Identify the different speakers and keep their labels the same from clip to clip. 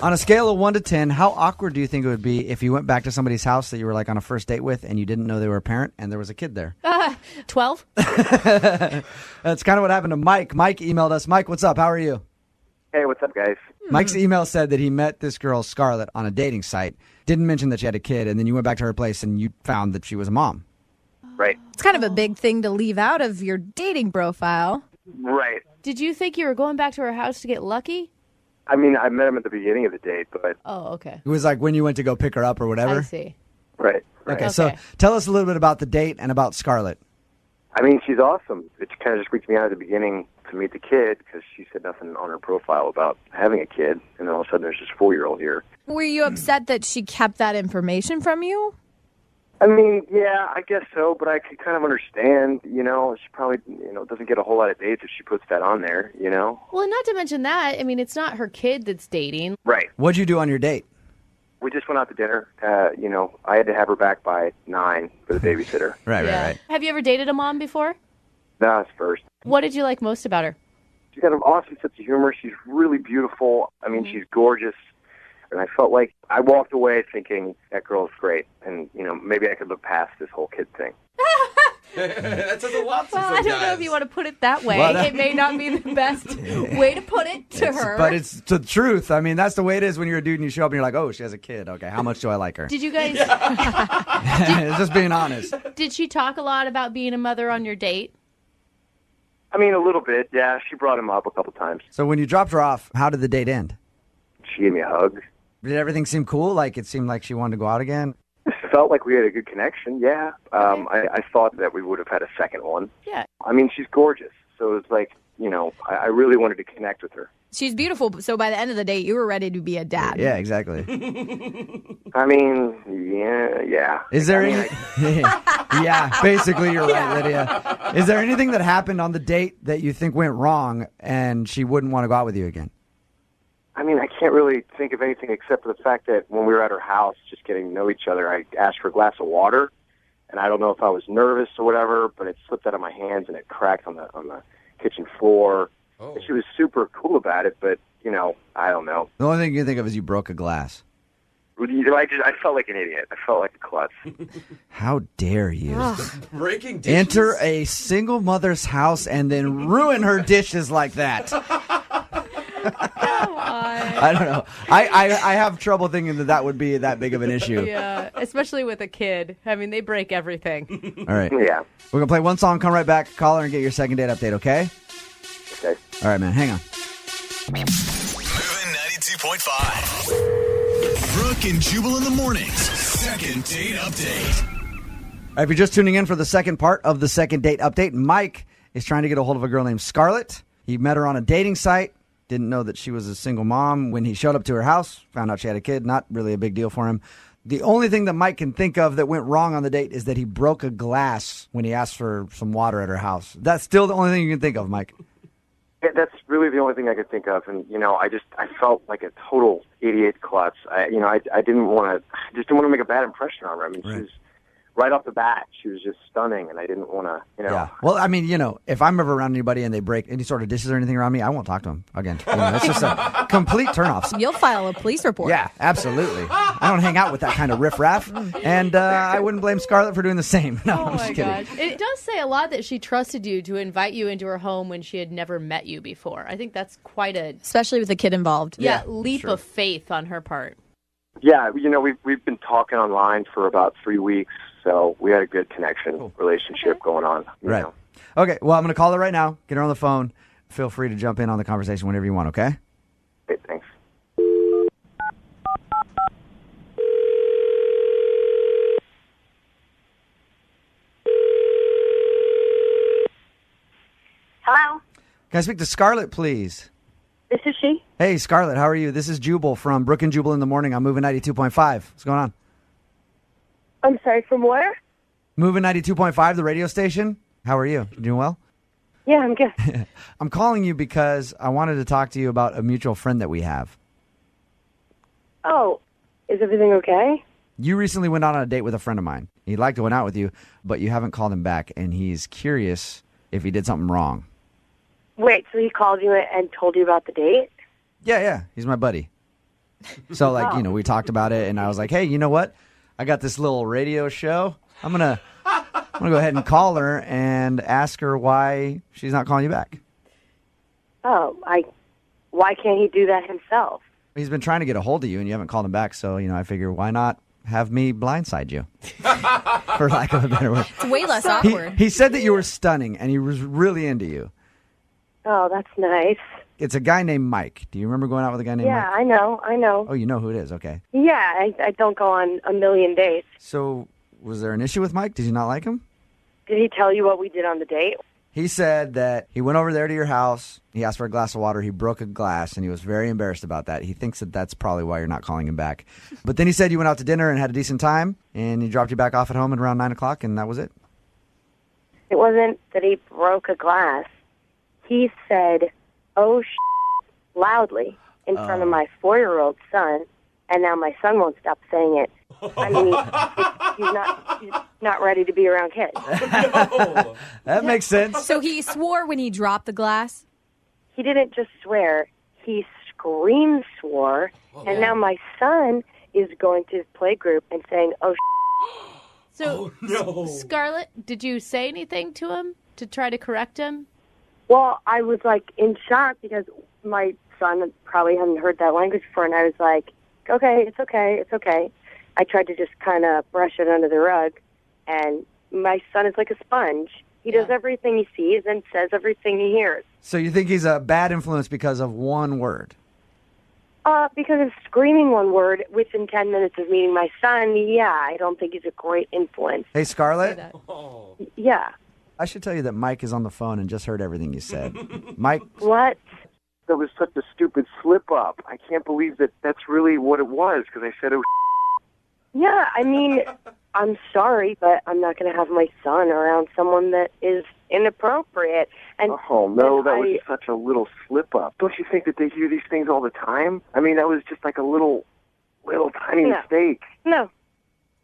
Speaker 1: On a scale of 1 to 10, how awkward do you think it would be if you went back to somebody's house that you were like on a first date with and you didn't know they were a parent and there was a kid there?
Speaker 2: 12.
Speaker 1: That's kind of what happened to Mike. Mike emailed us. Mike, what's up? How are you?
Speaker 3: Hey, what's up, guys?
Speaker 1: Mike's email said that he met this girl, Scarlett, on a dating site. Didn't mention that she had a kid, and then you went back to her place and you found that she was a mom.
Speaker 3: Right.
Speaker 2: It's kind of a big thing to leave out of your dating profile.
Speaker 3: Right.
Speaker 4: Did you think you were going back to her house to get lucky?
Speaker 3: I mean, I met him at the beginning of the date, but...
Speaker 4: Oh, okay.
Speaker 1: It was like when you went to go pick her up or whatever?
Speaker 4: I see.
Speaker 3: Right.
Speaker 1: Okay, so tell us a little bit about the date and about Scarlett.
Speaker 3: I mean, she's awesome. It kind of just freaked me out at the beginning to meet the kid because she said nothing on her profile about having a kid, and then all of a sudden there's this 4-year-old here.
Speaker 2: Were you upset that she kept that information from you?
Speaker 3: I mean, yeah, I guess so, but I could kind of understand, she probably, doesn't get a whole lot of dates if she puts that on there,
Speaker 4: Well, and not to mention that, I mean, it's not her kid that's dating.
Speaker 3: Right.
Speaker 1: What'd you do on your date?
Speaker 3: We just went out to dinner. I had to have her back by 9 for the babysitter.
Speaker 1: Right.
Speaker 4: Have you ever dated a mom before?
Speaker 3: That's first.
Speaker 4: What did you like most about her?
Speaker 3: She's got an awesome sense of humor. She's really beautiful. I mean, she's gorgeous. And I felt like I walked away thinking, that girl's great. And, maybe I could look past this whole kid thing.
Speaker 5: That says a lot to
Speaker 4: Well,
Speaker 5: some
Speaker 4: I don't know
Speaker 5: guys.
Speaker 4: if you want to put it that way.
Speaker 1: Well,
Speaker 4: It may not be the best way to put it to her.
Speaker 1: But it's the truth. I mean, that's the way it is when you're a dude and you show up and you're like, oh, she has a kid. Okay, how much do I like her?
Speaker 4: Did you guys...
Speaker 1: Just being honest.
Speaker 4: Did she talk a lot about being a mother on your date?
Speaker 3: I mean, a little bit, yeah. She brought him up a couple times.
Speaker 1: So when you dropped her off, how did the date end?
Speaker 3: She gave me a hug.
Speaker 1: Did everything seem cool? Like it seemed like she wanted to go out again?
Speaker 3: It felt like we had a good connection, yeah. I thought that we would have had a second one.
Speaker 4: Yeah.
Speaker 3: I mean, she's gorgeous. So it's like, I really wanted to connect with her.
Speaker 2: She's beautiful, so by the end of the date, you were ready to be a dad.
Speaker 1: Yeah, exactly.
Speaker 3: I mean, yeah.
Speaker 1: Is there any... Yeah, basically you're right, Lydia. Is there anything that happened on the date that you think went wrong and she wouldn't want to go out with you again?
Speaker 3: I mean, I can't really think of anything except for the fact that when we were at her house just getting to know each other, I asked for a glass of water, and I don't know if I was nervous or whatever, but it slipped out of my hands and it cracked on the kitchen floor.
Speaker 5: Oh.
Speaker 3: And she was super cool about it, but, I don't know.
Speaker 1: The only thing you can think of is you broke a glass.
Speaker 3: I felt like an idiot. I felt like a klutz.
Speaker 1: How dare you?
Speaker 5: Breaking dishes?
Speaker 1: Enter a single mother's house and then ruin her dishes like that. I don't know. I have trouble thinking that would be that big of an issue.
Speaker 4: Yeah, especially with a kid. I mean, they break everything.
Speaker 1: All right.
Speaker 3: Yeah.
Speaker 1: We're going to play one song, come right back, call her, and get your second date update, okay?
Speaker 3: Okay.
Speaker 1: All right, man. Hang on.
Speaker 6: Moving 92.5. Brooke and Jubal in the mornings. Second date update.
Speaker 1: All right, if you're just tuning in for the second part of the second date update, Mike is trying to get a hold of a girl named Scarlett. He met her on a dating site. Didn't know that she was a single mom. When he showed up to her house, found out she had a kid. Not really a big deal for him. The only thing that Mike can think of that went wrong on the date is that he broke a glass when he asked for some water at her house. That's still the only thing you can think of, Mike.
Speaker 3: Yeah, that's really the only thing I could think of, and I felt like a total idiot klutz. I didn't want to make a bad impression on her. I mean,
Speaker 1: Right.
Speaker 3: she was right off the bat, she was just stunning, and I didn't want to,
Speaker 1: Yeah. Well, I mean, if I'm ever around anybody and they break any sort of dishes or anything around me, I won't talk to them again. It's just a complete turnoff.
Speaker 2: You'll file a police report.
Speaker 1: Yeah, absolutely. I don't hang out with that kind of riffraff, and I wouldn't blame Scarlett for doing the same. No, I'm just kidding.
Speaker 4: It does say a lot that she trusted you to invite you into her home when she had never met you before. I think that's quite a
Speaker 2: Especially with a kid involved.
Speaker 4: leap
Speaker 1: sure.
Speaker 4: of faith on her part.
Speaker 3: Yeah, we've been talking online for about 3 weeks, so we had a good connection, relationship going on. you
Speaker 1: Right.
Speaker 3: know.
Speaker 1: Okay, well, I'm going to call her right now, get her on the phone. Feel free to jump in on the conversation whenever you want, okay?
Speaker 3: Okay, thanks.
Speaker 7: Hello,
Speaker 1: Can I speak to Scarlett, please?
Speaker 7: this is she.
Speaker 1: Hey, Scarlett, how are you? This is Jubal from Brooke and Jubal in the morning. I'm moving 92.5. What's going on?
Speaker 7: I'm sorry, from where?
Speaker 1: Moving 92.5, the radio station. How are you? You doing well?
Speaker 7: Yeah, I'm good.
Speaker 1: I'm calling you because I wanted to talk to you about a mutual friend that we have.
Speaker 7: Oh, is everything okay?
Speaker 1: You recently went out on a date with a friend of mine. He'd like to went out with you, but you haven't called him back, and he's curious if he did something wrong.
Speaker 7: Wait, so he called you and told you about the date?
Speaker 1: Yeah, he's my buddy. So, like, we talked about it, and I was like, hey, you know what? I got this little radio show. I'm gonna go ahead and call her and ask her why she's not calling you back.
Speaker 7: Oh, why can't he do that himself?
Speaker 1: He's been trying to get a hold of you, and you haven't called him back, so, I figure why not have me blindside you, for lack of a better word.
Speaker 2: It's way less awkward.
Speaker 1: He said that you were stunning, and he was really into you.
Speaker 7: Oh, that's nice.
Speaker 1: It's a guy named Mike. Do you remember going out with a guy named Mike?
Speaker 7: Yeah, I know.
Speaker 1: Oh, you know who it is. Okay.
Speaker 7: Yeah, I don't go on a million dates.
Speaker 1: So was there an issue with Mike? Did you not like him?
Speaker 7: Did he tell you what we did on the date?
Speaker 1: He said that he went over there to your house. He asked for a glass of water. He broke a glass, and he was very embarrassed about that. He thinks that that's probably why you're not calling him back. But then he said you went out to dinner and had a decent time, and he dropped you back off at home at around 9 o'clock, and that was it.
Speaker 7: It wasn't that he broke a glass. He said, oh, loudly in front of my 4-year-old son, and now my son won't stop saying it. I mean, he's not ready to be around kids.
Speaker 5: No.
Speaker 1: That makes sense.
Speaker 2: So he swore when he dropped the glass?
Speaker 7: He didn't just swear. He scream swore, and now my son is going to his playgroup and saying, oh,
Speaker 4: So,
Speaker 5: no.
Speaker 4: Scarlett, did you say anything to him to try to correct him?
Speaker 7: Well, I was, like, in shock because my son probably hadn't heard that language before, and I was like, okay, it's okay, it's okay. I tried to just kind of brush it under the rug, and my son is like a sponge. He does everything he sees and says everything he hears.
Speaker 1: So you think he's a bad influence because of one word?
Speaker 7: Because of screaming one word within 10 minutes of meeting my son, I don't think he's a great influence.
Speaker 1: Hey, Scarlett,
Speaker 7: Yeah.
Speaker 1: I should tell you that Mike is on the phone and just heard everything you said. Mike,
Speaker 7: What?
Speaker 3: That was such a stupid slip-up. I can't believe that that's really what it was, because I said it was
Speaker 7: Yeah, I mean, I'm sorry, but I'm not going to have my son around someone that is inappropriate. And
Speaker 3: oh, no,
Speaker 7: and
Speaker 3: that was such a little slip-up. Don't you think that they hear these things all the time? I mean, that was just like a little tiny mistake.
Speaker 7: No,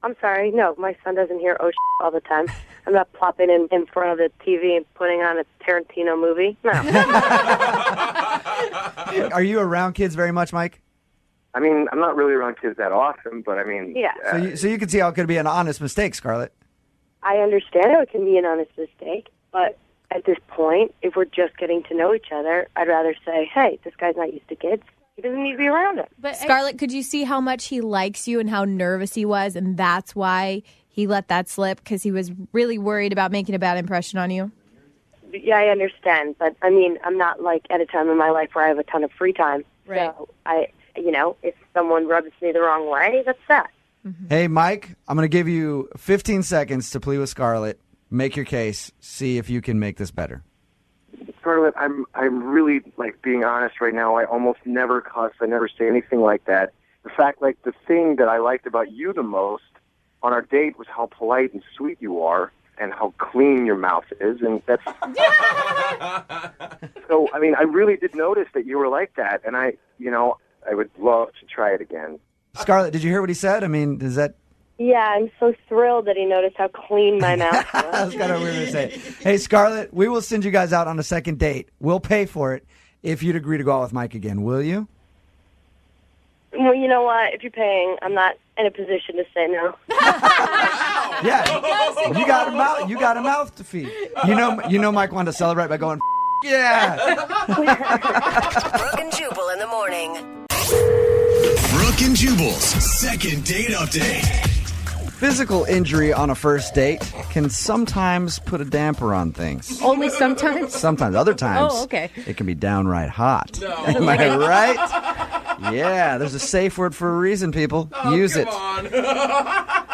Speaker 7: I'm sorry. No, my son doesn't hear oh all the time. I'm not plopping in front of the TV and putting on a Tarantino movie. No.
Speaker 1: are you around kids very much, Mike?
Speaker 3: I mean, I'm not really around kids that often, but I mean...
Speaker 7: Yeah.
Speaker 1: So you can see how it could be an honest mistake, Scarlett.
Speaker 7: I understand how it can be an honest mistake, but at this point, if we're just getting to know each other, I'd rather say, hey, this guy's not used to kids. He doesn't need to be around it.
Speaker 4: But
Speaker 2: Scarlett, could you see how much he likes you and how nervous he was, and that's why he let that slip, because he was really worried about making a bad impression on you?
Speaker 7: Yeah, I understand, but I mean, I'm not like at a time in my life where I have a ton of free time.
Speaker 4: Right.
Speaker 7: So if someone rubs me the wrong way, that's that.
Speaker 1: Hey, Mike, I'm going to give you 15 seconds to plead with Scarlett, make your case, see if you can make this better.
Speaker 3: Scarlett, I'm really, like, being honest right now. I almost never cuss. I never say anything like that. In fact, like, the thing that I liked about you the most on our date was how polite and sweet you are and how clean your mouth is, and that's... So, I mean, I really did notice that you were like that, and I would love to try it again.
Speaker 1: Scarlett, did you hear what he said? I mean, does that...
Speaker 7: Yeah, I'm so thrilled that he noticed how clean my mouth was.
Speaker 1: That's kind of weird to say. Hey, Scarlett, we will send you guys out on a second date. We'll pay for it if you'd agree to go out with Mike again, will you?
Speaker 7: Well, you know what? If you're paying, I'm not in a position to say no.
Speaker 1: Yeah, you got a mouth to feed. You know, Mike wanted to celebrate by going, yeah.
Speaker 8: Brooke and Jubal in the morning.
Speaker 6: Brooke and Jubal's second date update.
Speaker 1: Physical injury on a first date can sometimes put a damper on things.
Speaker 4: Only sometimes?
Speaker 1: Sometimes. Other times,
Speaker 4: Oh, okay.
Speaker 1: it can be downright hot. Am I right? Yeah, there's a safe word for a reason, people. Use it.
Speaker 5: On.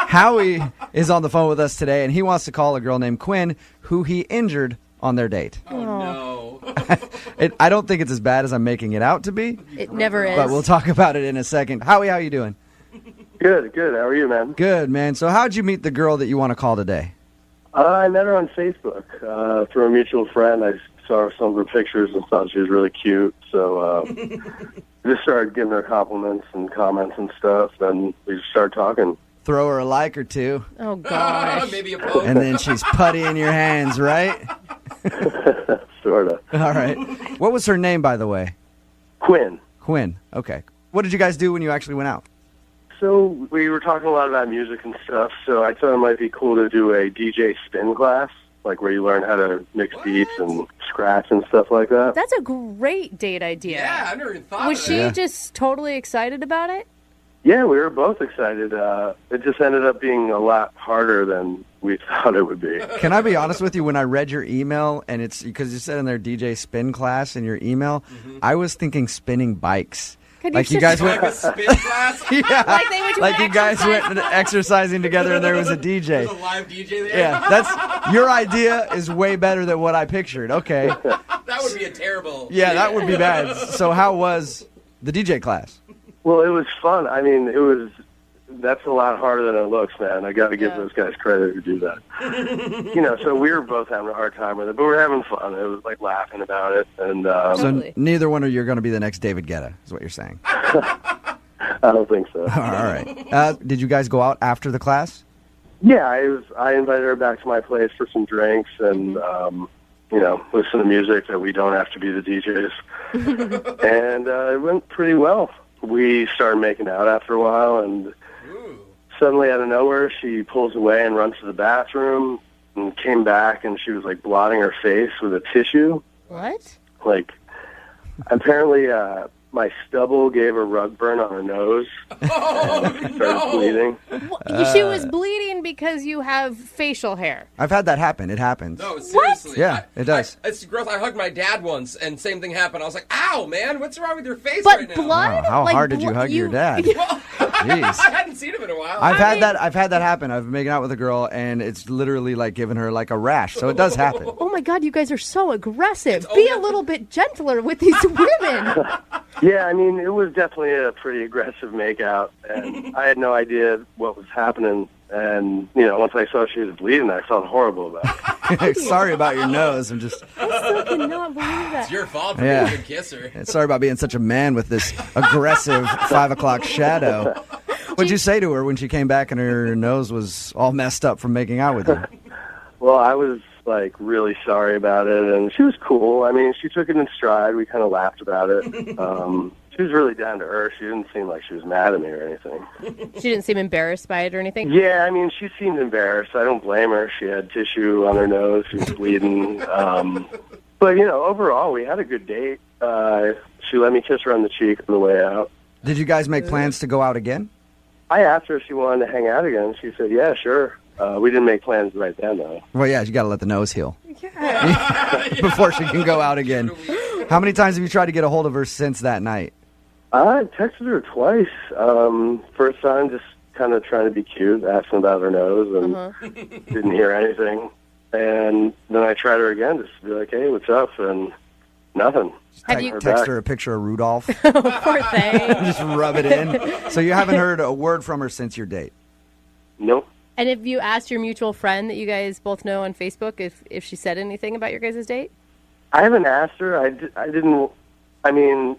Speaker 1: Howie is on the phone with us today, and he wants to call a girl named Quinn, who he injured on their date.
Speaker 5: Oh, no.
Speaker 1: I don't think it's as bad as I'm making it out to be,
Speaker 4: It never is.
Speaker 1: but we'll talk about it in a second. Howie, how you doing?
Speaker 9: Good. How are you, man?
Speaker 1: Good, man. So how'd you meet the girl that you want to call today?
Speaker 9: I met her on Facebook through a mutual friend. I saw some of her pictures and thought she was really cute. So just started giving her compliments and comments and stuff. Then we just started talking.
Speaker 1: Throw her a like or two,
Speaker 4: Oh, gosh.
Speaker 5: Maybe a poke.
Speaker 1: and then she's putty in your hands, right?
Speaker 9: Sort of.
Speaker 1: All right. What was her name, by the way?
Speaker 9: Quinn.
Speaker 1: Quinn. Okay. What did you guys do when you actually went out?
Speaker 9: So we were talking a lot about music and stuff, so I thought it might be cool to do a DJ spin class, like where you learn how to mix beats and scratch and stuff like that.
Speaker 4: That's a great date idea.
Speaker 5: Yeah, I never even thought
Speaker 4: Was
Speaker 5: of
Speaker 4: she
Speaker 5: that.
Speaker 4: just totally excited about it?
Speaker 9: Yeah, we were both excited. It just ended up being a lot harder than we thought it would be.
Speaker 1: Can I be honest with you? When I read your email, and it's because you said in there DJ spin class in your email, I was thinking spinning bikes.
Speaker 4: Could
Speaker 1: Like
Speaker 4: you
Speaker 1: you guys
Speaker 5: Like
Speaker 1: went,
Speaker 5: a spin class?
Speaker 1: yeah,
Speaker 4: Like they went to
Speaker 1: like
Speaker 4: an
Speaker 1: you guys
Speaker 4: exercise
Speaker 1: went exercising together, and there was a DJ.
Speaker 5: There's a live DJ there?
Speaker 1: Yeah, that's your idea is way better than what I pictured. Okay,
Speaker 5: That would be a terrible...
Speaker 1: yeah, that would be bad. So how was the DJ class?
Speaker 9: Well, it was fun. I mean, that's a lot harder than it looks, man. I got to give those guys credit who do that. So we were both having a hard time with it, but we were having fun. It was like laughing about it. And
Speaker 1: So neither one of you are going to be the next David Guetta, is what you're saying.
Speaker 9: I don't think so.
Speaker 1: All right. Did you guys go out after the class?
Speaker 9: Yeah, I invited her back to my place for some drinks and, listen to music that we don't have to be the DJs. And it went pretty well. We started making out after a while, and suddenly out of nowhere, she pulls away and runs to the bathroom and came back, and she was, like, blotting her face with a tissue.
Speaker 4: What?
Speaker 9: Like, apparently my stubble gave a rug burn on her nose.
Speaker 5: Oh,
Speaker 9: She started bleeding.
Speaker 4: She was bleeding because you have facial hair.
Speaker 1: I've had that happen. It happens.
Speaker 5: No, seriously.
Speaker 1: Yeah, it does.
Speaker 5: It's gross. I hugged my dad once, and same thing happened. I was like, ow, man, what's wrong with your face
Speaker 4: But
Speaker 5: right now?
Speaker 4: blood?
Speaker 1: Wow, how
Speaker 4: Like,
Speaker 1: hard did you hug your dad? Jeez.
Speaker 5: I hadn't seen him in a while.
Speaker 1: I've had that happen. I've been making out with a girl, and it's literally like giving her like a rash. So it does happen.
Speaker 4: Oh my God, you guys are so aggressive. Be a little bit gentler with these women.
Speaker 9: Yeah, I mean, it was definitely a pretty aggressive makeout, and I had no idea what was happening. And, once I saw she was bleeding, I felt horrible about it.
Speaker 1: Sorry about your nose. I
Speaker 4: still cannot believe that.
Speaker 5: It's your fault for
Speaker 1: Yeah.
Speaker 5: being a good kisser.
Speaker 1: sorry about being such a man with this aggressive 5 o'clock shadow. What'd you say to her when she came back and her nose was all messed up from making out with you?
Speaker 9: Well, I was, like, really sorry about it, and she was cool. I mean, she took it in stride. We kind of laughed about it. She was really down to earth. She didn't seem like she was mad at me or anything.
Speaker 4: She didn't seem embarrassed by it or anything?
Speaker 9: Yeah, I mean, she seemed embarrassed. I don't blame her. She had tissue on her nose. She was bleeding. But, overall, we had a good date. She let me kiss her on the cheek on the way out.
Speaker 1: Did you guys make plans to go out again?
Speaker 9: I asked her if she wanted to hang out again. She said, yeah, sure. We didn't make plans right then, though.
Speaker 1: Well, yeah, you got to let the nose heal before she can go out again. How many times have you tried to get a hold of her since that night?
Speaker 9: I texted her twice. First time, just kind of trying to be cute, asking about her nose, and didn't hear anything. And then I tried her again, just to be like, hey, what's up? And nothing.
Speaker 4: Have you
Speaker 1: Text her a picture of Rudolph.
Speaker 4: Poor thing.
Speaker 1: Just rub it in. So you haven't heard a word from her since your date?
Speaker 9: Nope.
Speaker 4: And have you asked your mutual friend that you guys both know on Facebook if she said anything about your guys' date?
Speaker 9: I haven't asked her. I didn't. I mean,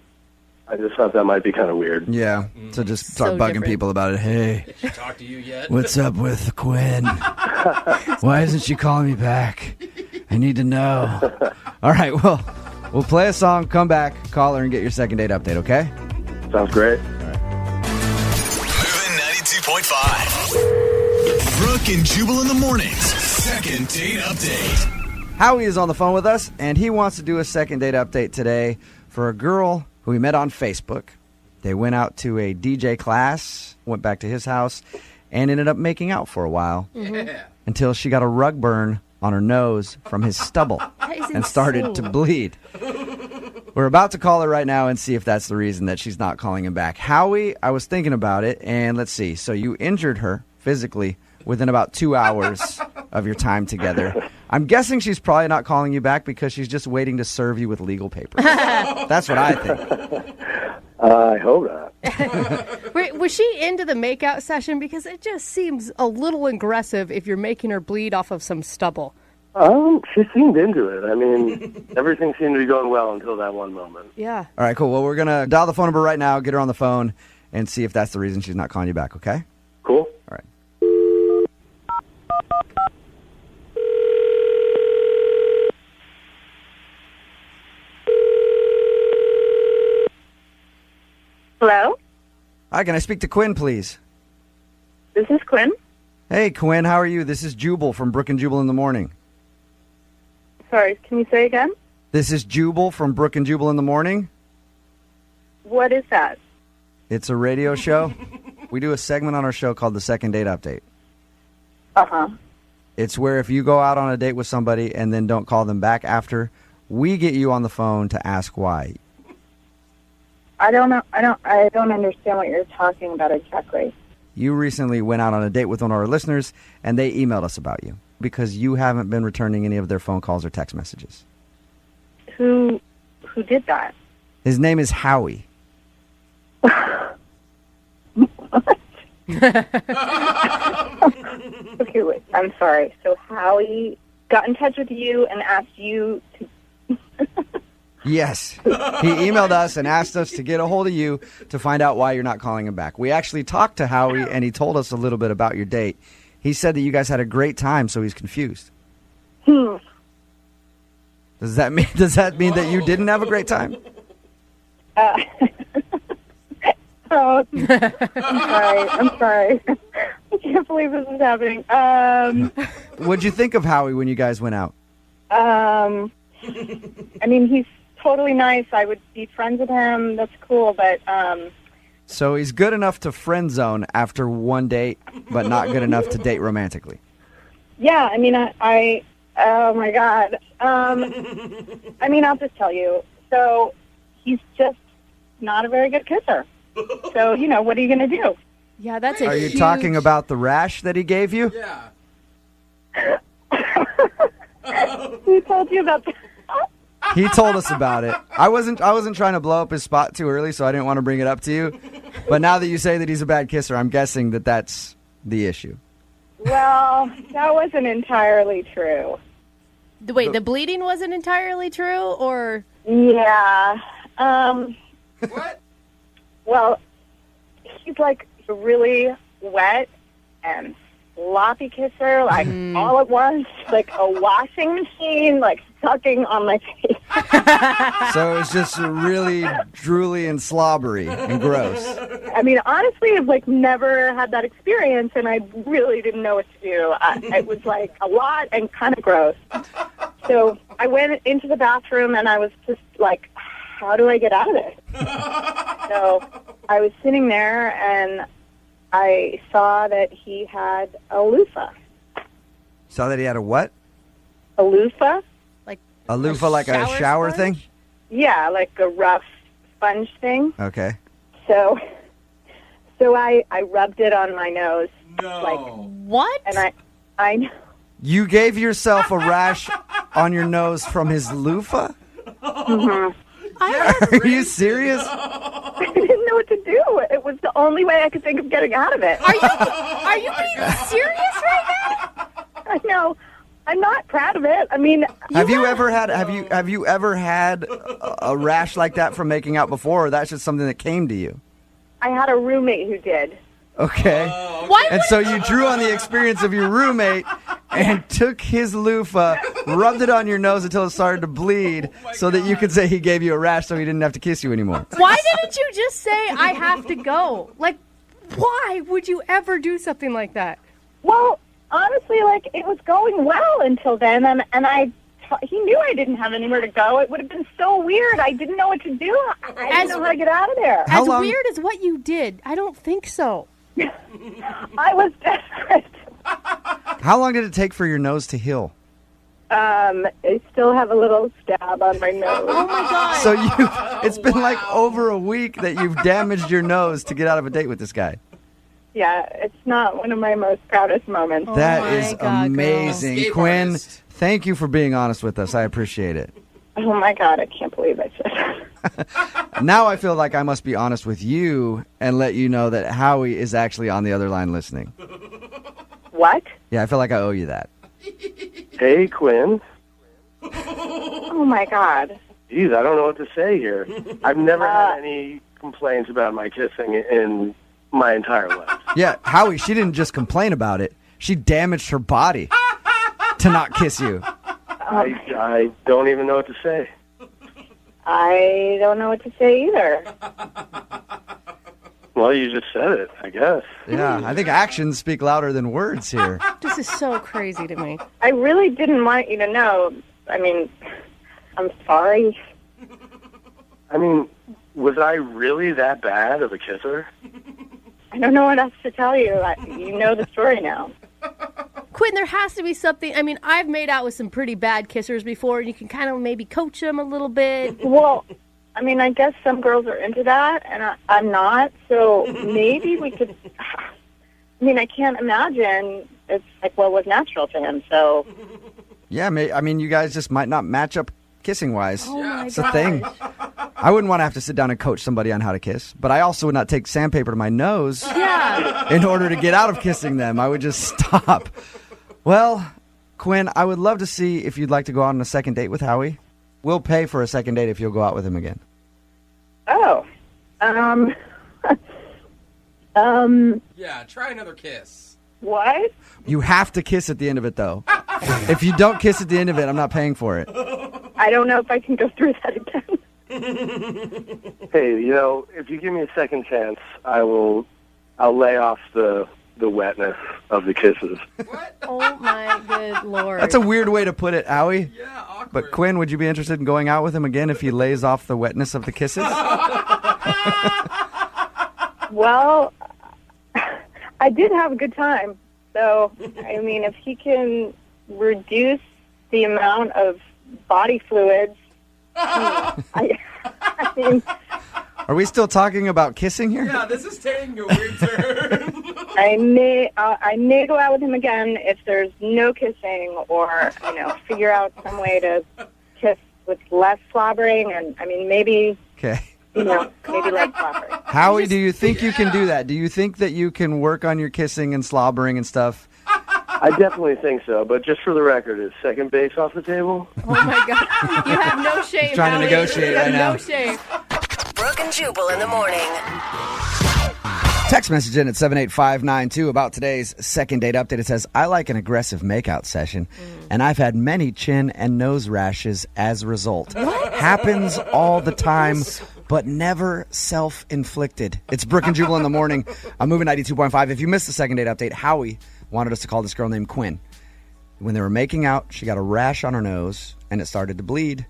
Speaker 9: I just thought that might be kind of weird.
Speaker 1: Yeah. So just start
Speaker 4: So
Speaker 1: bugging
Speaker 4: different.
Speaker 1: people about it. Hey,
Speaker 5: Did she talk to you yet?
Speaker 1: what's up with Quinn? Why isn't she calling me back? I need to know. All right, well, we'll play a song, come back, call her, and get your second date update, okay?
Speaker 9: Sounds great.
Speaker 6: Moving 92.5. Brooke and Jubal in the mornings. Second date update.
Speaker 1: Howie is on the phone with us, and he wants to do a second date update today for a girl who he met on Facebook. They went out to a DJ class, went back to his house, and ended up making out for a while
Speaker 5: Yeah.
Speaker 1: until she got a rug burn on her nose from his stubble and started to bleed. We're about to call her right now and see if that's the reason that she's not calling him back. Howie, I was thinking about it, and let's see. So you injured her physically within about 2 hours of your time together. I'm guessing she's probably not calling you back because she's just waiting to serve you with legal papers. That's what I think.
Speaker 9: I hope not.
Speaker 4: Wait, was she into the makeout session? Because it just seems a little aggressive if you're making her bleed off of some stubble.
Speaker 9: She seemed into it. I mean, everything seemed to be going well until that one moment.
Speaker 4: Yeah.
Speaker 1: All right, cool. Well, we're going to dial the phone number right now, get her on the phone, and see if that's the reason she's not calling you back, okay?
Speaker 9: Cool.
Speaker 1: All right.
Speaker 7: Hello?
Speaker 1: Hi, can I speak to Quinn, please?
Speaker 10: This is Quinn.
Speaker 1: Hey, Quinn, how are you? This is Jubal from Brooke and Jubal in the morning.
Speaker 10: Sorry, can you say again?
Speaker 1: This is Jubal from Brooke and Jubal in the morning.
Speaker 10: What is that?
Speaker 1: It's a radio show. We do a segment on our show called the Second Date Update.
Speaker 10: Uh-huh.
Speaker 1: It's where if you go out on a date with somebody and then don't call them back after, we get you on the phone to ask why.
Speaker 10: I don't know. I don't understand what you're talking about exactly.
Speaker 1: You recently went out on a date with one of our listeners, and they emailed us about you because you haven't been returning any of their phone calls or text messages.
Speaker 10: Who did that?
Speaker 1: His name is Howie.
Speaker 10: Okay, wait. I'm sorry. So Howie got in touch with you and asked you to...
Speaker 1: Yes. He emailed us and asked us to get a hold of you to find out why you're not calling him back. We actually talked to Howie, and he told us a little bit about your date. He said that you guys had a great time, so he's confused. Does that mean that you didn't have a great time?
Speaker 10: Oh, I'm sorry. I can't believe this is happening.
Speaker 1: What'd you think of Howie when you guys went out?
Speaker 10: I mean, he's totally nice. I would be friends with him. That's cool, but...
Speaker 1: So he's good enough to friend zone after one date, but not good enough to date romantically.
Speaker 10: Yeah, I mean, I oh, my God. I mean, I'll just tell you. So he's just not a very good kisser. So, what are you going to do?
Speaker 4: Yeah, that's
Speaker 1: Are you talking about the rash that he gave you?
Speaker 5: Yeah.
Speaker 10: Who told you about that?
Speaker 1: He told us about it. I wasn't trying to blow up his spot too early, so I didn't want to bring it up to you. But now that you say that he's a bad kisser, I'm guessing that that's the issue.
Speaker 10: Well, that wasn't entirely true.
Speaker 4: Wait, the bleeding wasn't entirely true, or?
Speaker 10: Yeah.
Speaker 5: What?
Speaker 10: Well, he's like really wet and sloppy kisser, like all at once, like a washing machine, like sucking on my face.
Speaker 1: So it's just really drooly and slobbery and gross.
Speaker 10: I mean, honestly, I've like never had that experience, and I really didn't know what to do. It was like a lot and kind of gross. So I went into the bathroom, and I was just like, how do I get out of this? So I was sitting there, and I saw that he had a loofah.
Speaker 1: Saw that he had a what?
Speaker 10: A loofah?
Speaker 1: A loofah, like a shower thing?
Speaker 10: Yeah, like a rough sponge thing.
Speaker 1: Okay.
Speaker 10: So I rubbed it on my nose.
Speaker 5: No.
Speaker 10: Like,
Speaker 4: What?
Speaker 10: and I
Speaker 1: You gave yourself a rash on your nose from his loofah?
Speaker 10: Mhm.
Speaker 1: Are you serious?
Speaker 10: I didn't know what to do. It was the only way I could think of getting out of it.
Speaker 4: Are you being serious right now?
Speaker 10: I know. I'm not proud of it. I mean,
Speaker 1: Have you ever had a rash like that from making out before, or that's just something that came to you?
Speaker 10: I had a roommate who did.
Speaker 1: Okay.
Speaker 4: Why
Speaker 1: And
Speaker 4: would
Speaker 1: so you drew on the experience of your roommate and took his loofah, rubbed it on your nose until it started to bleed so that you could say he gave you a rash so he didn't have to kiss you anymore.
Speaker 4: Why didn't you just say, I have to go? Like, why would you ever do something like that?
Speaker 10: Well, honestly, like, it was going well until then, and he knew I didn't have anywhere to go. It would have been so weird. I didn't know what to do. I didn't know how to get out of there.
Speaker 1: How
Speaker 4: As
Speaker 1: long-
Speaker 4: weird as what you did, I don't think so.
Speaker 10: I was desperate.
Speaker 1: How long did it take for your nose to heal?
Speaker 10: I still have a little stab on my nose.
Speaker 4: Oh, my God.
Speaker 1: So it's been like over a week that you've damaged your nose to get out of a date with this guy.
Speaker 10: Yeah, it's not one of my most proudest moments.
Speaker 1: That
Speaker 4: my
Speaker 1: is
Speaker 4: God, girl.
Speaker 1: amazing.
Speaker 5: Escape
Speaker 1: Quinn,
Speaker 5: artist.
Speaker 1: thank you for being honest with us. I appreciate it.
Speaker 10: Oh, my God, I can't believe I said that.
Speaker 1: Now I feel like I must be honest with you and let you know that Howie is actually on the other line listening.
Speaker 10: What?
Speaker 1: Yeah, I feel like I owe you that.
Speaker 9: Hey, Quinn.
Speaker 10: Oh, my God.
Speaker 9: Geez, I don't know what to say here. I've never had any complaints about my kissing in my entire life.
Speaker 1: Yeah, Howie, she didn't just complain about it. She damaged her body to not kiss you.
Speaker 9: I don't even know what to say.
Speaker 10: I don't know what to say either.
Speaker 9: Well, you just said it, I guess.
Speaker 1: Yeah, I think actions speak louder than words here.
Speaker 4: This is so crazy to me.
Speaker 10: I really didn't want you to know. I mean, I'm sorry.
Speaker 9: I mean, was I really that bad of a kisser?
Speaker 10: I don't know what else to tell you. You know the story now.
Speaker 4: Quinn, there has to be something. I mean, I've made out with some pretty bad kissers before, and you can kind of maybe coach them a little bit.
Speaker 10: Well, I mean, I guess some girls are into that, and I'm not, so maybe we could... I mean, I can't imagine it's like what was natural to him, so...
Speaker 1: Yeah, I mean, you guys just might not match up kissing-wise.
Speaker 4: Oh, my
Speaker 1: It's a thing. I wouldn't want to have to sit down and coach somebody on how to kiss, but I also would not take sandpaper to my nose in order to get out of kissing them. I would just stop. Well, Quinn, I would love to see if you'd like to go out on a second date with Howie. We'll pay for a second date if you'll go out with him again.
Speaker 10: Oh.
Speaker 5: Yeah, try another kiss.
Speaker 10: What?
Speaker 1: You have to kiss at the end of it, though. If you don't kiss at the end of it, I'm not paying for it.
Speaker 10: I don't know if I can go through that again.
Speaker 9: Hey, if you give me a second chance, I'll lay off the wetness of the kisses.
Speaker 5: What?
Speaker 4: Oh, my good Lord.
Speaker 1: That's a weird way to put it, Howie.
Speaker 5: Yeah, awkward.
Speaker 1: But Quinn, would you be interested in going out with him again if he lays off the wetness of the kisses?
Speaker 10: Well, I did have a good time. So, I mean, if he can reduce the amount of body fluids, I mean...
Speaker 1: Are we still talking about kissing here?
Speaker 5: Yeah, this is taking a weird turn.
Speaker 10: I may go out with him again if there's no kissing, or figure out some way to kiss with less slobbering, and I mean maybe
Speaker 1: Okay.
Speaker 10: maybe less slobbering.
Speaker 1: Howie, do you think you can do that? Do you think that you can work on your kissing and slobbering and stuff?
Speaker 9: I definitely think so, but just for the record, is second base off the table?
Speaker 4: Oh, my God. You have no shame,
Speaker 1: He's trying to
Speaker 4: Howie.
Speaker 1: negotiate
Speaker 4: You have
Speaker 1: right now.
Speaker 4: no shame.
Speaker 8: Brooke and Jubal in the morning.
Speaker 1: Text message in at 78592 about today's second date update. It says, I like an aggressive makeout session, and I've had many chin and nose rashes as a result. Happens all the time, but never self-inflicted. It's Brooke and Jubal in the morning. I'm moving 92.5. If you missed the second date update, Howie wanted us to call this girl named Quinn. When they were making out, she got a rash on her nose, and it started to bleed.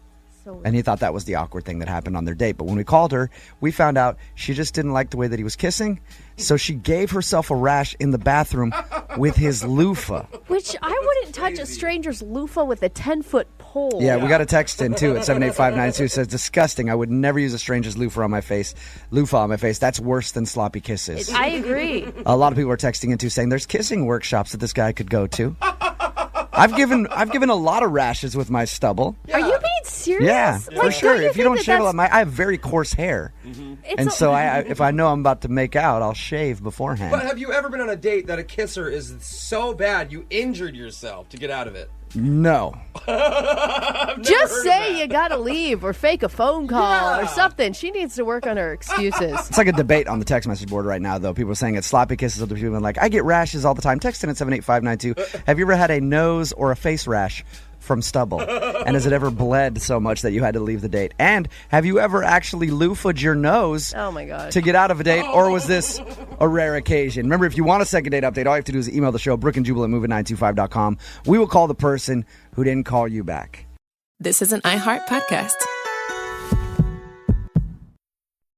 Speaker 1: And he thought that was the awkward thing that happened on their date. But when we called her, we found out she just didn't like the way that he was kissing. So she gave herself a rash in the bathroom with his loofah.
Speaker 4: Which I wouldn't touch a stranger's loofah with a 10-foot pole.
Speaker 1: Yeah, we got a text in, too, at 78592. It says, disgusting. I would never use a stranger's loofah on my face. That's worse than sloppy kisses.
Speaker 4: I agree.
Speaker 1: A lot of people are texting in, too, saying there's kissing workshops that this guy could go to. I've given a lot of rashes with my stubble.
Speaker 4: Are you being serious?
Speaker 1: Yeah,
Speaker 4: Like,
Speaker 1: for sure.
Speaker 4: don't you
Speaker 1: If you don't
Speaker 4: think
Speaker 1: shave a
Speaker 4: that's-
Speaker 1: lot, I have very coarse hair. And so if I know I'm about to make out, I'll shave beforehand.
Speaker 5: But have you ever been on a date that a kisser is so bad you injured yourself to get out of it?
Speaker 1: No.
Speaker 4: Just say you gotta leave or fake a phone call or something. She needs to work on her excuses.
Speaker 1: It's like a debate on the text message board right now, though. People are saying it's sloppy kisses. Other people are like, I get rashes all the time. Text in at 78592. Have you ever had a nose or a face rash from stubble? And has it ever bled so much that you had to leave the date? And have you ever actually loofah'd your nose
Speaker 4: Oh my gosh.
Speaker 1: to get out of a date, or was this a rare occasion? Remember, if you want a second date update, all you have to do is email the show, brookandjubal@moving925.com. We will call the person who didn't call you back.
Speaker 11: This is an iHeart podcast.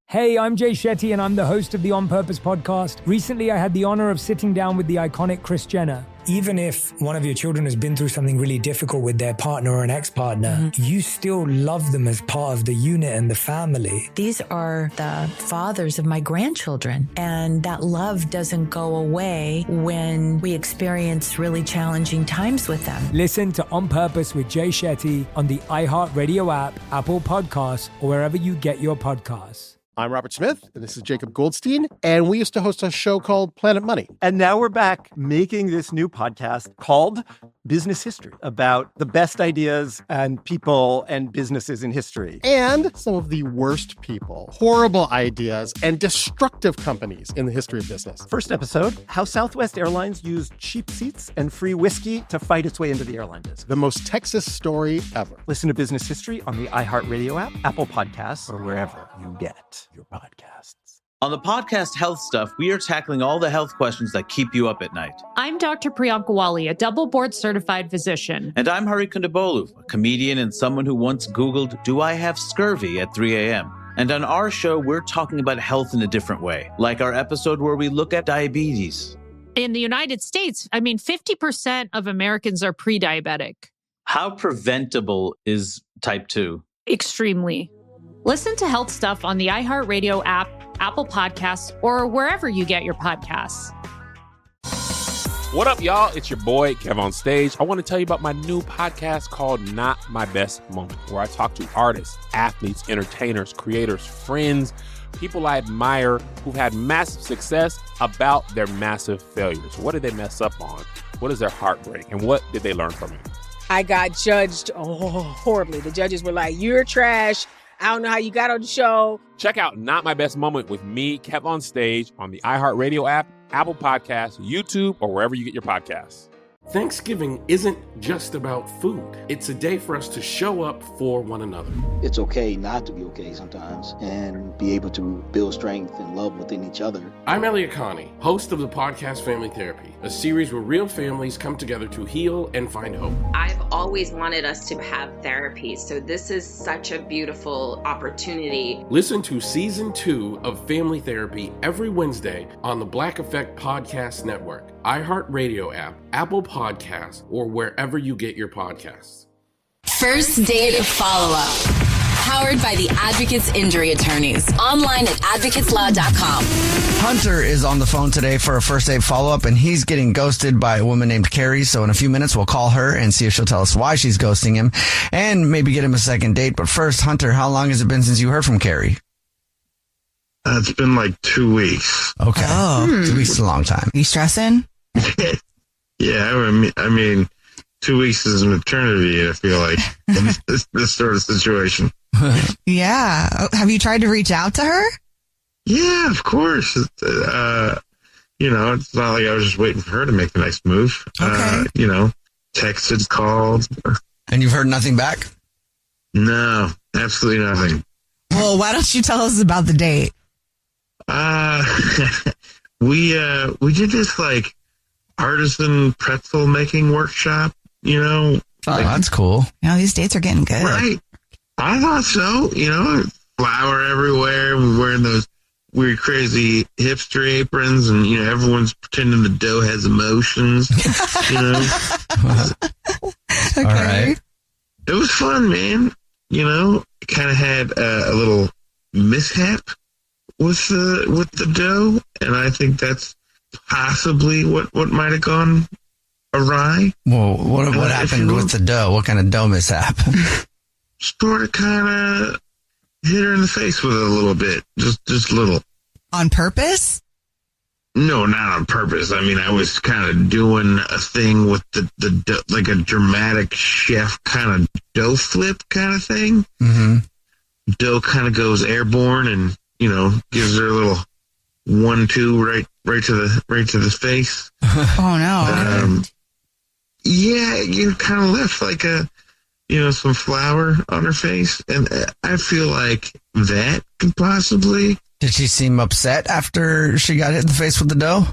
Speaker 12: Hey, I'm Jay Shetty, and I'm the host of the On Purpose podcast. Recently, I had the honor of sitting down with the iconic Kris Jenner. Even if one of your children has been through something really difficult with their partner or an ex-partner, you still love them as part of the unit and the family.
Speaker 13: These are the fathers of my grandchildren, and that love doesn't go away when we experience really challenging times with them.
Speaker 12: Listen to On Purpose with Jay Shetty on the iHeartRadio app, Apple Podcasts, or wherever you get your podcasts.
Speaker 14: I'm Robert Smith, and this is Jacob Goldstein, and we used to host a show called Planet Money.
Speaker 15: And now we're back making this new podcast called Business History, about the best ideas and people and businesses in history.
Speaker 14: And some of the worst people, horrible ideas, and destructive companies in the history of business.
Speaker 15: First episode, how Southwest Airlines used cheap seats and free whiskey to fight its way into the airline business.
Speaker 14: The most Texas story ever.
Speaker 15: Listen to Business History on the iHeartRadio app, Apple Podcasts, or wherever you get your podcasts.
Speaker 16: On the podcast Health Stuff, we are tackling all the health questions that keep you up at night.
Speaker 17: I'm Dr. Priyanka Wali, a double board-certified physician.
Speaker 16: And I'm Hari Kondabolu, a comedian and someone who once Googled, "Do I have scurvy?" at 3 a.m. And on our show, we're talking about health in a different way, like our episode where we look at diabetes.
Speaker 17: In the United States, 50% of Americans are pre-diabetic.
Speaker 16: How preventable is type 2?
Speaker 17: Extremely. Listen to Health Stuff on the iHeartRadio app, Apple Podcasts, or wherever you get your podcasts.
Speaker 18: What up, y'all? It's your boy, Kev on Stage. I want to tell you about my new podcast called Not My Best Moment, where I talk to artists, athletes, entertainers, creators, friends, people I admire who've had massive success about their massive failures. What did they mess up on? What is their heartbreak? And what did they learn from it?
Speaker 19: I got judged horribly. The judges were like, "You're trash. I don't know how you got on the show."
Speaker 18: Check out Not My Best Moment with me, Kev on Stage, on the iHeartRadio app, Apple Podcasts, YouTube, or wherever you get your podcasts.
Speaker 20: Thanksgiving isn't just about food. It's a day for us to show up for one another.
Speaker 21: It's okay not to be okay sometimes and be able to build strength and love within each other.
Speaker 20: I'm Elliot Connie, host of the podcast Family Therapy, a series where real families come together to heal and find hope.
Speaker 22: I've always wanted us to have therapy, so this is such a beautiful opportunity.
Speaker 20: Listen to Season 2 of Family Therapy every Wednesday on the Black Effect Podcast Network, iHeartRadio app, Apple Podcasts, or wherever you get your podcasts.
Speaker 8: First Date Follow-Up. Powered by the Advocates Injury Attorneys. Online at advocateslaw.com.
Speaker 1: Hunter is on the phone today for a first date follow-up, and he's getting ghosted by a woman named Carrie. So in a few minutes, we'll call her and see if she'll tell us why she's ghosting him and maybe get him a second date. But first, Hunter, how long has it been since you heard from Carrie?
Speaker 23: It's been like 2 weeks.
Speaker 1: Okay. 2 weeks is a long time.
Speaker 24: You stressing?
Speaker 23: Yeah, I mean, 2 weeks is an eternity, I feel like, in this sort of situation.
Speaker 24: Yeah. Have you tried to reach out to her?
Speaker 23: Yeah, of course. It's not like I was just waiting for her to make the next move.
Speaker 24: Okay.
Speaker 23: Texted, called.
Speaker 1: And you've heard nothing back?
Speaker 23: No, absolutely nothing.
Speaker 24: Well, why don't you tell us about the date?
Speaker 23: We did this like artisan pretzel making workshop,
Speaker 1: Oh, that's cool.
Speaker 24: These dates are getting good.
Speaker 23: Right. I thought so. Flour everywhere. We're wearing those weird, crazy hipster aprons, and, everyone's pretending the dough has emotions,
Speaker 24: Okay.
Speaker 23: All right. It was fun, man. Kind of had a little mishap with the dough, and I think that's possibly what might have gone awry.
Speaker 1: Well, what happened with the dough? What kind of dough mishap?
Speaker 23: Sort of kind of hit her in the face with it a little bit. Just a little.
Speaker 24: On purpose?
Speaker 23: No, not on purpose. I mean, I was kind of doing a thing with the dough, like a dramatic chef kind of dough flip kind of thing.
Speaker 1: Mm-hmm.
Speaker 23: Dough kind of goes airborne and, gives her a little 1-2 right to the face.
Speaker 24: Oh no.
Speaker 23: Yeah, kind of left like some flour on her face, and I feel like that could possibly.
Speaker 1: Did she seem upset after she got hit in the face with the dough?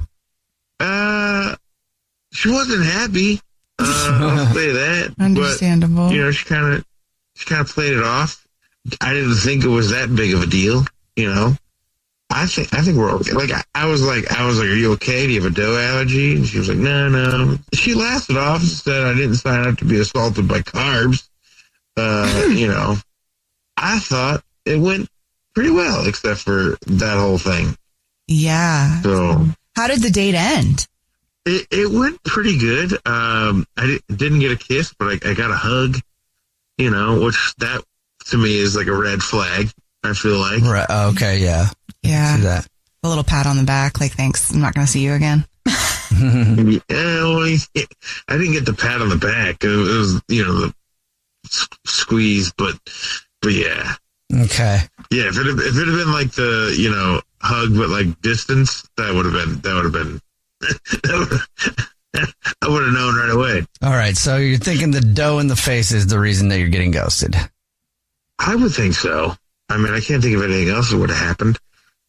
Speaker 23: She wasn't happy. I'll say that.
Speaker 24: Understandable.
Speaker 23: But, she kind of played it off. I didn't think it was that big of a deal. I think we're okay. Like I was like, "Are you okay? Do you have a dough allergy?" And she was like, "No." She laughed it off and said, "I didn't sign up to be assaulted by carbs." I thought it went pretty well, except for that whole thing.
Speaker 24: Yeah.
Speaker 23: So
Speaker 24: how did the date end?
Speaker 23: It went pretty good. I didn't get a kiss, but I got a hug. Which that to me is like a red flag. I feel like.
Speaker 1: Right. Okay. Yeah.
Speaker 24: Yeah.
Speaker 1: See that.
Speaker 24: A little pat on the back, like, thanks, I'm not going to see you again.
Speaker 23: I didn't get the pat on the back. It was, the squeeze, but yeah.
Speaker 1: Okay.
Speaker 23: Yeah, if it had been like the, hug, but like distance, that would have been, I would have known right away.
Speaker 1: All right. So you're thinking the dough in the face is the reason that you're getting ghosted?
Speaker 23: I would think so. I mean, I can't think of anything else that would have happened.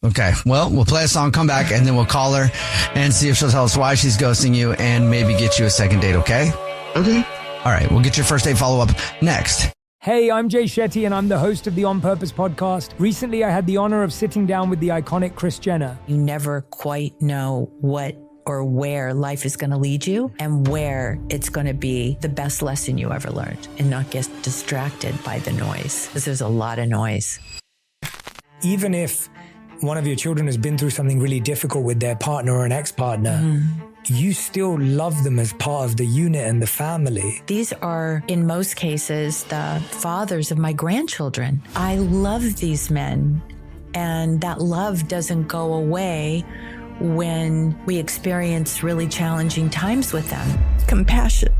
Speaker 1: Okay, well, we'll play a song, come back, and then we'll call her and see if she'll tell us why she's ghosting you and maybe get you a second date, okay?
Speaker 23: Okay.
Speaker 1: All right, we'll get your first date follow-up next.
Speaker 12: Hey, I'm Jay Shetty, and I'm the host of the On Purpose podcast. Recently, I had the honor of sitting down with the iconic Kris Jenner.
Speaker 13: You never quite know what or where life is going to lead you and where it's going to be the best lesson you ever learned, and not get distracted by the noise, because there's a lot of noise.
Speaker 12: Even if one of your children has been through something really difficult with their partner or an ex-partner, you still love them as part of the unit and the family.
Speaker 13: These are, in most cases, the fathers of my grandchildren. I love these men, and that love doesn't go away when we experience really challenging times with them.
Speaker 2: Compassion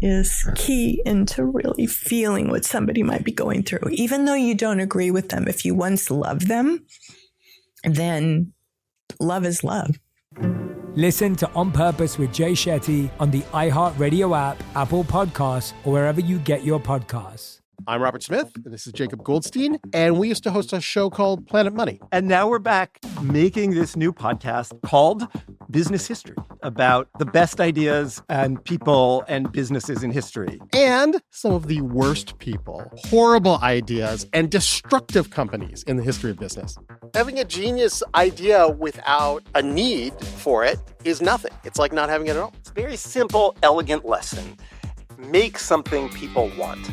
Speaker 2: is key into really feeling what somebody might be going through. Even though you don't agree with them, if you once loved them, then love is love.
Speaker 12: Listen to On Purpose with Jay Shetty on the iHeartRadio app, Apple Podcasts, or wherever you get your podcasts.
Speaker 14: I'm Robert Smith, and this is Jacob Goldstein, and we used to host a show called Planet Money.
Speaker 15: And now we're back making this new podcast called Business History, about the best ideas and people and businesses in history.
Speaker 14: And some of the worst people, horrible ideas, and destructive companies in the history of business. Having a genius idea without a need for it is nothing. It's like not having it at all.
Speaker 15: It's a very simple, elegant lesson. Make something people want.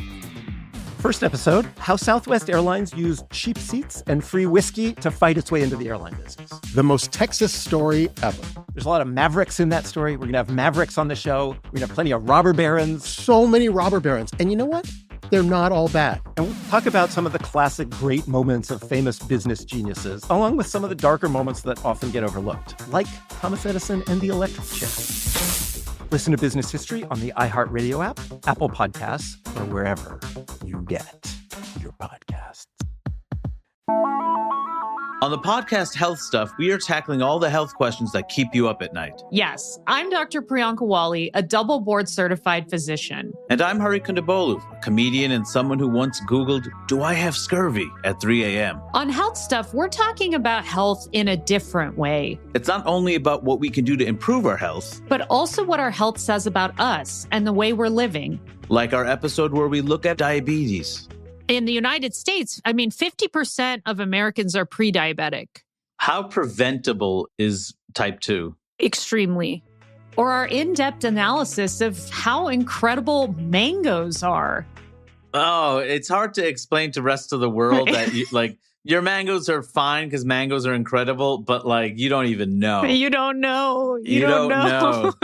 Speaker 15: First episode, how Southwest Airlines used cheap seats and free whiskey to fight its way into the airline business.
Speaker 14: The most Texas story ever.
Speaker 15: There's a lot of mavericks in that story. We're going to have mavericks on the show. We're going to have plenty of robber barons.
Speaker 14: So many robber barons. And you know what? They're not all bad.
Speaker 15: And we'll talk about some of the classic great moments of famous business geniuses, along with some of the darker moments that often get overlooked, like Thomas Edison and the electric chair. Listen to Business History on the iHeartRadio app, Apple Podcasts, or wherever you get your podcasts.
Speaker 16: On the podcast Health Stuff, we are tackling all the health questions that keep you up at night.
Speaker 17: Yes, I'm Dr. Priyanka Wali, a double board certified physician.
Speaker 16: And I'm Hari Kondabolu, a comedian and someone who once Googled, do I have scurvy at 3 a.m.
Speaker 17: On Health Stuff, we're talking about health in a different way.
Speaker 16: It's not only about what we can do to improve our health,
Speaker 17: but also what our health says about us and the way we're living.
Speaker 16: Like our episode where we look at diabetes.
Speaker 17: In the United States, 50% of Americans are pre-diabetic.
Speaker 16: How preventable is type 2?
Speaker 17: Extremely. Or our in-depth analysis of how incredible mangoes are.
Speaker 16: Oh, it's hard to explain to the rest of the world that your mangoes are fine because mangoes are incredible, but you don't even know.
Speaker 17: You don't know. You don't know.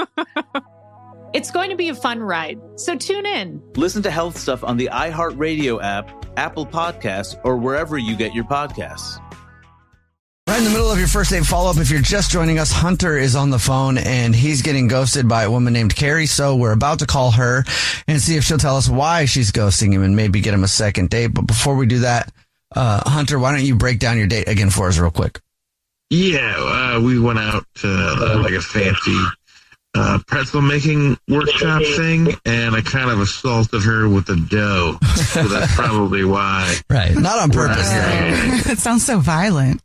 Speaker 17: It's going to be a fun ride, so tune in.
Speaker 16: Listen to Health Stuff on the iHeartRadio app, Apple Podcasts, or wherever you get your podcasts.
Speaker 1: Right in the middle of your first date follow-up, if you're just joining us, Hunter is on the phone, and he's getting ghosted by a woman named Carrie, so we're about to call her and see if she'll tell us why she's ghosting him and maybe get him a second date. But before we do that, Hunter, why don't you break down your date again for us real quick?
Speaker 23: Yeah, we went out to a fancy pretzel making workshop thing, and I kind of assaulted her with the dough. So that's probably why.
Speaker 1: Right. Not on purpose.
Speaker 24: It sounds so violent.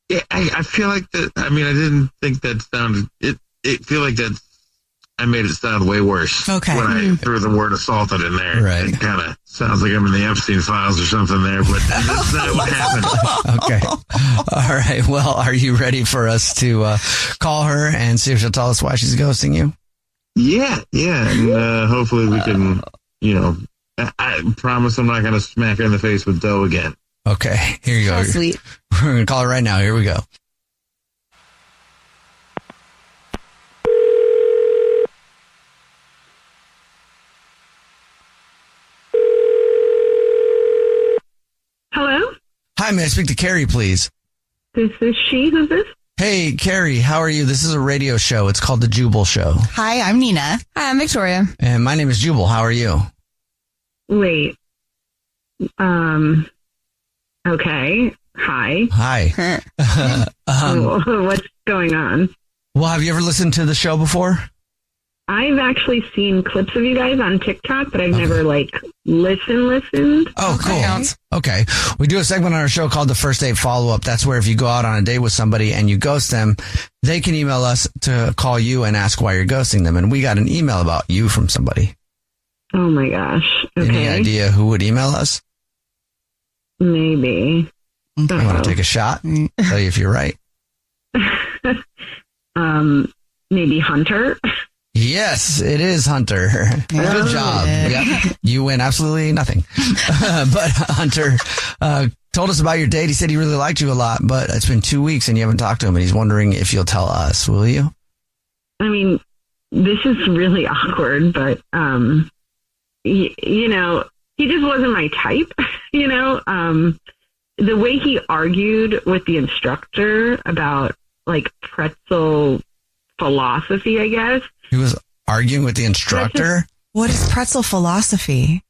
Speaker 23: Yeah, I feel like that. I mean, I didn't think that sounded. It feel like that. I made it sound way worse.
Speaker 24: Okay.
Speaker 23: When I threw the word assaulted in there.
Speaker 1: Right.
Speaker 23: It kind of sounds like I'm in the Epstein files or something there, but that's not what happened.
Speaker 1: Okay. All right. Well, are you ready for us to call her and see if she'll tell us why she's ghosting you?
Speaker 23: Yeah. And hopefully we can, I promise I'm not going to smack her in the face with dough again.
Speaker 1: Okay. Here you go.
Speaker 24: So sweet.
Speaker 1: We're going to call her right now. Here we go.
Speaker 10: Hello?
Speaker 1: Hi, may I speak to Carrie, please?
Speaker 10: This is she? Who's this?
Speaker 1: Hey, Carrie, how are you? This is a radio show. It's called The Jubal Show.
Speaker 24: Hi, I'm Nina. Hi, I'm Victoria.
Speaker 1: And my name is Jubal. How are you?
Speaker 10: Wait. Okay. Hi.
Speaker 1: Hi.
Speaker 10: What's going on?
Speaker 1: Well, have you ever listened to the show before?
Speaker 10: I've actually seen clips of you guys on TikTok, but I've never listened.
Speaker 1: Oh, cool. Okay. We do a segment on our show called the First Date Follow-Up. That's where if you go out on a date with somebody and you ghost them, they can email us to call you and ask why you're ghosting them. And we got an email about you from somebody.
Speaker 10: Oh my gosh. Okay.
Speaker 1: Any idea who would email us?
Speaker 10: Maybe.
Speaker 1: I want to take a shot. Tell you if you're right.
Speaker 10: Maybe Hunter.
Speaker 1: Yes, it is Hunter. Good job. Yep. You win absolutely nothing. But Hunter told us about your date. He said he really liked you a lot, but it's been 2 weeks and you haven't talked to him, and he's wondering if you'll tell us. Will you?
Speaker 10: I mean, this is really awkward, but, he just wasn't my type, the way he argued with the instructor about pretzel philosophy, I guess.
Speaker 1: He was arguing with the instructor?
Speaker 24: What is pretzel philosophy?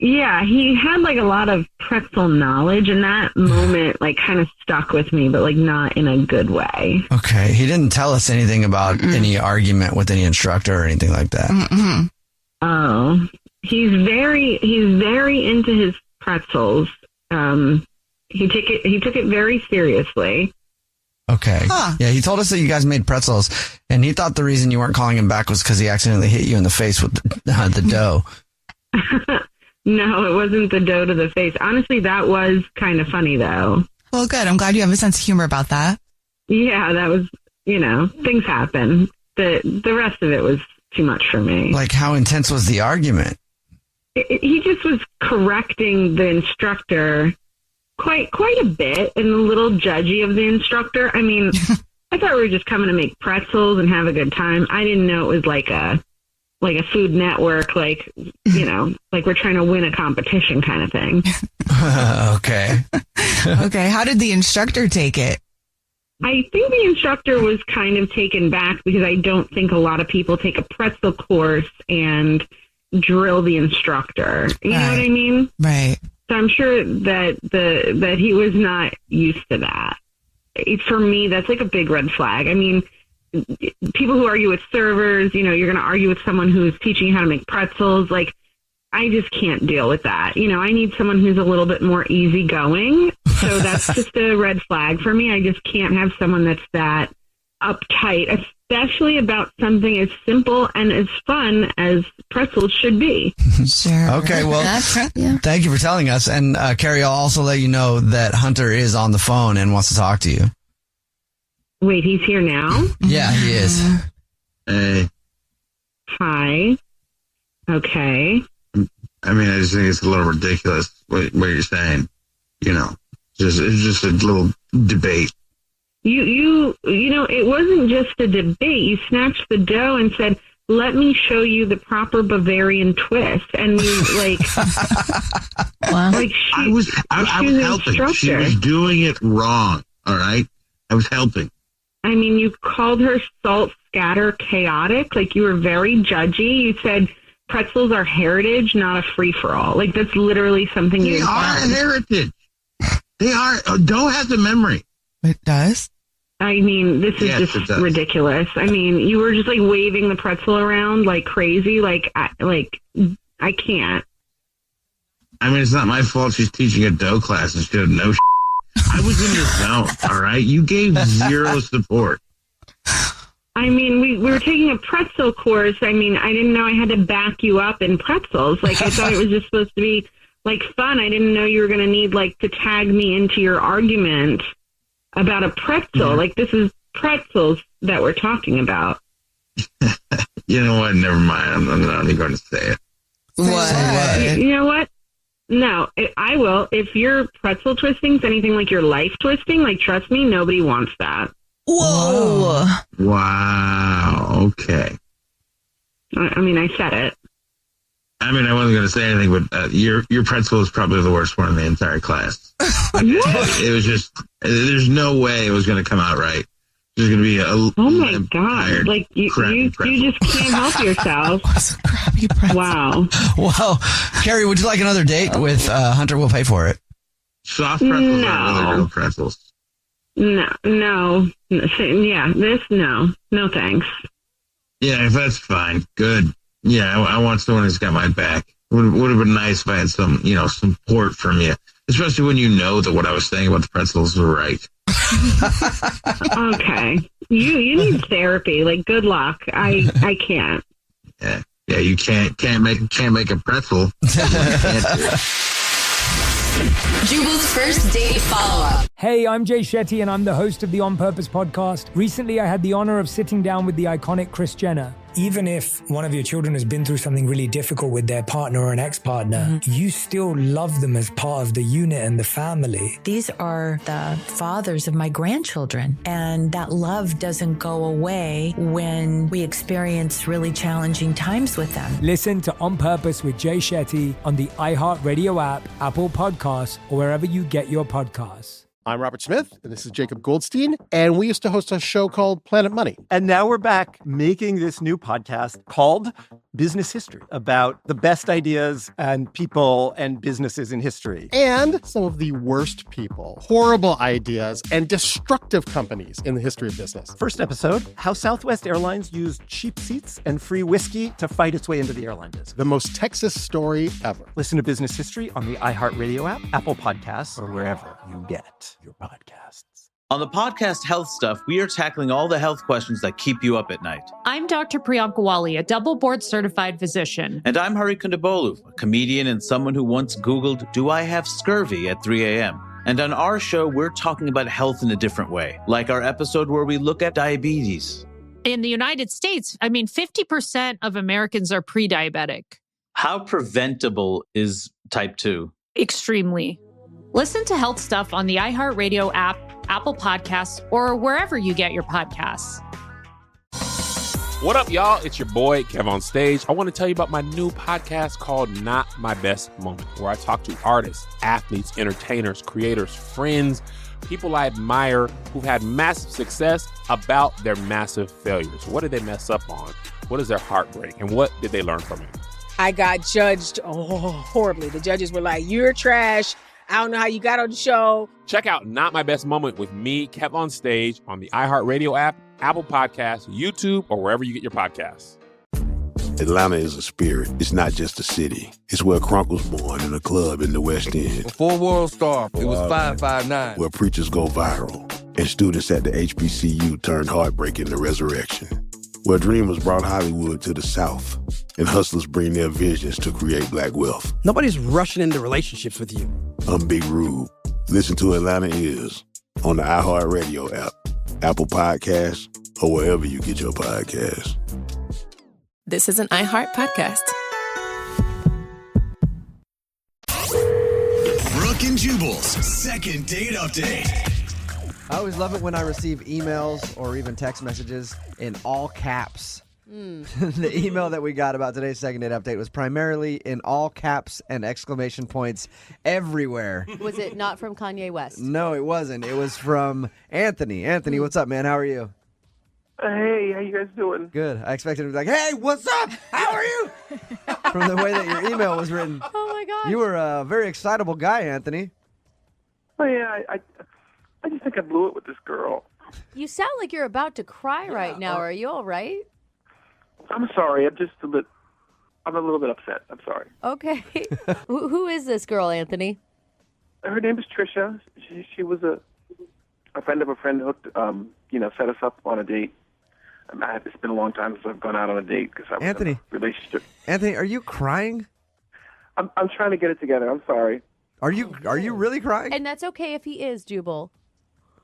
Speaker 10: Yeah, he had a lot of pretzel knowledge, and that moment kind of stuck with me, but not in a good way.
Speaker 1: Okay, he didn't tell us anything about any argument with any instructor or anything like that.
Speaker 10: Mm-mm. Oh, he's very into his pretzels. He took it very seriously.
Speaker 1: Okay. Huh. Yeah, he told us that you guys made pretzels, and he thought the reason you weren't calling him back was because he accidentally hit you in the face with the dough.
Speaker 10: No, it wasn't the dough to the face. Honestly, that was kind of funny, though.
Speaker 24: Well, good. I'm glad you have a sense of humor about that.
Speaker 10: Yeah, that was, things happen. The rest of it was too much for me.
Speaker 1: How intense was the argument?
Speaker 10: He just was correcting the instructor quite a bit, and a little judgy of the instructor. I mean, I thought we were just coming to make pretzels and have a good time. I didn't know it was like a Food Network, we're trying to win a competition kind of thing.
Speaker 1: Okay.
Speaker 24: Okay. How did the instructor take it?
Speaker 10: I think the instructor was kind of taken back because I don't think a lot of people take a pretzel course and drill the instructor. You know what I mean?
Speaker 24: Right.
Speaker 10: So I'm sure that he was not used to that. For me, that's a big red flag. I mean, people who argue with servers, you're going to argue with someone who's teaching you how to make pretzels. I just can't deal with that. I need someone who's a little bit more easygoing. So that's just a red flag for me. I just can't have someone that's that uptight, especially about something as simple and as fun as pretzels should be.
Speaker 24: Sure.
Speaker 1: Okay, well, thank you for telling us. And Carrie, I'll also let you know that Hunter is on the phone and wants to talk to you.
Speaker 10: Wait, he's here now?
Speaker 1: Yeah, he is.
Speaker 23: Hey.
Speaker 10: Hi. Okay.
Speaker 23: I mean, I just think it's a little ridiculous what you're saying. It's just a little debate.
Speaker 10: It wasn't just a debate. You snatched the dough and said, "Let me show you the proper Bavarian twist." And you
Speaker 23: I was helping. She was doing it wrong. All right, I was helping.
Speaker 10: I mean, you called her salt scatter chaotic. You were very judgy. You said pretzels are heritage, not a free for all. That's literally something you.
Speaker 23: They are heritage. They are. Dough has a memory.
Speaker 24: It does?
Speaker 10: I mean, this is just ridiculous. I mean, you were just waving the pretzel around like crazy. I can't.
Speaker 23: I mean, it's not my fault she's teaching a dough class instead of no. I was in the zone. All right, you gave zero support.
Speaker 10: I mean, we were taking a pretzel course. I mean, I didn't know I had to back you up in pretzels. I thought it was just supposed to be fun. I didn't know you were going to need to tag me into your argument about a pretzel. This is pretzels that we're talking about.
Speaker 23: You know what? Never mind. I'm not even going to say it.
Speaker 24: What?
Speaker 10: You know what? No, I will. If your pretzel twisting's anything like your life twisting, trust me, nobody wants that.
Speaker 24: Whoa.
Speaker 23: Wow. Okay.
Speaker 10: I mean, I said it.
Speaker 23: I mean, I wasn't going to say anything, but your pretzel is probably the worst one in the entire class. It was just, there's no way it was going to come out right. There's going to be
Speaker 10: oh my God. You just can't help yourself. Wow.
Speaker 1: Well, Carrie, would you like another date with Hunter? We'll pay for it.
Speaker 23: Soft pretzels are really real pretzels.
Speaker 10: No. Yeah, no thanks.
Speaker 23: Yeah, that's fine. Good. Yeah, I want someone who's got my back. Would have been nice if I had some, support from you, especially when you know that what I was saying about the pretzels was right.
Speaker 10: Okay. You need therapy. Like, good luck. I can't.
Speaker 23: Yeah, you can't make a pretzel.
Speaker 8: Jubal's first date follow-up.
Speaker 12: Hey, I'm Jay Shetty, and I'm the host of the On Purpose podcast. Recently, I had the honor of sitting down with the iconic Kris Jenner. Even if one of your children has been through something really difficult with their partner or an ex-partner, you still love them as part of the unit and the family.
Speaker 13: These are the fathers of my grandchildren, and that love doesn't go away when we experience really challenging times with them.
Speaker 12: Listen to On Purpose with Jay Shetty on the iHeartRadio app, Apple Podcasts, or wherever you get your podcasts.
Speaker 14: I'm Robert Smith, and this is Jacob Goldstein, and we used to host a show called Planet Money.
Speaker 15: And now we're back making this new podcast called Business History, about the best ideas and people and businesses in history.
Speaker 14: And some of the worst people, horrible ideas, and destructive companies in the history of business.
Speaker 15: First episode, how Southwest Airlines used cheap seats and free whiskey to fight its way into the airline business.
Speaker 14: The most Texas story ever.
Speaker 15: Listen to Business History on the iHeartRadio app, Apple Podcasts, or wherever you get your podcasts.
Speaker 16: On the podcast Health Stuff, we are tackling all the health questions that keep you up at night.
Speaker 17: I'm Dr. Priyanka Wali, a double board certified physician.
Speaker 16: And I'm Hari Kondabolu, a comedian and someone who once Googled, "Do I have scurvy?" at 3 a.m. And on our show, we're talking about health in a different way, like our episode where we look at diabetes.
Speaker 17: In the United States, 50% of Americans are pre-diabetic.
Speaker 16: How preventable is type 2?
Speaker 17: Extremely. Listen to Health Stuff on the iHeartRadio app, Apple Podcasts, or wherever you get your podcasts.
Speaker 18: What up, y'all? It's your boy, Kev on Stage. I want to tell you about my new podcast called Not My Best Moment, where I talk to artists, athletes, entertainers, creators, friends, people I admire who've had massive success about their massive failures. What did they mess up on? What is their heartbreak? And what did they learn from it?
Speaker 19: I got judged horribly. The judges were like, "You're trash. I don't know how you got on the show."
Speaker 18: Check out Not My Best Moment with me, Kev on Stage, on the iHeartRadio app, Apple Podcasts, YouTube, or wherever you get your podcasts.
Speaker 3: Atlanta is a spirit. It's not just a city. It's where Crunk was born, in a club in the West End.
Speaker 6: Before World Star, it was 559.
Speaker 3: Where preachers go viral, and students at the HBCU turned heartbreak into resurrection. Where dreamers brought Hollywood to the South, and hustlers bring their visions to create black wealth.
Speaker 7: Nobody's rushing into relationships with you.
Speaker 3: I'm Big Rube. Listen to Atlanta Is on the iHeartRadio app, Apple Podcasts, or wherever you get your podcasts.
Speaker 11: This is an iHeart podcast.
Speaker 9: Brooke and Jubal's second date update.
Speaker 1: I always love it when I receive emails or even text messages in all caps. The email that we got about today's second date update was primarily in all caps and exclamation points everywhere.
Speaker 4: Was it not from Kanye West?
Speaker 1: No, it wasn't. It was from Anthony. Anthony, what's up, man? How are you?
Speaker 25: Hey, how you guys doing?
Speaker 1: Good. I expected him to be like, "Hey, what's up? How are you?" From the way that your email was written.
Speaker 4: Oh, my gosh.
Speaker 1: You were a very excitable guy, Anthony.
Speaker 25: Oh, yeah, I just think I blew it with this girl.
Speaker 4: You sound like you're about to cry right now. Are you all right?
Speaker 25: I'm sorry. I'm a little bit upset. I'm sorry.
Speaker 4: Okay. Who is this girl, Anthony?
Speaker 25: Her name is Trisha. She was a friend of a friend hooked, set us up on a date. It's been a long time since I've gone out on a date because I was in a relationship.
Speaker 1: Anthony, are you crying?
Speaker 25: I'm trying to get it together. I'm sorry.
Speaker 1: Are you really crying?
Speaker 4: And that's okay if he is, Jubal.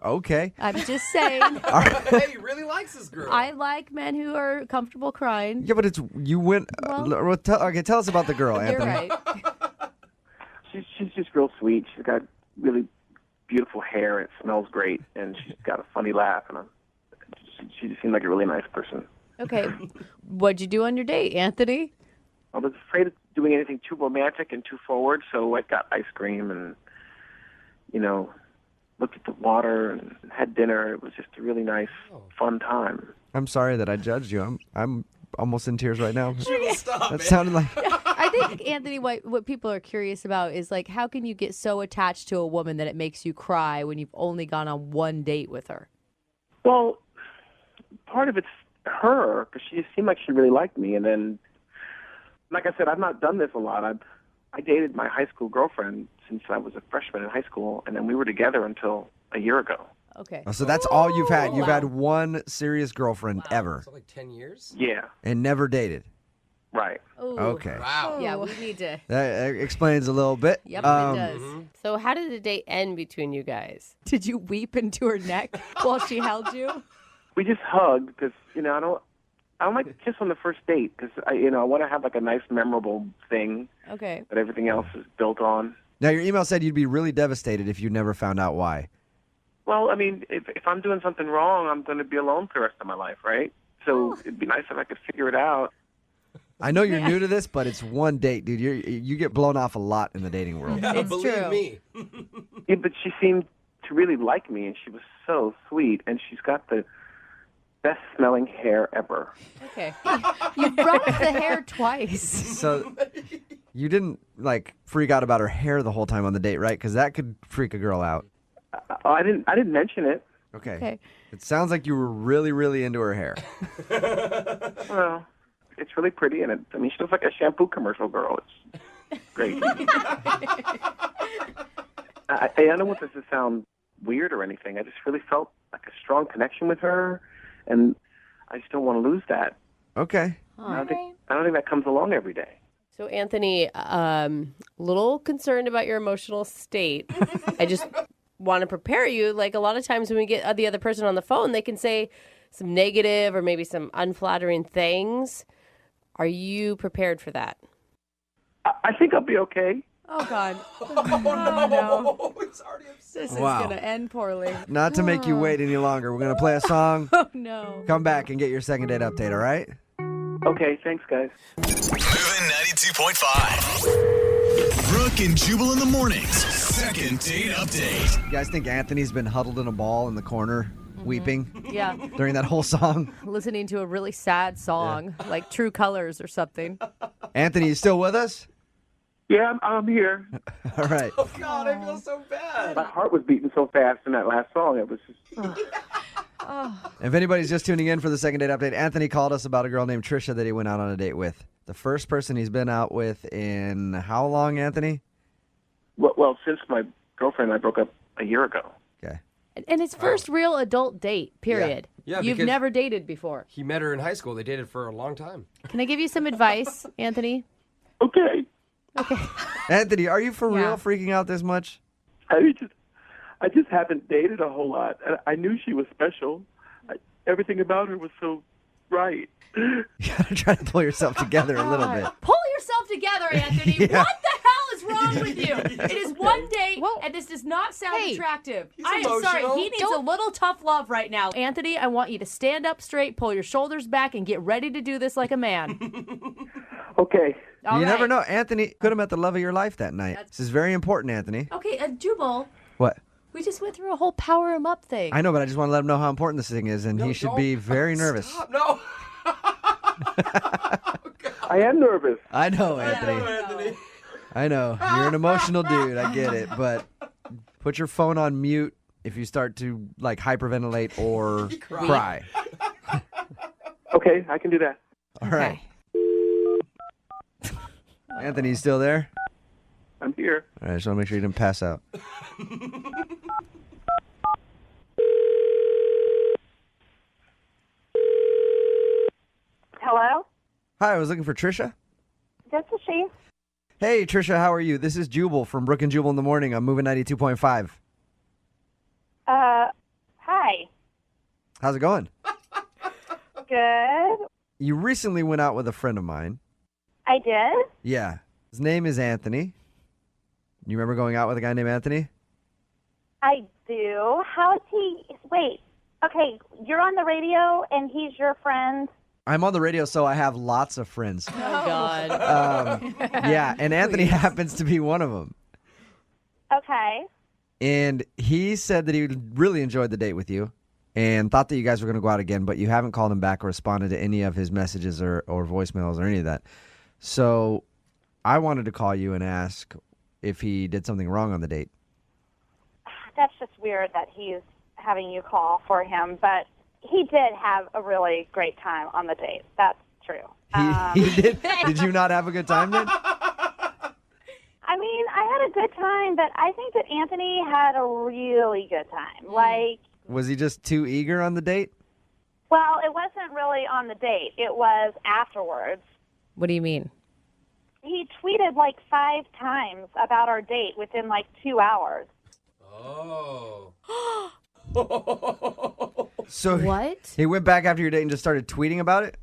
Speaker 1: Okay.
Speaker 4: I'm just saying.
Speaker 5: Hey, he really likes this girl.
Speaker 4: I like men who are comfortable crying.
Speaker 1: Yeah, but you went.
Speaker 4: Well,
Speaker 1: tell us about the girl,
Speaker 4: You're
Speaker 1: Anthony.
Speaker 4: right.
Speaker 25: She's just real sweet. She's got really beautiful hair. It smells great, and she's got a funny laugh. And she just seemed like a really nice person.
Speaker 4: Okay. What'd you do on your date, Anthony?
Speaker 25: I was afraid of doing anything too romantic and too forward, so I got ice cream and, looked at the water and had dinner. It was just a really nice, fun time.
Speaker 1: I'm sorry that I judged you. I'm almost in tears right now.
Speaker 5: Stop,
Speaker 1: That
Speaker 5: man.
Speaker 1: sounded like.
Speaker 4: I think, Anthony, what people are curious about is, like, how can you get so attached to a woman that it makes you cry when you've only gone on one date with her?
Speaker 25: Well, part of it's her because she seemed like she really liked me. And then, like I said, I've not done this a lot. I dated my high school girlfriend since I was a freshman in high school, and then we were together until a year ago.
Speaker 4: Okay.
Speaker 1: Oh, so that's all you've had. You've had one serious girlfriend ever.
Speaker 5: So like 10 years?
Speaker 25: Yeah.
Speaker 1: And never dated.
Speaker 25: Right.
Speaker 4: Ooh.
Speaker 1: Okay.
Speaker 5: Wow.
Speaker 4: Yeah, we need to.
Speaker 1: That explains a little bit.
Speaker 4: Yep, it does.
Speaker 2: So how did the date end between you guys?
Speaker 4: Did you weep into her neck while she held you?
Speaker 25: We just hugged because, I don't like to kiss on the first date because, I want to have like a nice, memorable thing
Speaker 4: Okay.
Speaker 25: that everything else is built on.
Speaker 1: Now, your email said you'd be really devastated if you never found out why.
Speaker 25: Well, I mean, if I'm doing something wrong, I'm going to be alone for the rest of my life, right? So it'd be nice if I could figure it out.
Speaker 1: I know you're new to this, but it's one date, dude. You get blown off a lot in the dating world.
Speaker 4: It's
Speaker 5: Believe
Speaker 4: true.
Speaker 5: me.
Speaker 25: Yeah, but she seemed to really like me, and she was so sweet, and she's got the best-smelling hair ever.
Speaker 4: Okay. You brought up the hair twice.
Speaker 1: So you didn't, freak out about her hair the whole time on the date, right? Because that could freak a girl out.
Speaker 25: I didn't mention it.
Speaker 1: Okay. It sounds like you were really, really into her hair.
Speaker 25: Well, it's really pretty, and she looks like a shampoo commercial girl. It's great. I don't want this to sound weird or anything. I just really felt like a strong connection with her, and I just don't want to lose that.
Speaker 1: Okay.
Speaker 25: I don't think that comes along every day.
Speaker 2: So Anthony, little concerned about your emotional state. I just want to prepare you. Like a lot of times when we get the other person on the phone, they can say some negative or maybe some unflattering things. Are you prepared for that?
Speaker 25: I think I'll be okay.
Speaker 4: Oh, God.
Speaker 5: Oh, no. It's already upset.
Speaker 4: This is
Speaker 1: Wow.
Speaker 4: going to end poorly.
Speaker 1: Not to make you wait any longer. We're going to play a song.
Speaker 4: Oh, no.
Speaker 1: Come back and get your second date update, all right?
Speaker 25: Okay, thanks, guys.
Speaker 9: Moving 92.5. Brooke and Jubal in the mornings. Second date update.
Speaker 1: You guys think Anthony's been huddled in a ball in the corner weeping
Speaker 4: Yeah.
Speaker 1: during that whole song?
Speaker 4: Listening to a really sad song, like True Colors or something.
Speaker 1: Anthony, you still with us?
Speaker 25: Yeah, I'm here.
Speaker 1: All right.
Speaker 5: Oh, God, I feel so bad.
Speaker 25: My heart was beating so fast in that last song. It was just...
Speaker 1: If anybody's just tuning in for the second date update, Anthony called us about a girl named Trisha that he went out on a date with. The first person he's been out with in how long, Anthony?
Speaker 25: Well, since my girlfriend and I broke up a year ago.
Speaker 1: Okay.
Speaker 4: And his first real adult date, period.
Speaker 5: Yeah,
Speaker 4: You've
Speaker 5: because-
Speaker 4: never dated before.
Speaker 5: He met her in high school. They dated for a long time.
Speaker 4: Can I give you some advice, Anthony?
Speaker 25: Okay.
Speaker 4: Okay.
Speaker 1: Anthony, are you for
Speaker 4: Yeah.
Speaker 1: real freaking out this much?
Speaker 25: I just haven't dated a whole lot. I knew she was special. Everything about her was so right.
Speaker 1: You gotta try to pull yourself together a little bit.
Speaker 4: Pull yourself together, Anthony.
Speaker 1: Yeah.
Speaker 4: What the hell is wrong with you? It is one date, and this does not sound attractive. I am sorry.
Speaker 5: emotional.
Speaker 4: He needs a little tough love right now. Anthony, I want you to stand up straight, pull your shoulders back, and get ready to do this like a man.
Speaker 25: Okay.
Speaker 4: All
Speaker 1: You never
Speaker 4: right.
Speaker 1: know. Anthony could have met the love of your life that night. This is very important, Anthony.
Speaker 4: Okay, Jubal,
Speaker 1: What?
Speaker 4: we just went through a whole power him up thing.
Speaker 1: I know, but I just want to let him know how important this thing is, and he should be very nervous.
Speaker 5: Stop. No.
Speaker 25: I am nervous.
Speaker 1: I know, Anthony. I know. You're an emotional dude. I get it. But put your phone on mute if you start to, hyperventilate or cry.
Speaker 25: Okay, I can do that.
Speaker 1: All right. Anthony, you still there?
Speaker 25: I'm here.
Speaker 1: All right, I just want to make sure you didn't pass out.
Speaker 10: Hello?
Speaker 1: Hi, I was looking for Trisha.
Speaker 10: This is she.
Speaker 1: Hey, Trisha, how are you? This is Jubal from Brooke and Jubal in the morning. I'm moving 92.5.
Speaker 10: Hi.
Speaker 1: How's it going?
Speaker 10: Good.
Speaker 1: You recently went out with a friend of mine.
Speaker 10: I did?
Speaker 1: Yeah. His name is Anthony. You remember going out with a guy named Anthony?
Speaker 10: I do. How is he? Wait. Okay, you're on the radio and he's your friend.
Speaker 1: I'm on the radio, so I have lots of friends.
Speaker 4: Oh, God.
Speaker 1: Yeah, and Anthony happens to be one of them.
Speaker 10: Okay.
Speaker 1: And he said that he really enjoyed the date with you and thought that you guys were going to go out again, but you haven't called him back or responded to any of his messages or voicemails or any of that. So I wanted to call you and ask if he did something wrong on the date.
Speaker 10: That's just weird that he's having you call for him, but he did have a really great time on the date. That's true.
Speaker 1: He did? Did you not have a good time then?
Speaker 10: I mean, I had a good time, but I think that Anthony had a really good time. Like,
Speaker 1: Was he just too eager on the date?
Speaker 10: well, it wasn't really on the date. It was afterwards.
Speaker 2: What do you mean?
Speaker 10: He tweeted like 5 times about our date within like 2 hours.
Speaker 5: Oh.
Speaker 1: So
Speaker 2: what?
Speaker 1: He went back after your date and just started tweeting about it?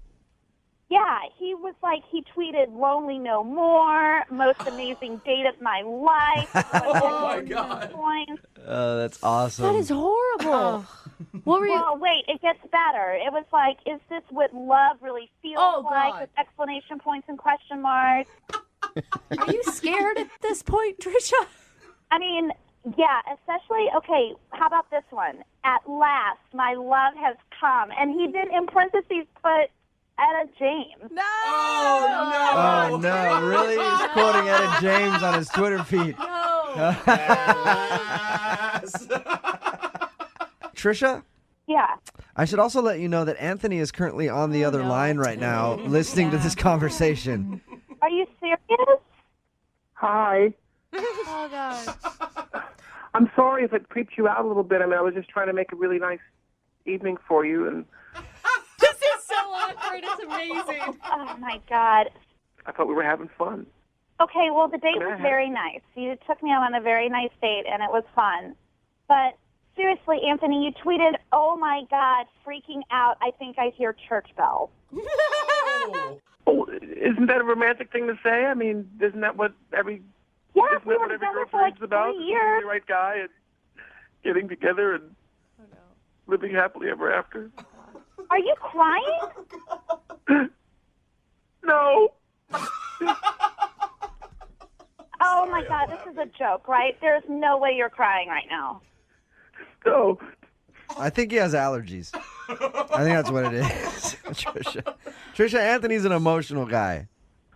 Speaker 10: Yeah, he was like, he tweeted, "Lonely no more, most amazing date of my life."
Speaker 5: Oh, my God.
Speaker 10: Points.
Speaker 1: Oh, that's awesome.
Speaker 2: That is horrible. What were you?
Speaker 10: Well, wait, it gets better. It was like, is this what love really feels like? With exclamation points and question marks.
Speaker 2: Are you scared at this point, Trisha?
Speaker 10: I mean, yeah, especially, okay, how about this one? At last, my love has come. And he did, in parentheses, put Etta James.
Speaker 2: No!
Speaker 1: Oh, no. Really? He's quoting Etta James on his Twitter feed.
Speaker 2: No.
Speaker 1: Trisha?
Speaker 10: Yeah.
Speaker 1: I should also let you know that Anthony is currently on the other line right now listening to this conversation.
Speaker 10: Are you serious?
Speaker 25: Hi.
Speaker 2: Oh, God.
Speaker 25: I'm sorry if it creeped you out a little bit. I mean, I was just trying to make a really nice evening for you, and
Speaker 2: This is so awkward. It's amazing.
Speaker 10: Oh, my God.
Speaker 25: I thought we were having fun.
Speaker 10: Okay, well, the date was very nice. You took me out on a very nice date, and it was fun. But seriously, Anthony, you tweeted, "Oh, my God, freaking out. I think I hear church bells."
Speaker 25: Oh, isn't that a romantic thing to say? I mean, isn't that what every
Speaker 10: Yeah,
Speaker 25: isn't
Speaker 10: we
Speaker 25: that
Speaker 10: were
Speaker 25: what every
Speaker 10: together for
Speaker 25: girlfriend's
Speaker 10: like
Speaker 25: about?
Speaker 10: 3
Speaker 25: Is
Speaker 10: years.
Speaker 25: finding the right guy and getting together and living happily ever after.
Speaker 10: Are you crying?
Speaker 25: No.
Speaker 10: Oh, my God, this is a joke, right? There's no way you're crying right now.
Speaker 25: No.
Speaker 1: I think he has allergies. I think that's what it is. Trisha, Anthony's an emotional guy.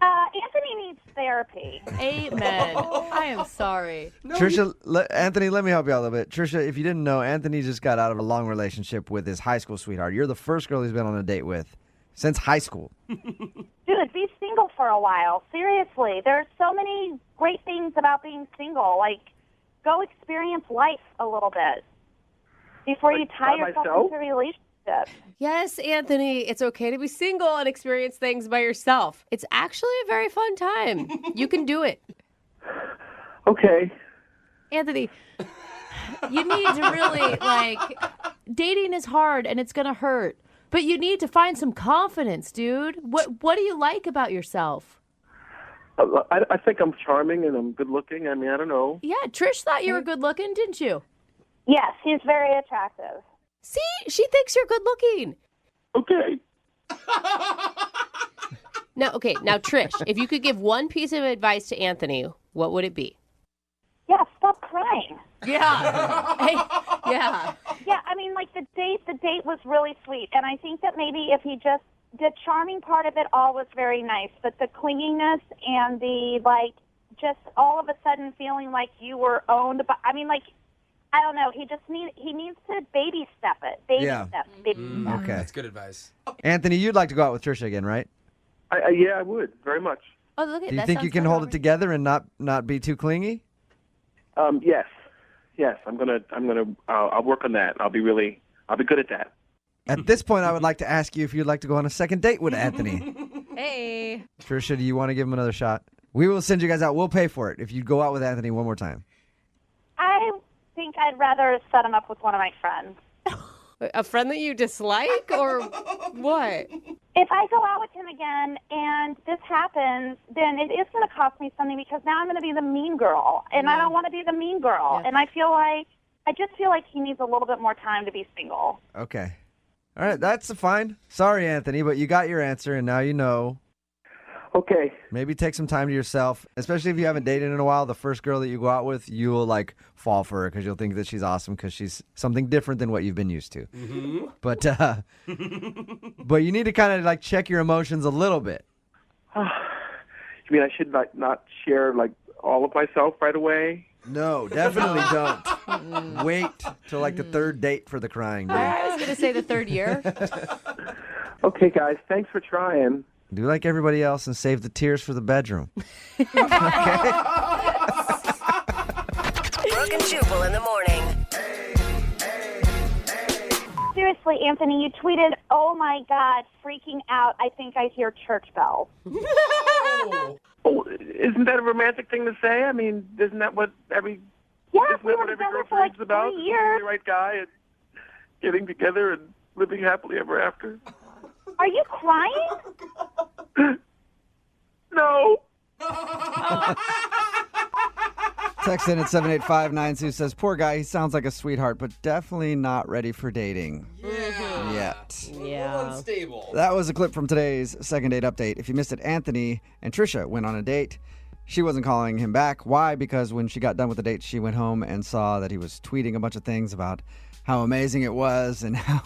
Speaker 10: Anthony needs therapy.
Speaker 2: Amen. I am sorry.
Speaker 1: Trisha, Anthony, let me help you out a little bit. Trisha, if you didn't know, Anthony just got out of a long relationship with his high school sweetheart. You're the first girl he's been on a date with since high school.
Speaker 10: Dude, be single for a while. Seriously. There's so many great things about being single. Like, go experience life a little bit before you tie
Speaker 25: by
Speaker 10: yourself
Speaker 25: myself?
Speaker 10: into a relationship.
Speaker 2: Yes, Anthony, it's okay to be single and experience things by yourself. It's actually a very fun time. You can do it.
Speaker 25: Okay.
Speaker 2: Anthony, you need to really, dating is hard and it's going to hurt. But you need to find some confidence, dude. What do you like about yourself?
Speaker 25: I think I'm charming and I'm good looking. I mean, I don't know.
Speaker 2: Yeah, Trish thought you were good looking, didn't you?
Speaker 10: Yes, he's very attractive.
Speaker 2: See, she thinks you're good looking.
Speaker 25: Okay.
Speaker 2: Now, Trish, if you could give one piece of advice to Anthony, what would it be?
Speaker 10: Yeah, stop crying.
Speaker 2: Yeah. Hey, yeah.
Speaker 10: Yeah, I mean, like, the date was really sweet. And I think that maybe if he just, the charming part of it all was very nice. But the clinginess and the, just all of a sudden feeling like you were owned by, I mean, I don't know. He needs to baby step it. Baby step.
Speaker 1: Okay.
Speaker 5: That's good advice.
Speaker 1: Anthony, you'd like to go out with Trisha again, right?
Speaker 25: Yeah, I would very much.
Speaker 2: Oh, look at
Speaker 1: Do you think you can hold it together and not be too clingy?
Speaker 25: Yes. I'll work on that. I'll be good at that.
Speaker 1: At this point, I would like to ask you if you'd like to go on a second date with Anthony.
Speaker 2: Hey.
Speaker 1: Trisha, do you want to give him another shot? We will send you guys out. We'll pay for it if you go out with Anthony one more time.
Speaker 10: I think I'd rather set him up with one of my friends.
Speaker 2: A friend that you dislike or what?
Speaker 10: If I go out with him again and this happens, then it is going to cost me something because now I'm going to be the mean girl. And I don't want to be the mean girl. Yeah. And I just feel like he needs a little bit more time to be single.
Speaker 1: Okay. All right, that's fine. Sorry, Anthony, but you got your answer and now you know.
Speaker 25: Okay.
Speaker 1: Maybe take some time to yourself, especially if you haven't dated in a while. The first girl that you go out with, you will fall for her because you'll think that she's awesome because she's something different than what you've been used to.
Speaker 5: Mm-hmm.
Speaker 1: But you need to kind of check your emotions a little bit.
Speaker 25: You mean I should not share all of myself right away?
Speaker 1: No, definitely don't. Wait till like the third date for the crying, dude.
Speaker 2: I was going to say the third year.
Speaker 25: Okay, guys, thanks for trying.
Speaker 1: Do like everybody else and save the tears for the bedroom.
Speaker 20: Brooke and Jubal in the morning.
Speaker 10: Seriously, Anthony, you tweeted, "Oh my God, freaking out. I think I hear church bells."
Speaker 25: Oh, isn't that a romantic thing to say? I mean, isn't that what every
Speaker 10: Yeah,
Speaker 25: isn't
Speaker 10: we
Speaker 25: that
Speaker 10: were
Speaker 25: what every
Speaker 10: together
Speaker 25: girl
Speaker 10: for like
Speaker 25: dreams about?
Speaker 10: 3
Speaker 25: Finding
Speaker 10: years.
Speaker 25: the right guy and getting together and living happily ever after.
Speaker 10: Are you crying?
Speaker 25: No.
Speaker 1: Text in at 78592 says, poor guy, he sounds like a sweetheart, but definitely not ready for dating. Yet.
Speaker 5: A little unstable.
Speaker 1: That was a clip from today's second date update. If you missed it, Anthony and Trisha went on a date. She wasn't calling him back. Why? Because when she got done with the date, she went home and saw that he was tweeting a bunch of things about how amazing it was and how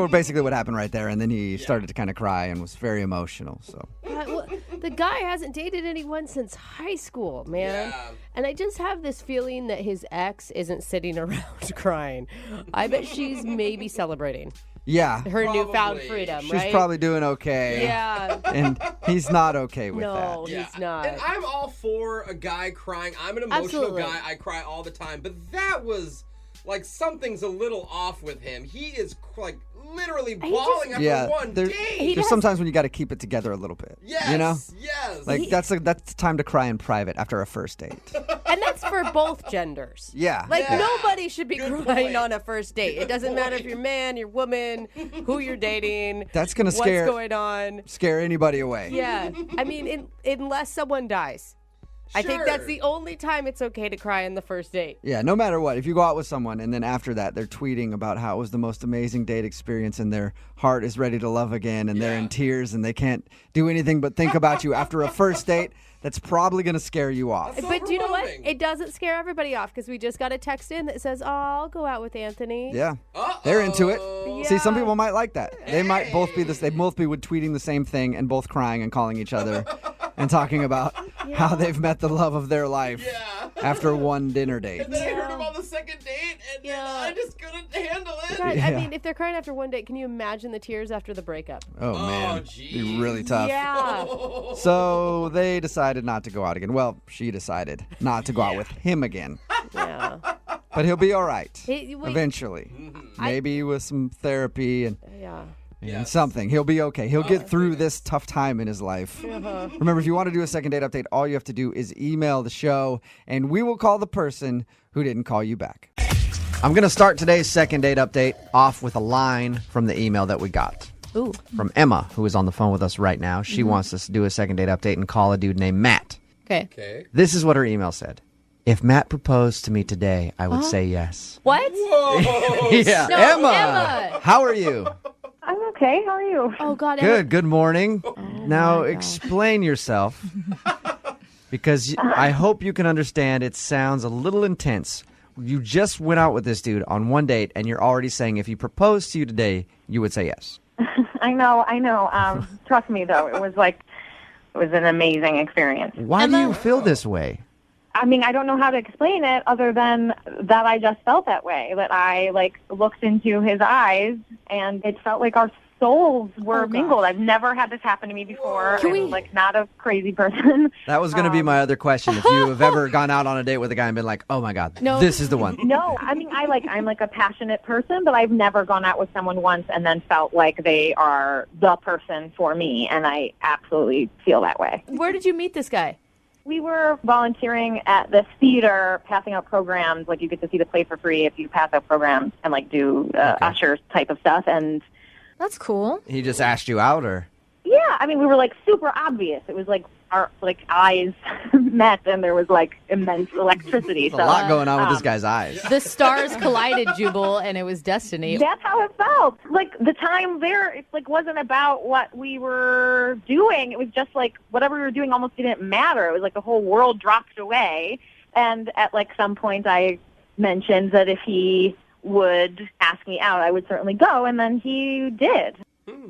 Speaker 1: basically what happened right there. And then he started to kind of cry and was very emotional. So
Speaker 2: Well, the guy hasn't dated anyone since high school, man.
Speaker 5: Yeah.
Speaker 2: And I just have this feeling that his ex isn't sitting around crying. I bet she's maybe celebrating
Speaker 1: yeah,
Speaker 2: her newfound freedom,
Speaker 1: she's
Speaker 2: right?
Speaker 1: probably doing okay.
Speaker 2: Yeah.
Speaker 1: And he's not okay with
Speaker 2: No,
Speaker 1: that.
Speaker 2: he's not.
Speaker 5: And I'm all for a guy crying. I'm an emotional
Speaker 2: Absolutely.
Speaker 5: guy. I cry all the time. But that was like something's a little off with him. He is like literally bawling after one date.
Speaker 1: There's sometimes when you got to keep it together a little bit.
Speaker 5: Yes,
Speaker 1: you know?
Speaker 5: yes.
Speaker 1: Like that's time to cry in private after a first date.
Speaker 2: And that's for both genders.
Speaker 1: Yeah.
Speaker 2: Like,
Speaker 1: Yeah.
Speaker 2: nobody should be crying on a first date. It doesn't matter if you're man, you're woman, who you're dating.
Speaker 1: That's gonna
Speaker 2: what's going on.
Speaker 1: scare anybody away.
Speaker 2: Yeah. I mean, unless someone dies. I think that's the only time it's okay to cry on the first date.
Speaker 1: Yeah, no matter what. If you go out with someone and then after that they're tweeting about how it was the most amazing date experience and their heart is ready to love again and they're in tears and they can't do anything but think about you after a first date, that's probably going to scare you off.
Speaker 2: But do you know what? It doesn't scare everybody off because we just got a text in that says, "Oh, I'll go out with Anthony."
Speaker 1: Yeah. They're into it. See, some people might like that. They might both be they both be tweeting the same thing and both crying and calling each other and talking about how they've met the love of their life after one dinner date.
Speaker 5: And then I heard him on the second date, and then I just couldn't handle it.
Speaker 2: God, I mean, if they're crying after one date, can you imagine the tears after the breakup?
Speaker 1: Oh, man. It'd be really tough.
Speaker 2: Yeah.
Speaker 1: So they decided not to go out again. Well, she decided not to go out with him again.
Speaker 2: Yeah.
Speaker 1: But he'll be all right
Speaker 2: Wait.
Speaker 1: eventually. Maybe with some therapy and something. He'll be okay. He'll get through this tough time in his life.
Speaker 2: Uh-huh.
Speaker 1: Remember, if you want to do a second date update, all you have to do is email the show, and we will call the person who didn't call you back. I'm going to start today's second date update off with a line from the email that we got.
Speaker 2: Ooh.
Speaker 1: From Emma, who is on the phone with us right now. She wants us to do a second date update and call a dude named Matt.
Speaker 2: Okay.
Speaker 1: This is what her email said. If Matt proposed to me today, I would say yes.
Speaker 2: What?
Speaker 5: Whoa.
Speaker 1: Yeah,
Speaker 2: No,
Speaker 1: Emma. How are you?
Speaker 10: I'm okay. How are you?
Speaker 2: Oh, God.
Speaker 1: Good. Good morning. Now explain yourself, because I hope you can understand. It sounds a little intense. You just went out with this dude on one date, and you're already saying if he proposed to you today, you would say yes.
Speaker 10: I know. Trust me, though, it was an amazing experience.
Speaker 1: Why do you feel this way?
Speaker 10: I mean, I don't know how to explain it other than that I just felt that way, that I, looked into his eyes, and it felt like our souls were mingled. I've never had this happen to me before. I'm, not a crazy person.
Speaker 1: That was going to be my other question. If you have ever gone out on a date with a guy and been like, oh, my God, this is the one.
Speaker 10: No, I mean, I'm a passionate person, but I've never gone out with someone once and then felt like they are the person for me, and I absolutely feel that way.
Speaker 2: Where did you meet this guy?
Speaker 10: We were volunteering at the theater, passing out programs. You get to see the play for free if you pass out programs and, do usher type of stuff. And
Speaker 13: that's cool.
Speaker 1: He just asked you out, or?
Speaker 10: Yeah, I mean, we were, super obvious. It was, our, eyes met, and there was, immense electricity.
Speaker 1: There's a lot going on with this guy's eyes.
Speaker 2: The stars collided, Jubal, and it was destiny.
Speaker 10: That's how it felt. The time there, it, wasn't about what we were doing. It was just, whatever we were doing almost didn't matter. It was the whole world dropped away. And at, some point, I mentioned that if he would ask me out, I would certainly go, and then he did.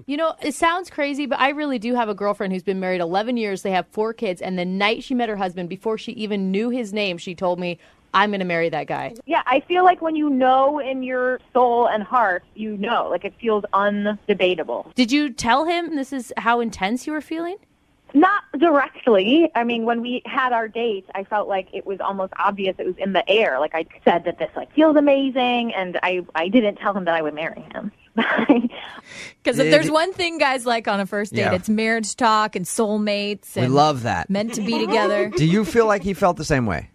Speaker 8: You know, it sounds crazy, but I really do have a girlfriend who's been married 11 years. They have 4 kids. And the night she met her husband, before she even knew his name, she told me, I'm going to marry that guy.
Speaker 10: Yeah, I feel like when you know in your soul and heart, you know. Like, it feels undebatable.
Speaker 8: Did you tell him this is how intense you were feeling?
Speaker 10: Not directly. I mean, when we had our date, I felt like it was almost obvious. It was in the air. Like, I said that this, feels amazing, and I didn't tell him that I would marry him.
Speaker 21: Because if there's one thing guys like on a first date, it's marriage talk and soulmates. And
Speaker 1: we love that.
Speaker 21: Meant to be together.
Speaker 1: Do you feel like he felt the same way?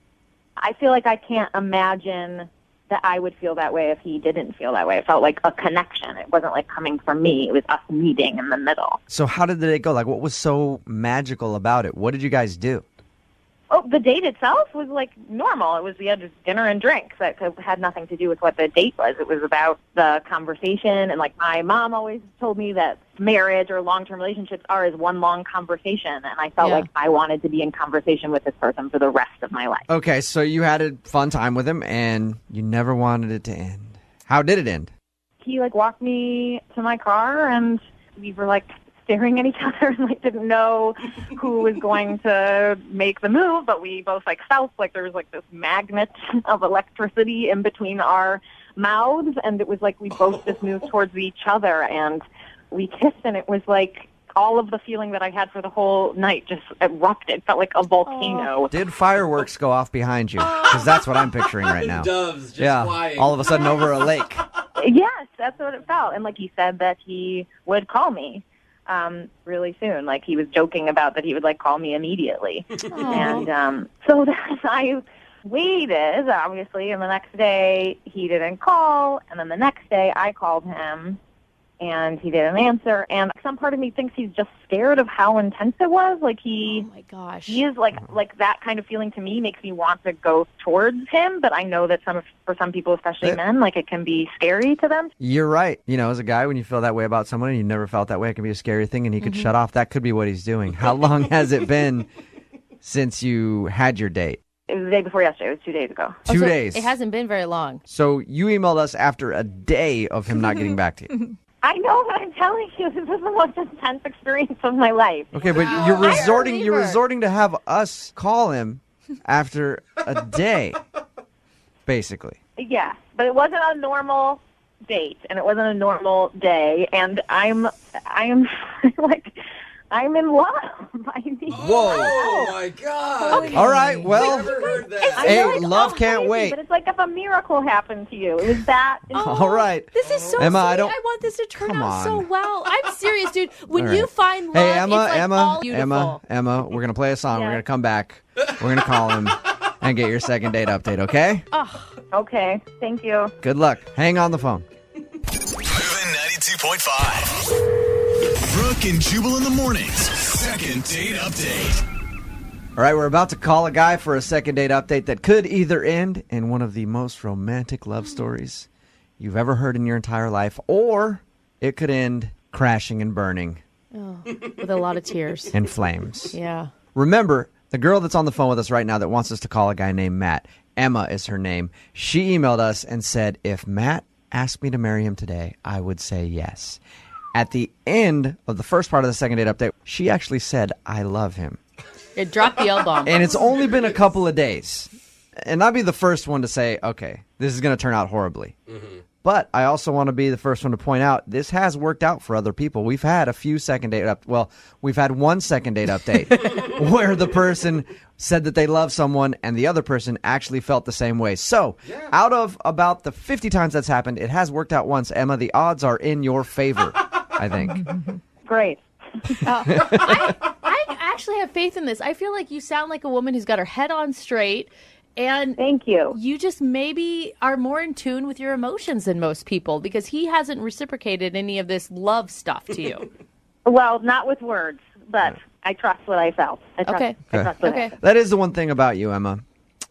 Speaker 10: I feel like I can't imagine that I would feel that way if he didn't feel that way. It felt like a connection. It wasn't like coming from me. It was us meeting in the middle.
Speaker 1: So how did it go? Like, what was so magical about it? What did you guys do?
Speaker 10: Oh, the date itself was normal. We had just dinner and drinks. That had nothing to do with what the date was. It was about the conversation. And my mom always told me that marriage or long-term relationships are as one long conversation. And I felt like I wanted to be in conversation with this person for the rest of my life.
Speaker 1: Okay, so you had a fun time with him and you never wanted it to end. How did it end?
Speaker 10: He walked me to my car and we were staring at each other and didn't know who was going to make the move, but we both felt like there was this magnet of electricity in between our mouths, and it was we both just moved towards each other and we kissed, and it was all of the feeling that I had for the whole night just erupted. It felt like a volcano.
Speaker 1: Did fireworks go off behind you? Because that's what I'm picturing right now.
Speaker 5: Doves just flying.
Speaker 1: All of a sudden over a lake.
Speaker 10: Yes, that's what it felt. And he said that he would call me really soon. He was joking about that he would call me immediately. And so then I waited, obviously, and the next day he didn't call, and then the next day I called him and he didn't answer, and some part of me thinks he's just scared of how intense it was. Oh
Speaker 8: my gosh.
Speaker 10: He is like that kind of feeling to me makes me want to go towards him, but I know that for some people, especially men, it can be scary to them.
Speaker 1: You're right. As a guy, when you feel that way about someone and you never felt that way, it can be a scary thing, and he could shut off. That could be what he's doing. How long has it been since you had your date?
Speaker 10: It was the day before yesterday. It was 2 days ago.
Speaker 1: 2 days.
Speaker 8: It hasn't been very long.
Speaker 1: So you emailed us after a day of him not getting back to you.
Speaker 10: I know, but I'm telling you, this was the most intense experience of my life.
Speaker 1: Okay, but you're resorting to have us call him after a day, basally.
Speaker 10: Yeah, but it wasn't a normal date, and it wasn't a normal day, and I'm in love.
Speaker 1: Whoa!
Speaker 5: Oh my God!
Speaker 10: Okay.
Speaker 1: All right, well, hey, love can't
Speaker 10: crazy,
Speaker 1: wait.
Speaker 10: But it's if a miracle happened to you. It was that.
Speaker 1: All right,
Speaker 8: this is so
Speaker 1: Emma,
Speaker 8: sweet. I want this to turn out so well. I'm serious, dude. When you find love,
Speaker 1: hey, Emma,
Speaker 8: it's all beautiful.
Speaker 1: Emma, we're gonna play a song. We're gonna come back. We're gonna call him and get your second date update. Okay?
Speaker 10: Oh, okay. Thank you.
Speaker 1: Good luck. Hang on the phone.
Speaker 9: Moving 92.5. Brooke and Jubal in the mornings. Second date update.
Speaker 1: All right, we're about to call a guy for a second date update that could either end in one of the most romantic love stories you've ever heard in your entire life, or it could end crashing and burning.
Speaker 8: Oh, with a lot of tears.
Speaker 1: And flames.
Speaker 8: Yeah.
Speaker 1: Remember, the girl that's on the phone with us right now that wants us to call a guy named Matt, Emma is her name. She emailed us and said, if Matt asked me to marry him today, I would say yes. At the end of the first part of the second date update, she actually said, I love him.
Speaker 8: It dropped the L-bomb.
Speaker 1: And it's only been a couple of days. And I'll be the first one to say, okay, this is going to turn out horribly. Mm-hmm. But I also want to be the first one to point out, this has worked out for other people. We've had a few second date we've had one second date update where the person said that they love someone and the other person actually felt the same way. So out of about the 50 times that's happened, it has worked out once. Emma, the odds are in your favor, I think.
Speaker 10: Great.
Speaker 8: I actually have faith in this. I feel like you sound like a woman who's got her head on straight. And
Speaker 10: thank you.
Speaker 8: You just maybe are more in tune with your emotions than most people, because he hasn't reciprocated any of this love stuff to you.
Speaker 10: Well, not with words, but I trust what I felt. I trust what I felt.
Speaker 1: That is the one thing about you, Emma.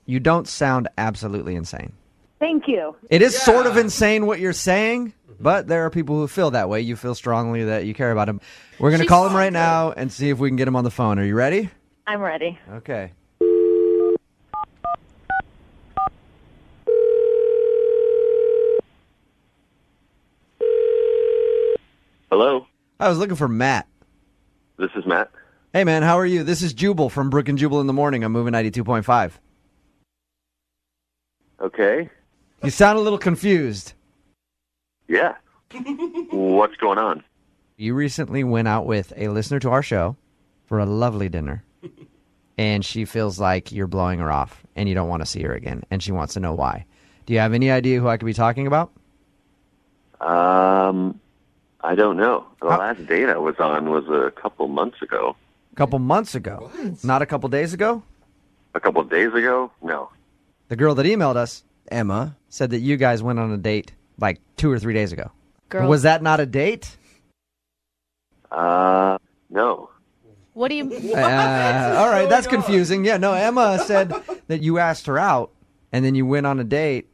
Speaker 1: You don't sound absolutely insane.
Speaker 10: Thank you.
Speaker 1: It is sort of insane what you're saying, but there are people who feel that way. You feel strongly that you care about him. We're going to call him right now and see if we can get him on the phone. Are you ready?
Speaker 10: I'm ready.
Speaker 1: Okay.
Speaker 22: Hello.
Speaker 1: I was looking for Matt.
Speaker 12: This is Matt.
Speaker 1: Hey, man, how are you? This is Jubal from Brooke and Jubal in the Morning. I'm moving 92.5.
Speaker 12: Okay.
Speaker 1: You sound a little confused.
Speaker 12: Yeah. What's going on?
Speaker 1: You recently went out with a listener to our show for a lovely dinner, and she feels like you're blowing her off, and you don't want to see her again, and she wants to know why. Do you have any idea who I could be talking about?
Speaker 12: I don't know. The last date I was on was a couple months ago.
Speaker 1: A couple months ago?
Speaker 12: What?
Speaker 1: Not a couple days ago?
Speaker 12: A couple days ago? No.
Speaker 1: The girl that emailed us, Emma, said that you guys went on a date like 2 or 3 days ago.
Speaker 21: Girl.
Speaker 1: Was that not a date?
Speaker 12: No.
Speaker 21: What do you...
Speaker 1: All right, that's confusing. Yeah, no, Emma said that you asked her out, and then you went on a date,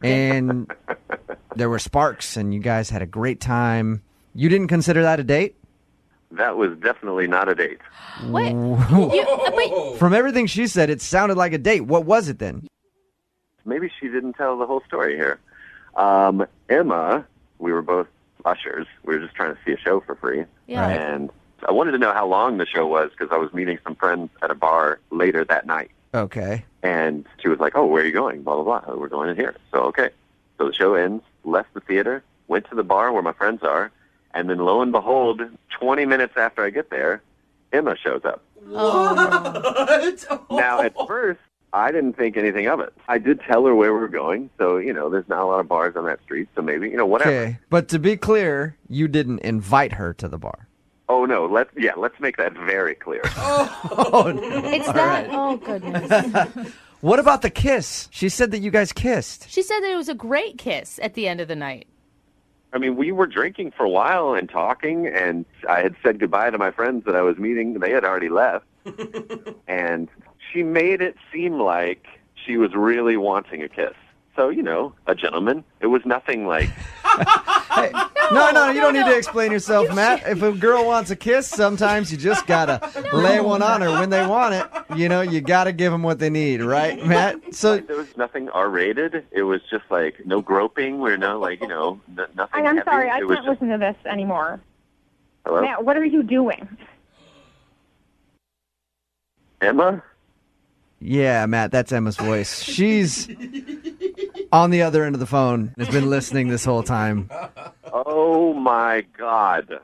Speaker 1: and there were sparks, and you guys had a great time. You didn't consider that a date?
Speaker 12: That was definitely not a date.
Speaker 21: What?
Speaker 1: From everything she said, it sounded like a date. What was it then?
Speaker 12: Maybe she didn't tell the whole story here. Emma, we were both ushers. We were just trying to see a show for free.
Speaker 21: Yeah.
Speaker 12: And I wanted to know how long the show was because I was meeting some friends at a bar later that night.
Speaker 1: Okay.
Speaker 12: And she was like, oh, where are you going? Blah, blah, blah. We're going in here. So, okay. So the show ends, left the theater, went to the bar where my friends are, and then lo and behold, 20 minutes after I get there, Emma shows up.
Speaker 5: What?
Speaker 12: Now, at first, I didn't think anything of it. I did tell her where we were going, so, there's not a lot of bars on that street, so maybe, whatever.
Speaker 1: Okay, but to be clear, you didn't invite her to the bar.
Speaker 12: Oh, no, let's make that very clear.
Speaker 1: Oh, no.
Speaker 21: It's that... Oh, goodness.
Speaker 1: What about the kiss? She said that you guys kissed.
Speaker 21: She said that it was a great kiss at the end of the night.
Speaker 12: I mean, we were drinking for a while and talking, and I had said goodbye to my friends that I was meeting. They had already left. And she made it seem like she was really wanting a kiss. So, a gentleman. It was nothing like...
Speaker 1: Hey, no, you don't need to explain yourself, Matt. If a girl wants a kiss, sometimes you just gotta lay one on her when they want it. You gotta give them what they need, right, Matt? So
Speaker 12: there was nothing R-rated. It was just like no groping or no nothing.
Speaker 10: I'm
Speaker 12: heavy.
Speaker 10: sorry, I
Speaker 12: It was
Speaker 10: can't listen to this anymore.
Speaker 12: Hello,
Speaker 10: Matt, what are you doing?
Speaker 12: Emma.
Speaker 1: Yeah, Matt, that's Emma's voice. She's on the other end of the phone, has been listening this whole time.
Speaker 12: Oh, my God.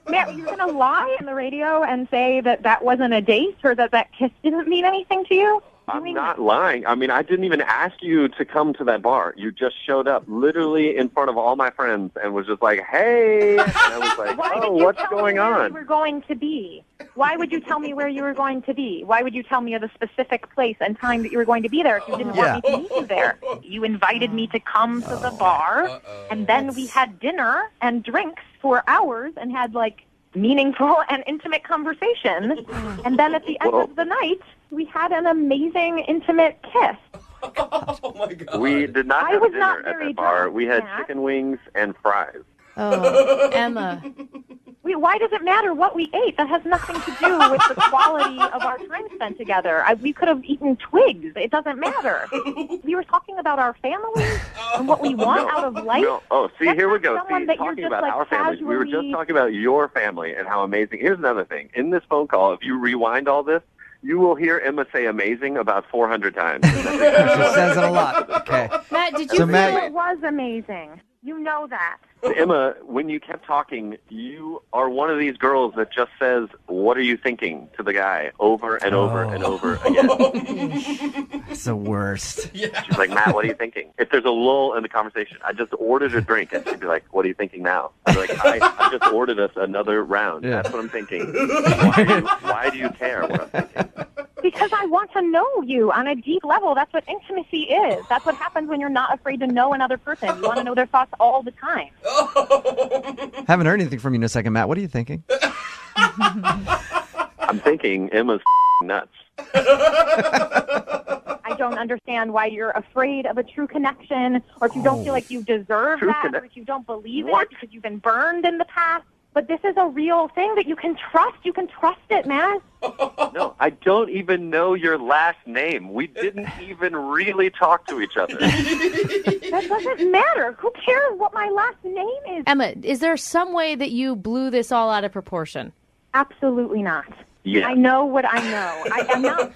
Speaker 10: Matt, you're going to lie on the radio and say that wasn't a date or that kiss didn't mean anything to you?
Speaker 12: I'm not lying. I mean, I didn't even ask you to come to that bar. You just showed up literally in front of all my friends and was just like, hey. And I was like, what's going on?
Speaker 10: Where you were going to be? Why would you tell me where you were going to be? Why would you tell me of the specific place and time that you were going to be there if you didn't want me to meet you there? You invited me to come to the bar, and then we had dinner and drinks for hours and had, meaningful and intimate conversation. And then at the end of the night, we had an amazing, intimate kiss.
Speaker 5: Oh, my God.
Speaker 12: We did not
Speaker 10: I
Speaker 12: have
Speaker 10: was
Speaker 12: dinner
Speaker 10: not
Speaker 12: at
Speaker 10: very
Speaker 12: that bar.
Speaker 10: drunk,
Speaker 12: We had
Speaker 10: Matt.
Speaker 12: chicken wings and fries.
Speaker 21: Oh, Emma.
Speaker 10: Why does it matter what we ate? That has nothing to do with the quality of our time spent together. We could have eaten twigs. It doesn't matter. We were talking about our families and what we want out of life.
Speaker 12: No. Oh, see, here we go.
Speaker 10: someone
Speaker 12: See,
Speaker 10: that you're
Speaker 12: talking
Speaker 10: just,
Speaker 12: about our families. We were just
Speaker 10: casually-
Speaker 12: talking about your family and how amazing. Here's another thing. In this phone call, if you rewind all this, you will hear Emma say amazing about 400 times.
Speaker 1: She says it a lot. Okay.
Speaker 21: Matt, did
Speaker 1: So
Speaker 21: you
Speaker 1: Matt-
Speaker 10: It was amazing. You know that.
Speaker 12: Emma, when you kept talking, you are one of these girls that just says, what are you thinking, to the guy over and over and over again.
Speaker 1: It's the worst.
Speaker 12: She's like, Matt, what are you thinking? If there's a lull in the conversation, I just ordered a drink, and she'd be like, what are you thinking now? I'd be like, I just ordered us another round.
Speaker 1: Yeah.
Speaker 12: That's what I'm thinking. Why do you care what I'm thinking?
Speaker 10: Because I want to know you on a deep level. That's what intimacy is. That's what happens when you're not afraid to know another person. You want to know their thoughts all the time.
Speaker 1: Haven't heard anything from you in a second, Matt. What are you thinking?
Speaker 12: I'm thinking Emma's nuts.
Speaker 10: I don't understand why you're afraid of a true connection, or if you don't feel like you deserve
Speaker 12: True
Speaker 10: that, or if you don't believe it because you've been burned in the past. But this is a real thing that you can trust. You can trust it, man.
Speaker 12: No, I don't even know your last name. We didn't even really talk to each other.
Speaker 10: That doesn't matter. Who cares what my last name is?
Speaker 8: Emma, is there some way that you blew this all out of proportion?
Speaker 10: Absolutely not.
Speaker 12: Yeah.
Speaker 10: I know what I know.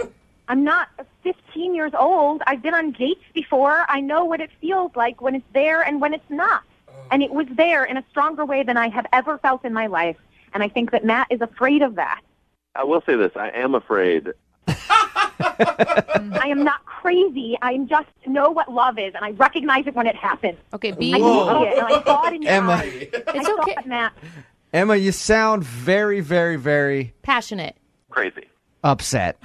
Speaker 10: I'm not 15 years old. I've been on dates before. I know what it feels like when it's there and when it's not. And it was there in a stronger way than I have ever felt in my life. And I think that Matt is afraid of that.
Speaker 12: I will say this. I am afraid.
Speaker 10: I am not crazy. I just know what love is, and I recognize it when it happens.
Speaker 8: Okay,
Speaker 10: I can see it, and I saw it in your
Speaker 1: Emma.
Speaker 10: eyes.
Speaker 8: It's
Speaker 10: I
Speaker 8: okay.
Speaker 10: saw it, Matt.
Speaker 1: Emma, you sound very, very, very
Speaker 8: Passionate.
Speaker 12: Crazy.
Speaker 1: upset.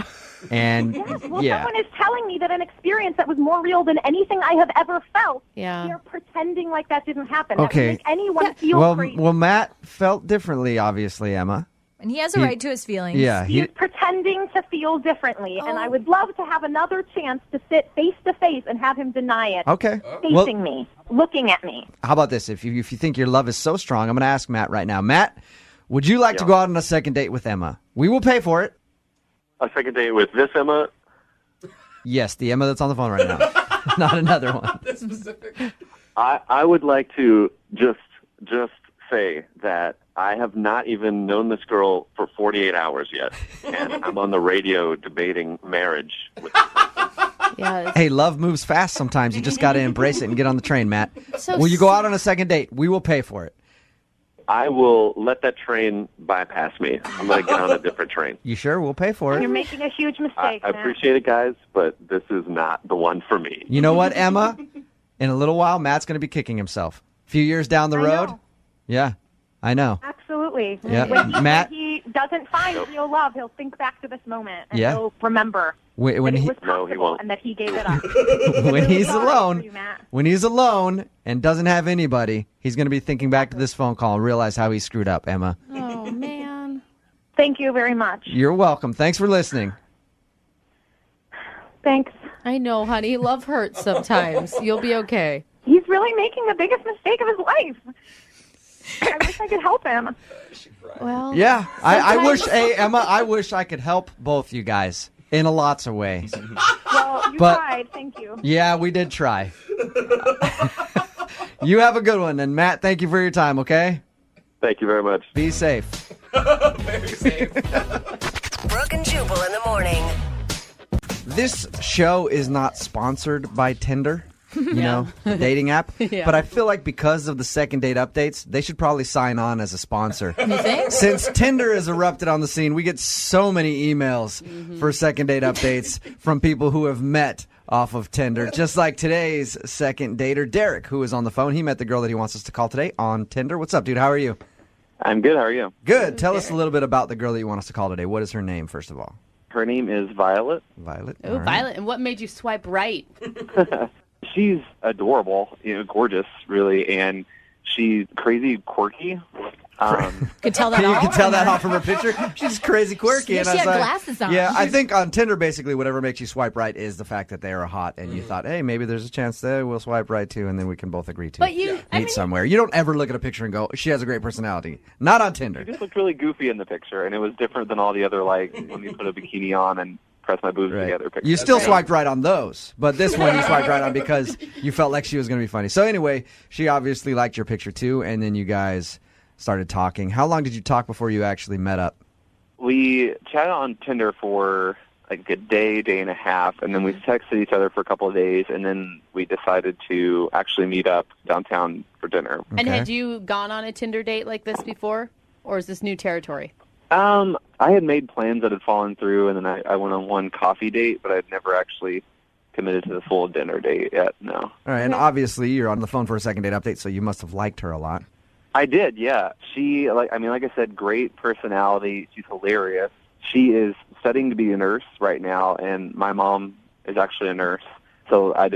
Speaker 1: And
Speaker 10: Yes, well,
Speaker 1: yeah.
Speaker 10: someone is telling me that an experience that was more real than anything I have ever felt.
Speaker 8: Yeah.
Speaker 10: They're pretending like that didn't happen.
Speaker 1: Okay.
Speaker 10: That would make anyone feel crazy.
Speaker 1: Well, Matt felt differently, obviously, Emma.
Speaker 21: And he has a right to his feelings.
Speaker 1: Yeah.
Speaker 10: He is pretending to feel differently, and I would love to have another chance to sit face to face and have him deny it.
Speaker 1: Okay.
Speaker 10: Facing me, looking at me.
Speaker 1: How about this? If you think your love is so strong, I'm going to ask Matt right now. Matt, would you like to go out on a second date with Emma? We will pay for it.
Speaker 12: A second date with this Emma?
Speaker 1: Yes, the Emma that's on the phone right now. Not another one.
Speaker 12: I would like to just say that I have not even known this girl for 48 hours yet, and I'm on the radio debating marriage with
Speaker 8: Yeah.
Speaker 1: Hey, love moves fast sometimes. You just got to embrace it and get on the train, Matt.
Speaker 8: So
Speaker 1: will you go out on a second date? We will pay for it.
Speaker 12: I will let that train bypass me. I'm going to get on a different train.
Speaker 1: You sure? We'll pay for
Speaker 10: You're
Speaker 1: it.
Speaker 10: making a huge
Speaker 12: I
Speaker 10: mistake, Matt.
Speaker 12: appreciate it, guys, but this is not the one for me.
Speaker 1: You know what, Emma? In a little while, Matt's going to be kicking himself. A few years down the
Speaker 10: I
Speaker 1: road.
Speaker 10: know.
Speaker 1: Yeah, I know.
Speaker 10: Absolutely.
Speaker 1: Yeah.
Speaker 10: When
Speaker 1: Matt-
Speaker 10: he doesn't find real love, he'll think back to this moment, and
Speaker 1: Yeah.
Speaker 10: he'll remember
Speaker 1: When
Speaker 10: that
Speaker 1: he
Speaker 10: it was
Speaker 12: No, he
Speaker 10: possible
Speaker 12: won't.
Speaker 10: and that he gave it up.
Speaker 1: when he's
Speaker 10: Sorry
Speaker 1: alone,
Speaker 10: for you, Matt.
Speaker 1: when he's alone and doesn't have anybody, he's going to be thinking back to this phone call and realize how he screwed up, Emma.
Speaker 8: Oh, man.
Speaker 10: Thank you very much.
Speaker 1: You're welcome. Thanks for listening.
Speaker 10: Thanks.
Speaker 8: I know, honey. Love hurts sometimes. You'll be okay.
Speaker 10: He's really making the biggest mistake of his life. I wish I could help him.
Speaker 8: Well,
Speaker 1: Yeah, I wish,
Speaker 8: sometimes-
Speaker 1: hey, Emma, I wish I could help both you guys in lots of ways.
Speaker 10: Well, you
Speaker 1: But-
Speaker 10: tried. Thank you.
Speaker 1: Yeah, we did try. You have a good one. And Matt, thank you for your time, okay?
Speaker 12: Thank you very much.
Speaker 1: Be safe.
Speaker 5: Very safe.
Speaker 20: Brooke and Jubal in the morning.
Speaker 1: This show is not sponsored by Tinder, you know, the dating app.
Speaker 8: Yeah.
Speaker 1: But I feel like because of the second date updates, they should probably sign on as a sponsor.
Speaker 21: You think?
Speaker 1: Since Tinder has erupted on the scene, we get so many emails for second date updates from people who have met off of Tinder. Just like today's second dater, Derek, who is on the phone. He met the girl that he wants us to call today on Tinder. What's up, dude? How are you?
Speaker 12: I'm good. How are you?
Speaker 1: Good. Tell us a little bit about the girl that you want us to call today. What is her name, first of all?
Speaker 12: Her name is Violet.
Speaker 1: Violet.
Speaker 8: Oh,
Speaker 1: All right.
Speaker 8: Violet. And what made you swipe right?
Speaker 12: She's adorable, gorgeous, really, and she's crazy quirky.
Speaker 21: Could tell that
Speaker 1: You
Speaker 21: all.
Speaker 1: can tell that off from her picture. She's crazy quirky.
Speaker 21: Yeah,
Speaker 1: and
Speaker 21: she
Speaker 1: I was
Speaker 21: had
Speaker 1: like,
Speaker 21: glasses on.
Speaker 1: Yeah, I think on Tinder, basically, whatever makes you swipe right is the fact that they are hot, and you thought, hey, maybe there's a chance that we'll swipe right too, and then we can both agree to
Speaker 8: But you,
Speaker 1: meet somewhere. You don't ever look at a picture and go, she has a great personality. Not on Tinder.
Speaker 12: She just looked really goofy in the picture, and it was different than all the other, like, when you put a bikini on and press my boobs together pictures.
Speaker 1: You still swiped right on those, but this one you swiped right on because you felt like she was going to be funny. So anyway, she obviously liked your picture too, and then you guys started talking. How long did you talk before you actually met up?
Speaker 12: We chatted on Tinder for like a day and a half, and then we texted each other for a couple of days, and then we decided to actually meet up downtown for dinner.
Speaker 8: And had you gone on a Tinder date like this before? Or is this new territory?
Speaker 12: I had made plans that had fallen through, and then I went on one coffee date, but I'd never actually committed to the full dinner date yet, no.
Speaker 1: All right, and obviously you're on the phone for a second date update, so you must have liked her a lot.
Speaker 12: I did, yeah. She, like I said, great personality. She's hilarious. She is studying to be a nurse right now, and my mom is actually a nurse. So I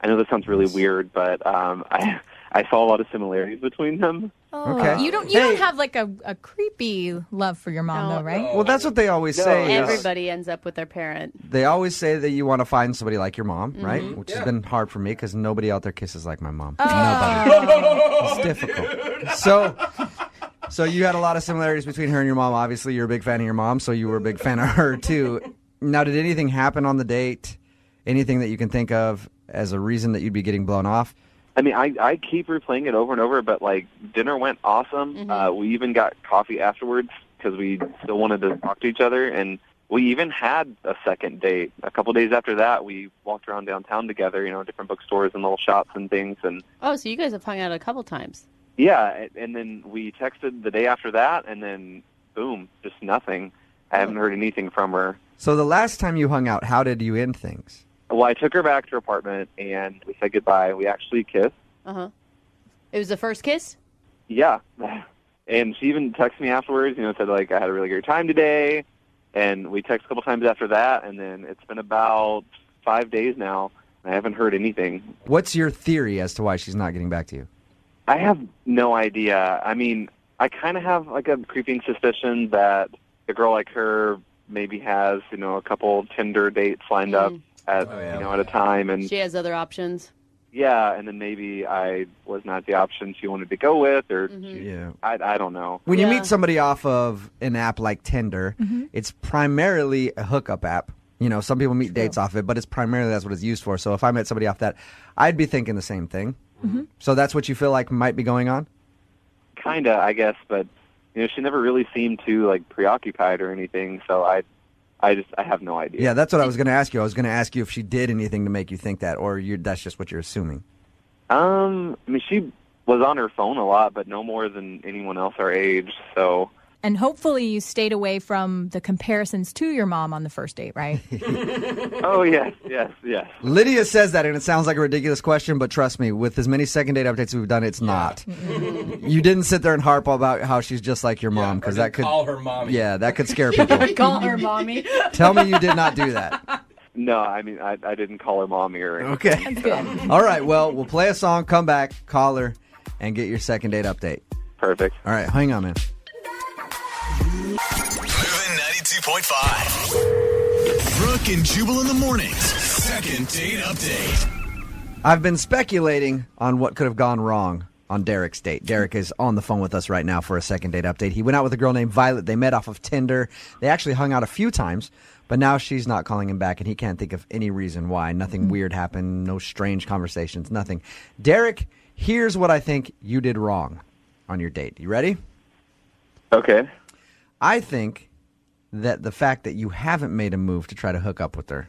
Speaker 12: know this sounds really weird, but I saw a lot of similarities between them.
Speaker 21: Oh,
Speaker 1: Okay.
Speaker 21: You don't have like a creepy love for your mom though, right?
Speaker 1: Well, that's what they always say. is-
Speaker 8: Everybody ends up with their parent.
Speaker 1: They always say that you want to find somebody like your mom, right?
Speaker 8: Mhm.
Speaker 1: Which has been hard for me because nobody out there kisses like my mom.
Speaker 21: Oh.
Speaker 1: Nobody. It's difficult. So So you had a lot of similarities between her and your mom. Obviously, you're a big fan of your mom, so you were a big fan of her, too. Now, did anything happen on the date? Anything that you can think of as a reason that you'd be getting blown off?
Speaker 25: I mean, I keep replaying it over and over, but, like, dinner went awesome.
Speaker 2: Mm-hmm.
Speaker 25: We even got coffee afterwards because we still wanted to talk to each other, and we even had a second date. A couple days after that, we walked around downtown together, different bookstores and little shops and things. And
Speaker 2: Oh, so you guys have hung out a couple times.
Speaker 25: yeah, and then we texted the day after that, and then, boom, just nothing. I haven't heard anything from her.
Speaker 1: So the last time you hung out, how did you end things?
Speaker 25: Well, I took her back to her apartment, and we said goodbye. We actually kissed.
Speaker 2: Uh-huh. It was the first kiss?
Speaker 25: Yeah. And she even texted me afterwards, said, like, I had a really great time today. And we texted a couple times after that, and then it's been about 5 days now. I haven't heard anything.
Speaker 1: What's your theory as to why she's not getting back to you?
Speaker 25: I have no idea. I mean, I kind of have, like, a creeping suspicion that a girl like her maybe has, a couple Tinder dates lined up at a time. And
Speaker 2: She has other options.
Speaker 25: yeah, and then maybe I was not the option she wanted to go with, or I don't know.
Speaker 1: When you meet somebody off of an app like Tinder, it's primarily a hookup app. Some people meet dates off it, but it's primarily that's what it's used for. So if I met somebody off that, I'd be thinking the same thing. So that's what you feel like might be going on?
Speaker 25: Kinda, I guess, but she never really seemed too like preoccupied or anything. So I have no idea.
Speaker 1: Yeah, that's what I was going to ask you. I was going to ask you if she did anything to make you think that, or that's just what you're assuming.
Speaker 25: I mean, she was on her phone a lot, but no more than anyone else our age. So.
Speaker 21: And hopefully you stayed away from the comparisons to your mom on the first date, right?
Speaker 25: Oh, yes.
Speaker 1: Lydia says that, and it sounds like a ridiculous question, but trust me, with as many second date updates we've done, it's not. You didn't sit there and harp about how she's just like your mom, because that could
Speaker 5: call her mommy.
Speaker 1: Yeah, that could scare people.
Speaker 2: Call her mommy.
Speaker 1: Tell me you did not do that.
Speaker 25: No, I mean, I didn't call her mommy or anything.
Speaker 1: Okay.
Speaker 21: That's good.
Speaker 1: All right, well, we'll play a song, come back, call her, and get your second date update.
Speaker 25: Perfect.
Speaker 1: All right, hang on, man.
Speaker 9: Moving 92.5. Brooke and Jubal in the mornings. Second date update.
Speaker 1: I've been speculating on what could have gone wrong on Derek's date. Derek is on the phone with us right now for a second date update. He went out with a girl named Violet. They met off of Tinder. They actually hung out a few times, but now she's not calling him back, and he can't think of any reason why. Nothing weird happened, no strange conversations, nothing. Derek, here's what I think you did wrong on your date. You ready?
Speaker 25: Okay.
Speaker 1: I think that the fact that you haven't made a move to try to hook up with her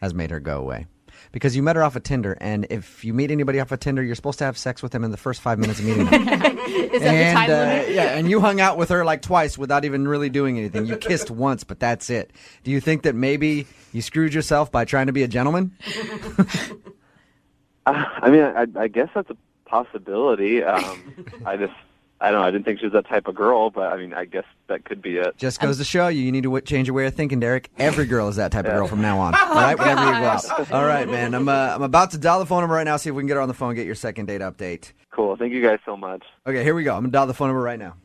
Speaker 1: has made her go away. Because you met her off of Tinder, and if you meet anybody off of Tinder, you're supposed to have sex with them in the first 5 minutes of meeting them.
Speaker 2: Is that the time limit?
Speaker 1: Yeah, and you hung out with her like twice without even really doing anything. You kissed once, but that's it. Do you think that maybe you screwed yourself by trying to be a gentleman?
Speaker 25: I mean, I guess that's a possibility. I don't know. I didn't think she was that type of girl, but I mean, I guess that could be it.
Speaker 1: Just goes to show you need to change your way of thinking, Derek. Every girl is that type of girl from now on. All right, whenever you go out. All right, man. I'm about to dial the phone number right now, see if we can get her on the phone and get your second date update.
Speaker 25: Cool. Thank you guys so much.
Speaker 1: Okay, here we go. I'm going to dial the phone number right now.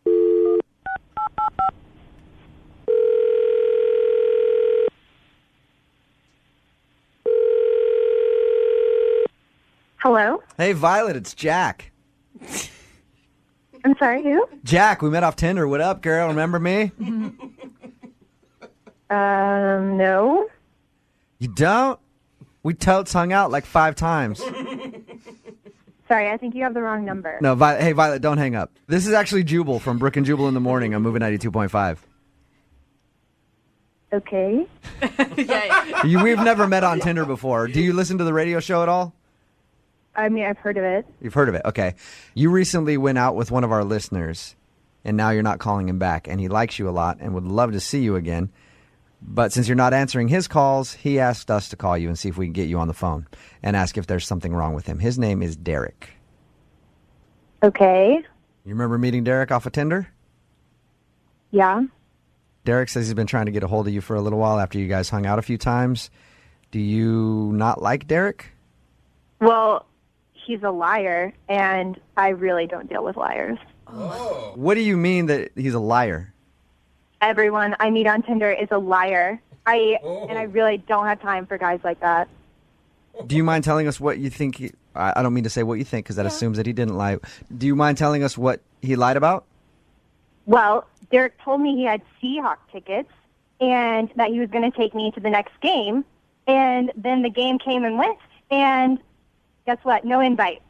Speaker 10: Hello?
Speaker 1: Hey, Violet, it's Jack.
Speaker 10: I'm sorry, who?
Speaker 1: Jack, we met off Tinder. What up, girl? Remember me?
Speaker 10: No.
Speaker 1: You don't? We totes hung out like 5 times.
Speaker 10: Sorry, I think you have the wrong number.
Speaker 1: No, hey, Violet, don't hang up. This is actually Jubal from Brooke and Jubal in the morning. I'm moving 92.5.
Speaker 10: Okay.
Speaker 1: We've never met on Tinder before. Do you listen to the radio show at all?
Speaker 10: I mean, I've heard of it.
Speaker 1: You've heard of it. Okay. You recently went out with one of our listeners, and now you're not calling him back, and he likes you a lot and would love to see you again. But since you're not answering his calls, he asked us to call you and see if we can get you on the phone and ask if there's something wrong with him. His name is Derek.
Speaker 10: Okay.
Speaker 1: You remember meeting Derek off of Tinder?
Speaker 10: Yeah.
Speaker 1: Derek says he's been trying to get a hold of you for a little while after you guys hung out a few times. Do you not like Derek?
Speaker 10: Well, he's a liar, and I really don't deal with liars.
Speaker 5: Oh.
Speaker 1: What do you mean that he's a liar?
Speaker 10: Everyone I meet on Tinder is a liar. And I really don't have time for guys like that.
Speaker 1: Do you mind telling us what you think I don't mean to say what you think because that assumes that he didn't lie. Do you mind telling us what he lied about?
Speaker 10: Well, Derek told me he had Seahawks tickets and that he was going to take me to the next game. And then the game came and went, and guess what? No invite.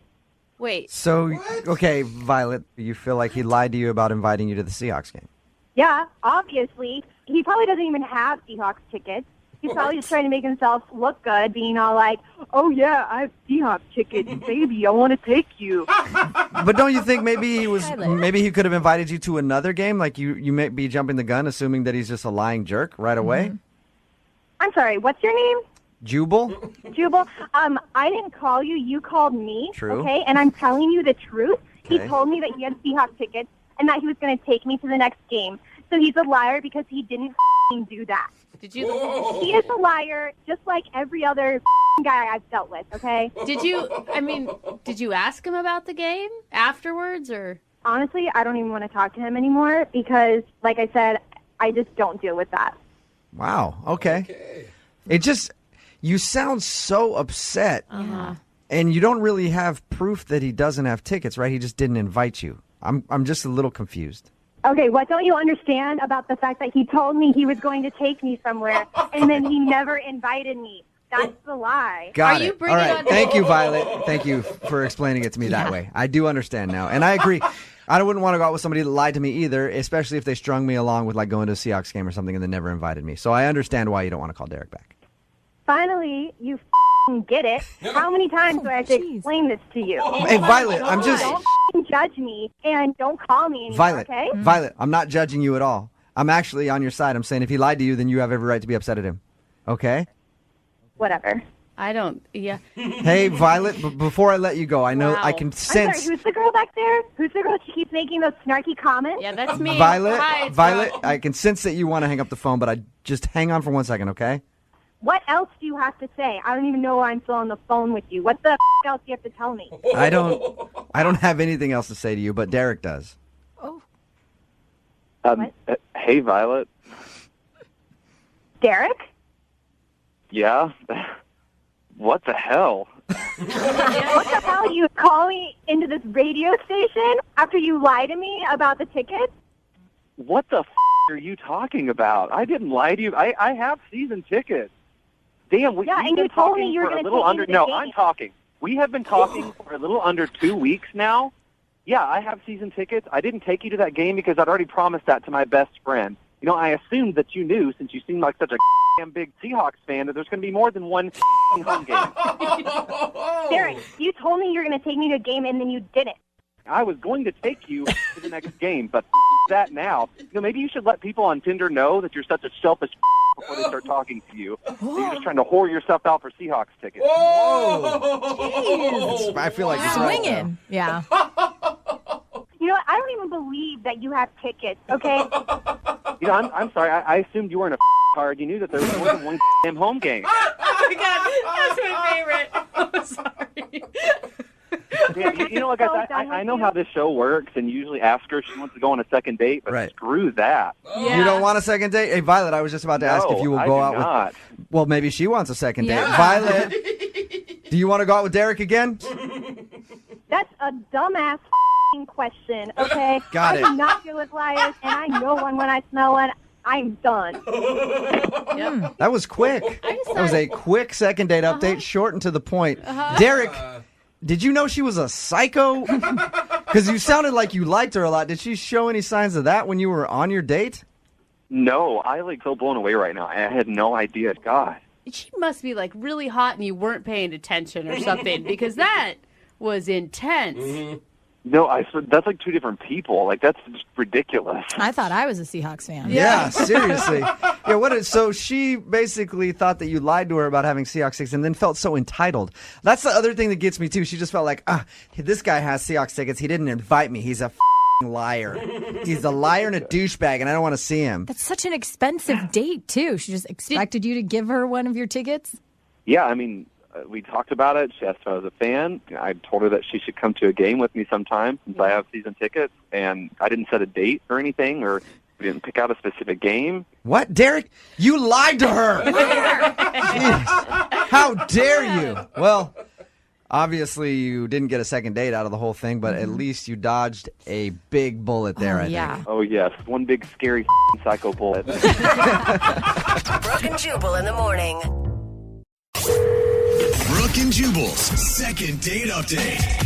Speaker 2: Wait.
Speaker 1: So, okay, Violet, you feel like he lied to you about inviting you to the Seahawks game?
Speaker 10: Yeah, obviously. He probably doesn't even have Seahawks tickets. He's probably just trying to make himself look good, being all like, oh, yeah, I have Seahawks tickets, baby, I want to take you.
Speaker 1: But don't you think maybe he could have invited you to another game? Like you may be jumping the gun, assuming that he's just a lying jerk right away?
Speaker 10: I'm sorry, what's your name?
Speaker 1: Jubal?
Speaker 10: Jubal. I didn't call you. You called me.
Speaker 1: True.
Speaker 10: Okay, and I'm telling you the truth.
Speaker 1: Okay.
Speaker 10: He told me that he had Seahawks tickets and that he was going to take me to the next game. So he's a liar because he didn't do that.
Speaker 2: Did you?
Speaker 10: He is a liar, just like every other guy I've dealt with. Okay.
Speaker 2: Did you ask him about the game afterwards, or?
Speaker 10: Honestly, I don't even want to talk to him anymore because, like I said, I just don't deal with that.
Speaker 1: Wow. Okay. It just, you sound so upset. And you don't really have proof that he doesn't have tickets, right? He just didn't invite you. I'm just a little confused.
Speaker 10: Okay, what don't you understand about the fact that he told me he was going to take me somewhere and then he never invited me? That's the lie.
Speaker 1: Got it. All right. Thank you, Violet. Thank you for explaining it to me that way. I do understand now. And I agree. I wouldn't want to go out with somebody that lied to me either, especially if they strung me along with like going to a Seahawks game or something and they never invited me. So I understand why you don't want to call Derek back.
Speaker 10: Finally, you get it. How many times do I have to explain this to you?
Speaker 1: Hey, Violet, I'm just...
Speaker 10: Don't judge me and don't call me anymore,
Speaker 1: Violet,
Speaker 10: okay?
Speaker 1: Violet, I'm not judging you at all. I'm actually on your side. I'm saying if he lied to you, then you have every right to be upset at him. Okay?
Speaker 10: Whatever.
Speaker 2: I don't, yeah.
Speaker 1: Hey, Violet, before I let you go, I know I can sense...
Speaker 10: I'm sorry, who's the girl back there? Who's the girl? She keeps making those snarky comments?
Speaker 2: Yeah, that's me.
Speaker 1: Violet,
Speaker 2: Hi,
Speaker 1: Violet, I can sense that you want to hang up the phone, but I just hang on for 1 second, okay?
Speaker 10: What else do you have to say? I don't even know why I'm still on the phone with you. What the else do you have to tell me?
Speaker 1: I don't have anything else to say to you, but Derek does.
Speaker 12: Hey, Violet.
Speaker 10: Derek?
Speaker 12: Yeah? What the hell?
Speaker 10: What the hell? You call me into this radio station after you lie to me about the tickets?
Speaker 12: What the are you talking about? I didn't lie to you. I have season tickets. Damn,
Speaker 10: yeah, and you told me you were going to take me to the game.
Speaker 12: I'm talking. We have been talking for a little under 2 weeks now. Yeah, I have season tickets. I didn't take you to that game because I'd already promised that to my best friend. You know, I assumed that you knew, since you seem like such a damn big Seahawks fan, that there's going to be more than one home game.
Speaker 10: Derek, you told me you were going to take me to a game, and then you didn't.
Speaker 12: I was going to take you to the next game, but that now. You know, maybe you should let people on Tinder know that you're such a selfish before they start talking to you. So you're just trying to whore yourself out for Seahawks tickets.
Speaker 1: Whoa! I feel like it's
Speaker 21: swinging. Yeah.
Speaker 10: You know what? I don't even believe that you have tickets, okay?
Speaker 12: You know, I'm sorry. I assumed you weren't a card. You knew that there was more than one damn home game.
Speaker 2: Oh, my God. That's my favorite. I'm sorry.
Speaker 12: Yeah, you know what, guys? I know how this show works, and usually ask her if she wants to go on a second date, but screw that.
Speaker 1: Yeah. You don't want a second date? Hey, Violet, I was just about to ask if you will go out
Speaker 12: not.
Speaker 1: with... Well, maybe she wants a second date. Violet, do you want to go out with Derek again?
Speaker 10: That's a dumbass question, okay?
Speaker 1: Got it.
Speaker 10: I do not deal with liars, and I know one when I smell one. I'm done.
Speaker 1: That was quick. That was a quick second date update, short and to the point. Derek... Did you know she was a psycho? Because you sounded like you liked her a lot. Did she show any signs of that when you were on your date?
Speaker 12: No, I so blown away right now. I had no idea. God.
Speaker 2: She must be like really hot and you weren't paying attention or something because that was intense.
Speaker 12: Mm-hmm. No, that's like two different people. Like, that's just ridiculous.
Speaker 21: I thought I was a Seahawks fan.
Speaker 1: Yeah, seriously. Yeah, so she basically thought that you lied to her about having Seahawks tickets and then felt so entitled. That's the other thing that gets me, too. She just felt like, this guy has Seahawks tickets. He didn't invite me. He's a liar. He's a liar and a douchebag, and I don't want to see him.
Speaker 21: That's such an expensive date, too. She just expected you to give her one of your tickets?
Speaker 12: Yeah, I mean... we talked about it. She asked if I was a fan. I told her that she should come to a game with me sometime since I have season tickets. And I didn't set a date or anything, or we didn't pick out a specific game.
Speaker 1: What, Derek? You lied to her. How dare you? Well, Obviously, you didn't get a second date out of the whole thing, but at least you dodged a big bullet there, I think.
Speaker 14: Oh, yes. One big, scary psycho bullet.
Speaker 20: Brooke and Jubal in the morning.
Speaker 9: Brooke and Jubal's second date update.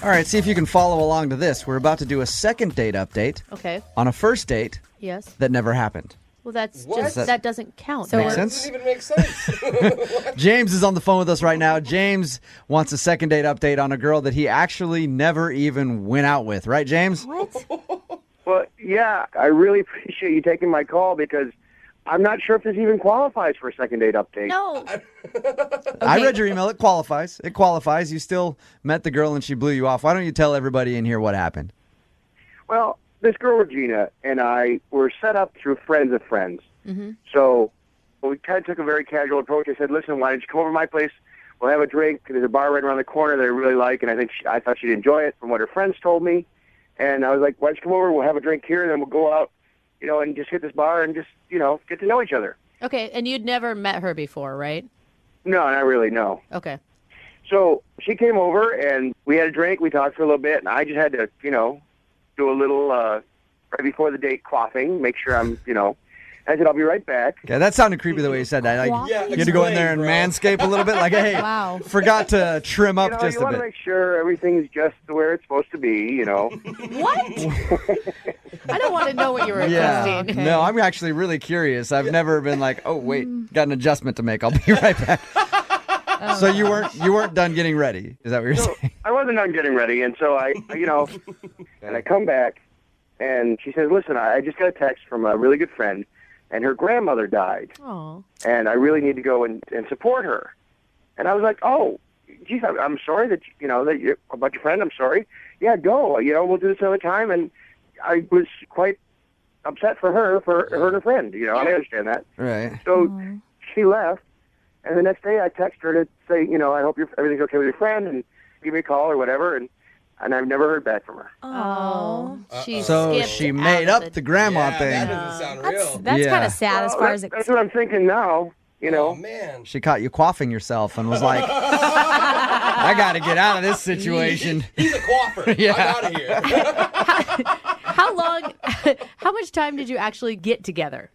Speaker 1: All right, see if you can follow along to this. We're about to do a second date update
Speaker 2: Okay.
Speaker 1: on a first date
Speaker 2: Yes.
Speaker 1: that never happened.
Speaker 2: Well, that's
Speaker 1: What?
Speaker 2: just that doesn't count.
Speaker 1: Make sense?
Speaker 5: Doesn't even make sense.
Speaker 1: James is on the phone with us right now. James wants a second date update on a girl that he actually never even went out with. Right, James?
Speaker 15: Well, yeah, I really appreciate you taking my call because I'm not sure if this even qualifies for a second date update.
Speaker 2: No.
Speaker 1: I read your email. It qualifies. It qualifies. You still met the girl and she blew you off. Why don't you tell everybody in here what happened?
Speaker 15: Well, this girl, Regina, and I were set up through friends of friends.
Speaker 2: Mm-hmm.
Speaker 15: So we kind of took a very casual approach. I said, listen, why don't you come over to my place? We'll have a drink. There's a bar right around the corner that I really like, and I thought she'd enjoy it from what her friends told me. And I was like, why don't you come over? We'll have a drink here, and then we'll go out, and just hit this bar and just, get to know each other.
Speaker 2: Okay, and you'd never met her before, right?
Speaker 15: No, not really, no.
Speaker 2: Okay.
Speaker 15: So she came over, and we had a drink. We talked for a little bit, and I just had to, do a little, right before the date, quaffing, make sure I'm, I said, I'll be right back.
Speaker 1: Yeah, that sounded creepy the way you said that. Like, you had to go in there and manscape a little bit. Like, hey, forgot to trim up just
Speaker 15: you
Speaker 1: a
Speaker 15: want
Speaker 1: bit.
Speaker 15: to make sure everything's just where it's supposed to be,
Speaker 2: What? I don't want to know what you were
Speaker 1: Yeah.
Speaker 2: requesting.
Speaker 1: No, I'm actually really curious. I've never been like, oh, wait, got an adjustment to make. I'll be right back. So you weren't done getting ready. Is that what you're saying?
Speaker 15: I wasn't done getting ready, and so and I come back, and she says, listen, I just got a text from a really good friend, and her grandmother died.
Speaker 2: Oh.
Speaker 15: And I really need to go and support her. And I was like, oh, geez, I'm sorry that, that you're about your friend. I'm sorry. Yeah, go. We'll do this another time. And I was quite upset for her and her friend, and I understand that.
Speaker 1: Right.
Speaker 15: So she left. And the next day I text her to say, I hope everything's okay with your friend and give me a call or whatever. And I've never heard back from her.
Speaker 2: Oh.
Speaker 1: So she made up the grandma thing.
Speaker 5: That doesn't sound real.
Speaker 21: That's kind of sad as far as
Speaker 15: that's what I'm thinking now.
Speaker 5: Oh, man.
Speaker 1: She caught you quaffing yourself and was like, I got to get out of this situation.
Speaker 5: He's a quaffer.
Speaker 1: Yeah.
Speaker 5: I'm out of here.
Speaker 2: How much time did you actually get together?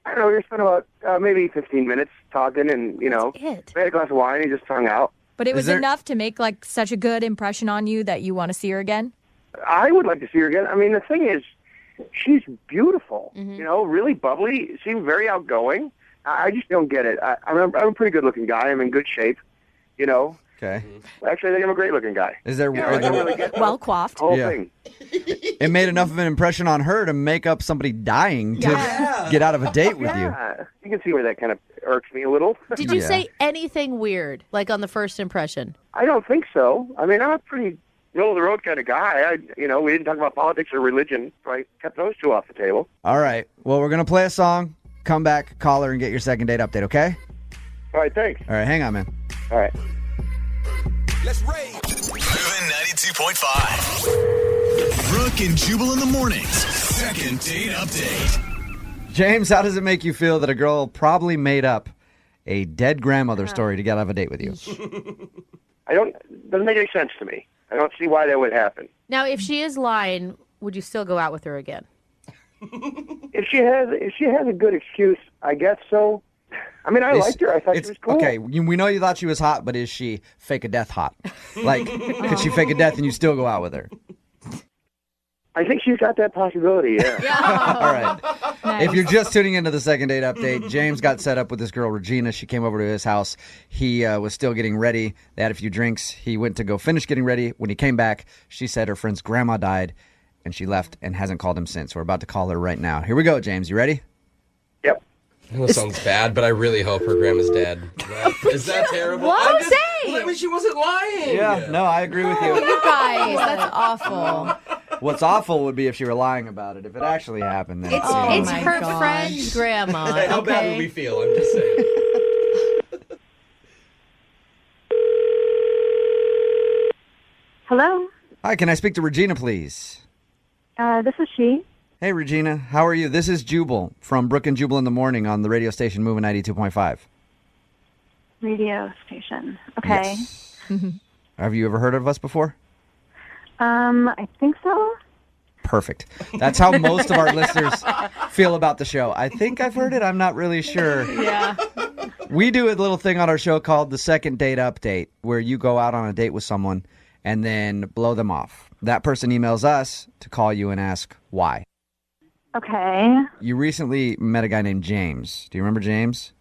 Speaker 15: I don't know, we spent about maybe 15 minutes talking and, we had a glass of wine and just hung out.
Speaker 21: But it was enough to make like such a good impression on you that you want to see her again?
Speaker 15: I would like to see her again. I mean, the thing is, she's beautiful, really bubbly, seemed very outgoing. I just don't get it. I'm a pretty good-looking guy. I'm in good shape,
Speaker 1: Okay.
Speaker 15: Actually, I think I'm a great-looking guy.
Speaker 1: Is there
Speaker 15: I don't really get
Speaker 21: well coiffed?
Speaker 15: the whole thing.
Speaker 1: It made enough of an impression on her to make up somebody dying to get out of a date with you.
Speaker 15: Yeah, you can see where that kind of irks me a little.
Speaker 2: Did you say anything weird, like on the first impression?
Speaker 15: I don't think so. I mean, I'm a pretty middle-of-the-road kind of guy. We didn't talk about politics or religion, so I kept those two off the table.
Speaker 1: All right. Well, we're going to play a song, come back, call her, and get your second date update, okay?
Speaker 15: All right, thanks.
Speaker 1: All right, hang on, man.
Speaker 15: All right.
Speaker 9: Let's rage. Moving 92.5. Brooke and Jubal in the mornings. Second date update.
Speaker 1: James, how does it make you feel that a girl probably made up a dead grandmother story to get out of a date with you?
Speaker 15: Doesn't make any sense to me. I don't see why that would happen.
Speaker 2: Now, if she is lying, would you still go out with her again?
Speaker 15: If she has a good excuse, I guess so. I mean, I liked her. I thought she was cool.
Speaker 1: Okay, we know you thought she was hot, but is she fake a death hot? Like, could she fake a death and you still go out with her?
Speaker 15: I think she's got that possibility, yeah.
Speaker 1: All right. Nice. If you're just tuning into the second date update, James got set up with this girl, Regina. She came over to his house. He was still getting ready. They had a few drinks. He went to go finish getting ready. When he came back, she said her friend's grandma died, and she left and hasn't called him since. We're about to call her right now. Here we go, James. You ready?
Speaker 15: Yep.
Speaker 5: I know it sounds bad, but I really hope her grandma's dead. Is that terrible?
Speaker 21: What? Say?
Speaker 5: I mean, she wasn't lying.
Speaker 1: Yeah, no, I agree with you.
Speaker 21: You guys, that's awful.
Speaker 1: What's awful would be if she were lying about it. If it actually happened, then
Speaker 2: It's her friend's grandma.
Speaker 5: Hey, how bad would we feel? I'm just saying.
Speaker 10: Hello?
Speaker 1: Hi, can I speak to Regina, please?
Speaker 10: This is she.
Speaker 1: Hey, Regina. How are you? This is Jubal from Brooke and Jubal in the Morning on the radio station Moving 92.5.
Speaker 10: Radio station. Okay.
Speaker 1: Yes. Have you ever heard of us before?
Speaker 10: I think so.
Speaker 1: Perfect. That's how most of our listeners feel about the show. I think I've heard it. I'm not really sure.
Speaker 21: Yeah.
Speaker 1: We do a little thing on our show called the Second Date Update, where you go out on a date with someone and then blow them off. That person emails us to call you and ask why.
Speaker 10: Okay.
Speaker 1: You recently met a guy named James. Do you remember James?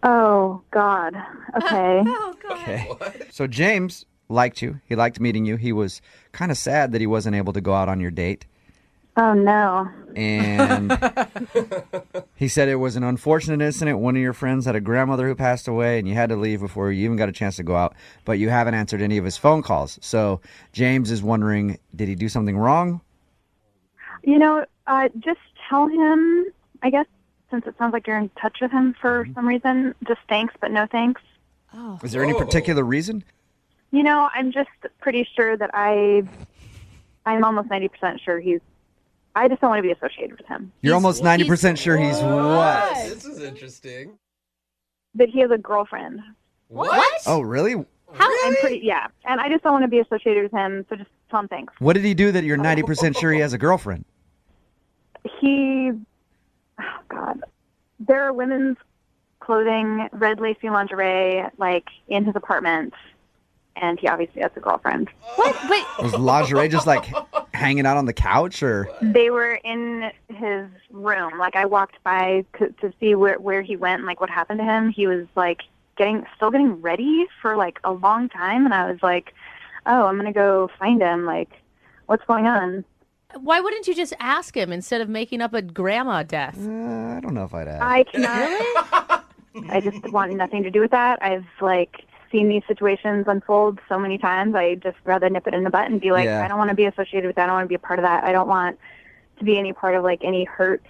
Speaker 10: Oh, God. Okay.
Speaker 1: Okay. So James liked you. He liked meeting you. He was kind of sad that he wasn't able to go out on your date.
Speaker 10: Oh, no.
Speaker 1: And he said it was an unfortunate incident. One of your friends had a grandmother who passed away, and you had to leave before you even got a chance to go out. But you haven't answered any of his phone calls. So James is wondering, did he do something wrong?
Speaker 10: Just tell him, I guess, since it sounds like you're in touch with him for some reason, just thanks, but no thanks.
Speaker 21: Oh.
Speaker 1: Is there any particular reason?
Speaker 10: I'm just pretty sure that I'm almost 90% sure I just don't want to be associated with him.
Speaker 1: You're almost 90% sure he's what?
Speaker 5: This is interesting.
Speaker 10: That he has a girlfriend.
Speaker 5: What?
Speaker 1: Oh, really?
Speaker 10: I'm pretty, yeah. And I just don't want to be associated with him, so just tell him thanks.
Speaker 1: What did he do that you're 90% sure he has a girlfriend?
Speaker 10: Oh, God. There are women's clothing, red lacy lingerie, in his apartment, and he obviously has a girlfriend.
Speaker 21: What? Wait.
Speaker 1: Was lingerie just hanging out on the couch, or?
Speaker 10: They were in his room. I walked by to see where he went and what happened to him. He was still getting ready for a long time, and I was like, oh, I'm gonna go find him. What's going on?
Speaker 21: Why wouldn't you just ask him instead of making up a grandma death?
Speaker 1: I don't know if I'd ask.
Speaker 10: I cannot. I just want nothing to do with that. I've seen these situations unfold so many times. I just rather nip it in the butt and be
Speaker 1: Yeah.
Speaker 10: I don't want to be associated with that. I don't want to be a part of that. I don't want to be any part of any hurt.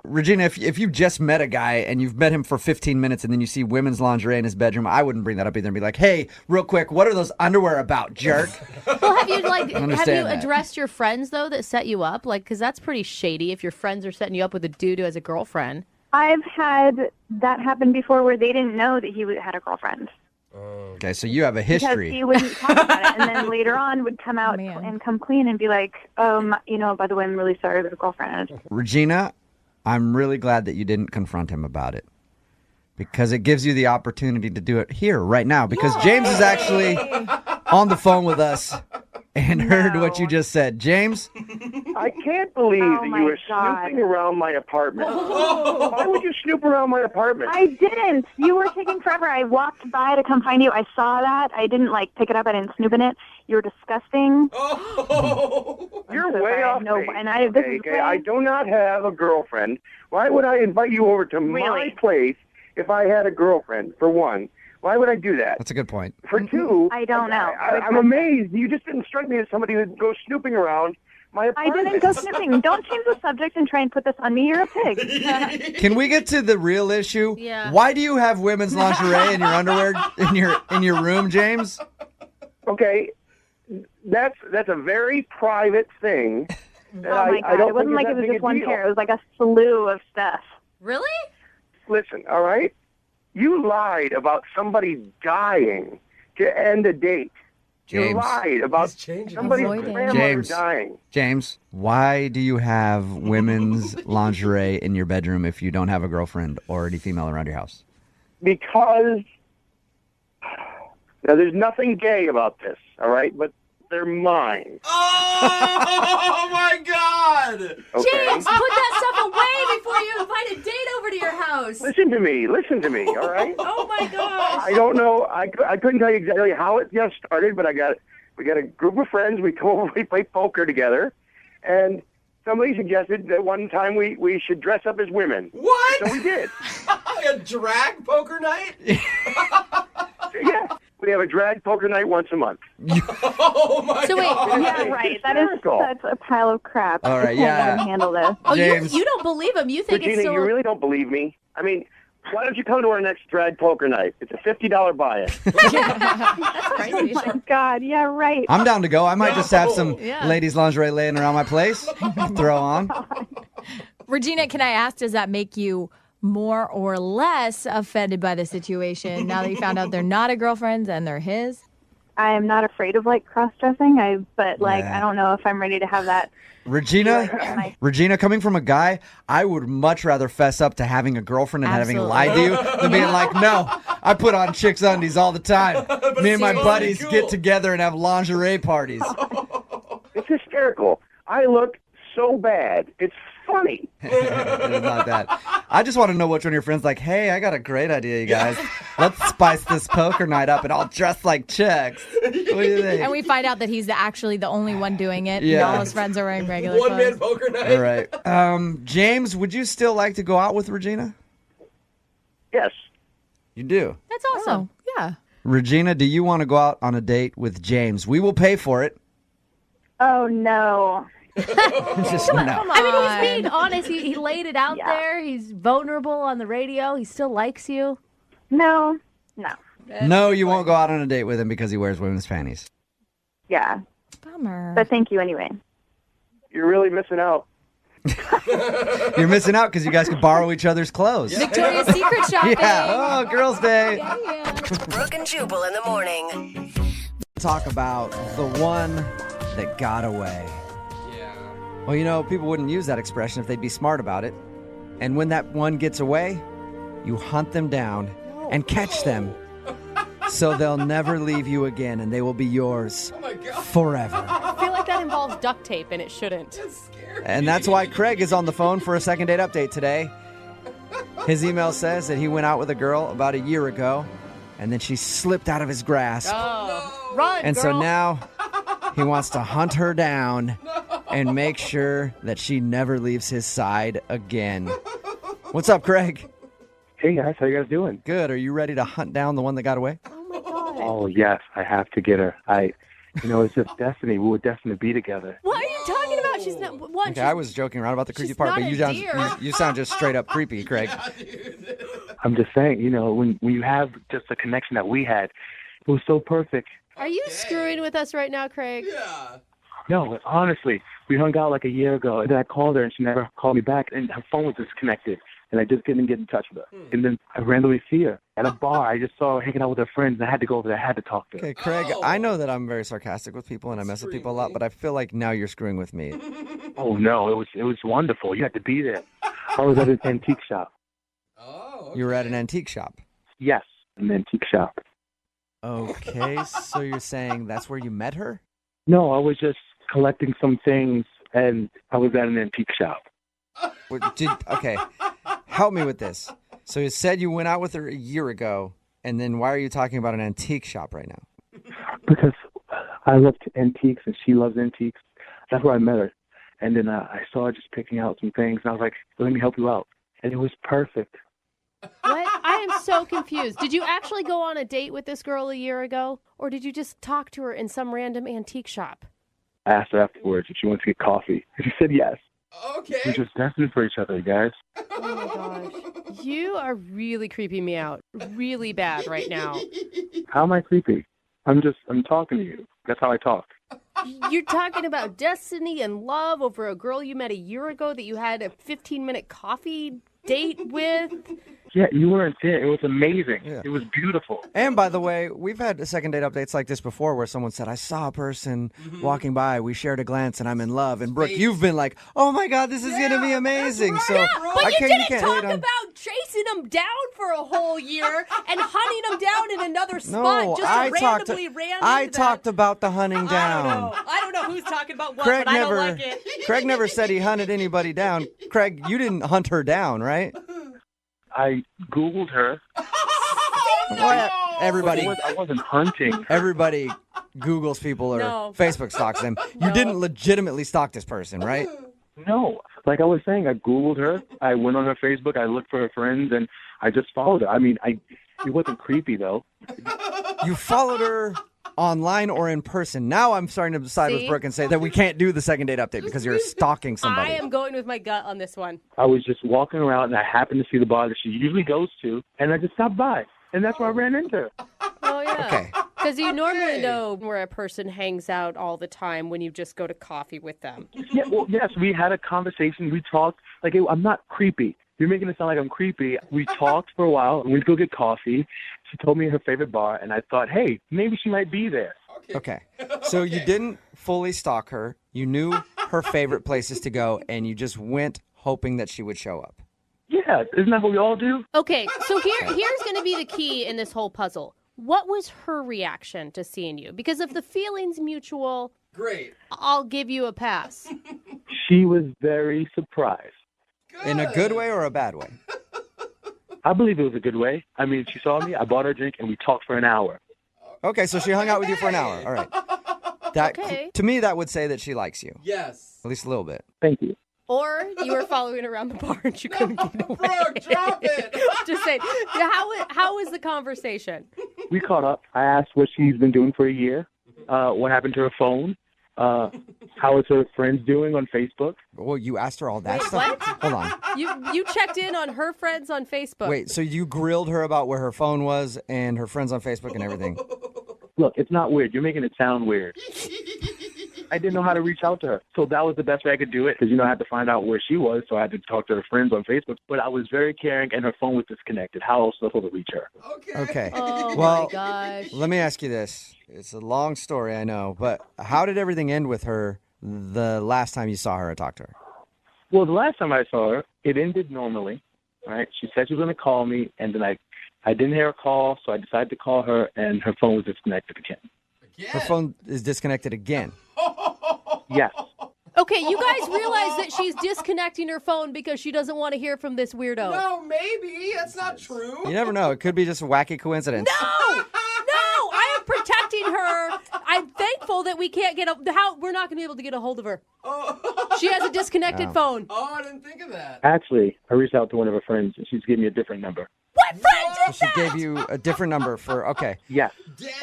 Speaker 1: Regina, if you just met a guy and you've met him for 15 minutes and then you see women's lingerie in his bedroom, I wouldn't bring that up either and be like, hey, real quick, what are those underwear about, jerk?
Speaker 21: Well, have you
Speaker 1: Understand that.
Speaker 21: addressed your friends though that set you up? Because that's pretty shady if your friends are setting you up with a dude who has a girlfriend.
Speaker 10: I've had that happen before where they didn't know that he had a girlfriend.
Speaker 1: Okay, so you have a history.
Speaker 10: Because he wouldn't talk about it, and then later on would come out and come clean and be like, by the way, I'm really sorry, I have a girlfriend.
Speaker 1: Regina, I'm really glad that you didn't confront him about it, because it gives you the opportunity to do it here, right now, because James is actually on the phone with us and heard what you just said. James?
Speaker 15: I can't believe that you were snooping around my apartment. Why would you snoop around my apartment?
Speaker 10: I didn't. You were taking forever. I walked by to come find you. I saw that. I didn't pick it up. I didn't snoop in it. You were disgusting.
Speaker 15: You're way off base.
Speaker 10: And
Speaker 15: I do not have a girlfriend. Why would I invite you over to my place if I had a girlfriend, for one? Why would I do that?
Speaker 1: That's a good point.
Speaker 15: For two,
Speaker 10: I don't know.
Speaker 15: I'm amazed. You just didn't strike me as somebody who would go snooping around my apartment.
Speaker 10: I didn't go snooping. Don't change the subject and try and put this on me. You're a pig.
Speaker 1: Can we get to the real issue?
Speaker 10: Yeah.
Speaker 1: Why do you have women's lingerie in your underwear in your room, James?
Speaker 15: Okay, that's a very private thing. That
Speaker 10: Oh my
Speaker 15: I
Speaker 10: God!
Speaker 15: don't
Speaker 10: It wasn't
Speaker 15: think
Speaker 10: like
Speaker 15: is
Speaker 10: it was
Speaker 15: that
Speaker 10: just
Speaker 15: big
Speaker 10: one
Speaker 15: a deal.
Speaker 10: pair. It was a slew of stuff.
Speaker 21: Really?
Speaker 15: Listen, all right? You lied about somebody dying to end a date. You
Speaker 1: James.
Speaker 15: lied about somebody's grandmother dying.
Speaker 1: James, why do you have women's lingerie in your bedroom if you don't have a girlfriend or any female around your house?
Speaker 15: Because now there's nothing gay about this, all right? But they're mine.
Speaker 5: Oh my God!
Speaker 15: Okay?
Speaker 21: James, put that stuff away before you invite a date over to your house.
Speaker 15: Listen to me, all right?
Speaker 21: Oh my gosh.
Speaker 15: I don't know. I couldn't tell you exactly how it just started, but we got a group of friends. We go over, we play poker together, and somebody suggested that one time we should dress up as women.
Speaker 5: What?
Speaker 15: So we did.
Speaker 5: A drag poker night?
Speaker 15: Yeah. We have a drag poker night once a month.
Speaker 5: Oh my
Speaker 21: So wait,
Speaker 5: God!
Speaker 10: Yeah, right. That's a pile of crap.
Speaker 1: All right,
Speaker 10: I
Speaker 1: yeah.
Speaker 10: can't handle this.
Speaker 21: Oh,
Speaker 1: James.
Speaker 21: you don't believe him. You think
Speaker 15: Regina,
Speaker 21: it's so...
Speaker 15: you really don't believe me? I mean, why don't you come to our next drag poker night? It's a $50 buy-in.
Speaker 21: That's crazy.
Speaker 10: Oh my God! Yeah, right.
Speaker 1: I'm down to go. I might just have some
Speaker 21: Yeah.
Speaker 1: ladies' lingerie laying around my place. Throw on.
Speaker 21: Regina, can I ask, does that make you more or less offended by the situation now that you found out they're not a girlfriend and they're his?
Speaker 10: I'm not afraid of like cross-dressing. I don't know if I'm ready to have that.
Speaker 1: Regina, coming from a guy, I would much rather fess up to having a girlfriend and having lied to you than being like, no, I put on chicks' undies all the time. Me and my buddies get together and have lingerie parties.
Speaker 15: It's hysterical. I look so bad. It's funny.
Speaker 1: It's not that. I just want to know which one of your friends like, hey, I got a great idea, you guys. Let's spice this poker night up and I'll dress like chicks. What do you think?
Speaker 21: And we find out that he's actually the only one doing it.
Speaker 1: Yeah.
Speaker 21: And all his friends are wearing regular clothes.
Speaker 5: One-man poker night.
Speaker 1: All right. James, would you still like to go out with Regina?
Speaker 15: Yes.
Speaker 1: You do?
Speaker 21: That's awesome. Oh, yeah.
Speaker 1: Regina, do you want to go out on a date with James? We will pay for it.
Speaker 10: Oh, no.
Speaker 1: Just no.
Speaker 21: Come on.
Speaker 8: I mean, he's being honest. He laid it out there. He's vulnerable on the radio. He still likes you.
Speaker 10: No.
Speaker 1: No, you won't go out on a date with him because he wears women's panties.
Speaker 10: Yeah.
Speaker 21: Bummer.
Speaker 10: But thank you anyway.
Speaker 15: You're really missing out.
Speaker 1: You're missing out because you guys could borrow each other's clothes.
Speaker 21: Yeah. Victoria's Secret shopping.
Speaker 1: Yeah. Oh, girls' day.
Speaker 21: Yeah.
Speaker 20: Brooke and Jubal in the morning.
Speaker 1: Talk about the one that got away. Well, you know, people wouldn't use that expression if they'd be smart about it. And when that one gets away, you hunt them down and catch them so they'll never leave you again and they will be yours forever.
Speaker 2: I feel like that involves duct tape, and it shouldn't.
Speaker 1: And that's why Craig is on the phone for a second date update today. His email says that he went out with a girl about a year ago, and then she slipped out of his grasp.
Speaker 2: Oh, run,
Speaker 1: and
Speaker 2: girl.
Speaker 1: so now he wants to hunt her down and make sure that she never leaves his side again. What's up, Craig?
Speaker 16: Hey, guys. How you guys doing?
Speaker 1: Good. Are you ready to hunt down the one that got away?
Speaker 2: Oh, my God.
Speaker 16: Oh, yes. I have to get her. It's just destiny. We would definitely be together.
Speaker 2: What are you talking about? She's not... One,
Speaker 1: Okay, I was joking around about the creepy
Speaker 2: she's
Speaker 1: part,
Speaker 2: not
Speaker 1: but
Speaker 2: a
Speaker 1: you sound just straight up creepy, Craig.
Speaker 16: I'm just saying, when you have just the connection that we had, it was so perfect.
Speaker 2: Are you screwing with us right now, Craig?
Speaker 5: Yeah.
Speaker 16: No, honestly, we hung out like a year ago, and then I called her, and she never called me back, and her phone was disconnected, and I just couldn't get in touch with her. And then I randomly see her at a bar. I just saw her hanging out with her friends, and I had to go over there. I had to talk to her.
Speaker 1: Okay, Craig, I know that I'm very sarcastic with people, and I mess with people a lot, but I feel like now you're screwing with me.
Speaker 16: Oh, no, it was wonderful. You had to be there. I was at an antique shop.
Speaker 5: Oh,
Speaker 1: You were at an antique shop?
Speaker 16: Yes, an antique shop.
Speaker 1: Okay, so you're saying that's where you met her?
Speaker 16: No, I was just collecting some things, and I was at an antique shop.
Speaker 1: Okay, help me with this. So you said you went out with her a year ago, and then why are you talking about an antique shop right now?
Speaker 16: Because I love antiques, and she loves antiques. That's where I met her. And then I saw her just picking out some things, and I was like, let me help you out. And it was perfect.
Speaker 2: What? I am so confused. Did you actually go on a date with this girl a year ago, or did you just talk to her in some random antique shop?
Speaker 16: I asked her afterwards if she wanted to get coffee, and she said yes.
Speaker 5: Okay.
Speaker 16: We're just destined for each other, guys.
Speaker 2: Oh, my gosh. You are really creeping me out really bad right now.
Speaker 16: How am I creepy? I'm talking to you. That's how I talk.
Speaker 2: You're talking about destiny and love over a girl you met a year ago that you had a 15-minute coffee date with.
Speaker 16: Yeah, you weren't there. It was amazing.
Speaker 1: Yeah.
Speaker 16: It was beautiful.
Speaker 1: And by the way, we've had second date updates like this before where someone said, I saw a person walking by, we shared a glance, and I'm in love. And Brooke, you've been like, oh my God, this is going to be amazing. So
Speaker 2: But you didn't talk about chasing them down for a whole year and hunting them down in another spot just to randomly ran
Speaker 1: I talked about the hunting down.
Speaker 2: I don't know who's talking about what,
Speaker 1: Craig
Speaker 2: but I don't like it.
Speaker 1: Craig never said he hunted anybody down. Craig, you didn't hunt her down, right?
Speaker 16: I Googled her.
Speaker 1: Well, everybody.
Speaker 16: I wasn't hunting.
Speaker 1: Everybody Googles people or Facebook stalks them. You didn't legitimately stalk this person, right?
Speaker 16: No. Like I was saying, I Googled her. I went on her Facebook. I looked for her friends, and I just followed her. I mean, it wasn't creepy, though.
Speaker 1: You followed her online or in person. Now I'm starting to decide with Brooke and say that we can't do the second date update because you're stalking somebody.
Speaker 2: I am going with my gut on this one.
Speaker 16: I was just walking around, and I happened to see the bar that she usually goes to, and I just stopped by. And that's where I ran into her.
Speaker 2: Oh, yeah.
Speaker 1: Okay.
Speaker 2: Because you normally know where a person hangs out all the time when you just go to coffee with them.
Speaker 16: Yeah, well, yes, we had a conversation. We talked. Like, I'm not creepy. You're making it sound like I'm creepy. We talked for a while, and we'd go get coffee. She told me her favorite bar, and I thought, hey, maybe she might be there.
Speaker 1: Okay. So you didn't fully stalk her. You knew her favorite places to go, and you just went hoping that she would show up.
Speaker 16: Yeah, isn't that what we all do?
Speaker 8: Okay, so here's going to be the key in this whole puzzle. What was her reaction to seeing you? Because if the feeling's mutual,
Speaker 5: great,
Speaker 8: I'll give you a pass.
Speaker 16: She was very surprised.
Speaker 1: In a good way or a bad way?
Speaker 16: I believe it was a good way. I mean, she saw me, I bought her a drink, and we talked for an hour.
Speaker 1: Okay, so she hung out with you for an hour. All right.
Speaker 8: Okay.
Speaker 1: To me, that would say that she likes you.
Speaker 5: Yes.
Speaker 1: At least a little bit.
Speaker 16: Thank you.
Speaker 8: Or you were following around the bar and you couldn't get away.
Speaker 5: Brooke, drop it.
Speaker 8: Just saying. How was the conversation?
Speaker 16: We caught up. I asked what she's been doing for a year, what happened to her phone, how is her friends doing on Facebook.
Speaker 1: Well, you asked her all that
Speaker 8: Wait,
Speaker 1: stuff?
Speaker 8: what?
Speaker 1: Hold on.
Speaker 8: You checked in on her friends on Facebook.
Speaker 1: Wait, so you grilled her about where her phone was and her friends on Facebook and everything?
Speaker 16: Look, it's not weird. You're making it sound weird. I didn't know how to reach out to her. So that was the best way I could do it because, I had to find out where she was. So I had to talk to her friends on Facebook. But I was very caring and her phone was disconnected. How else was I supposed to reach her?
Speaker 1: Okay.
Speaker 8: Oh,
Speaker 1: well,
Speaker 8: my gosh.
Speaker 1: Let me ask you this. It's a long story, I know. But how did everything end with her the last time you saw her or talked to her?
Speaker 16: Well, the last time I saw her, it ended normally. Right? She said she was going to call me. And then I didn't hear her call. So I decided to call her and her phone was disconnected again.
Speaker 1: Her phone is disconnected again.
Speaker 16: Yes.
Speaker 8: Okay, you guys realize that she's disconnecting her phone because she doesn't want to hear from this weirdo.
Speaker 5: No, maybe. That's not true.
Speaker 1: You never know. It could be just a wacky coincidence.
Speaker 8: No! I am protecting her. I'm thankful that we can't we're not going to be able to get a hold of her. She has a disconnected phone.
Speaker 5: Oh, I didn't think of that.
Speaker 16: Actually, I reached out to one of her friends and she's giving me a different number.
Speaker 8: What friend did
Speaker 1: She gave you a different number okay.
Speaker 16: Yes.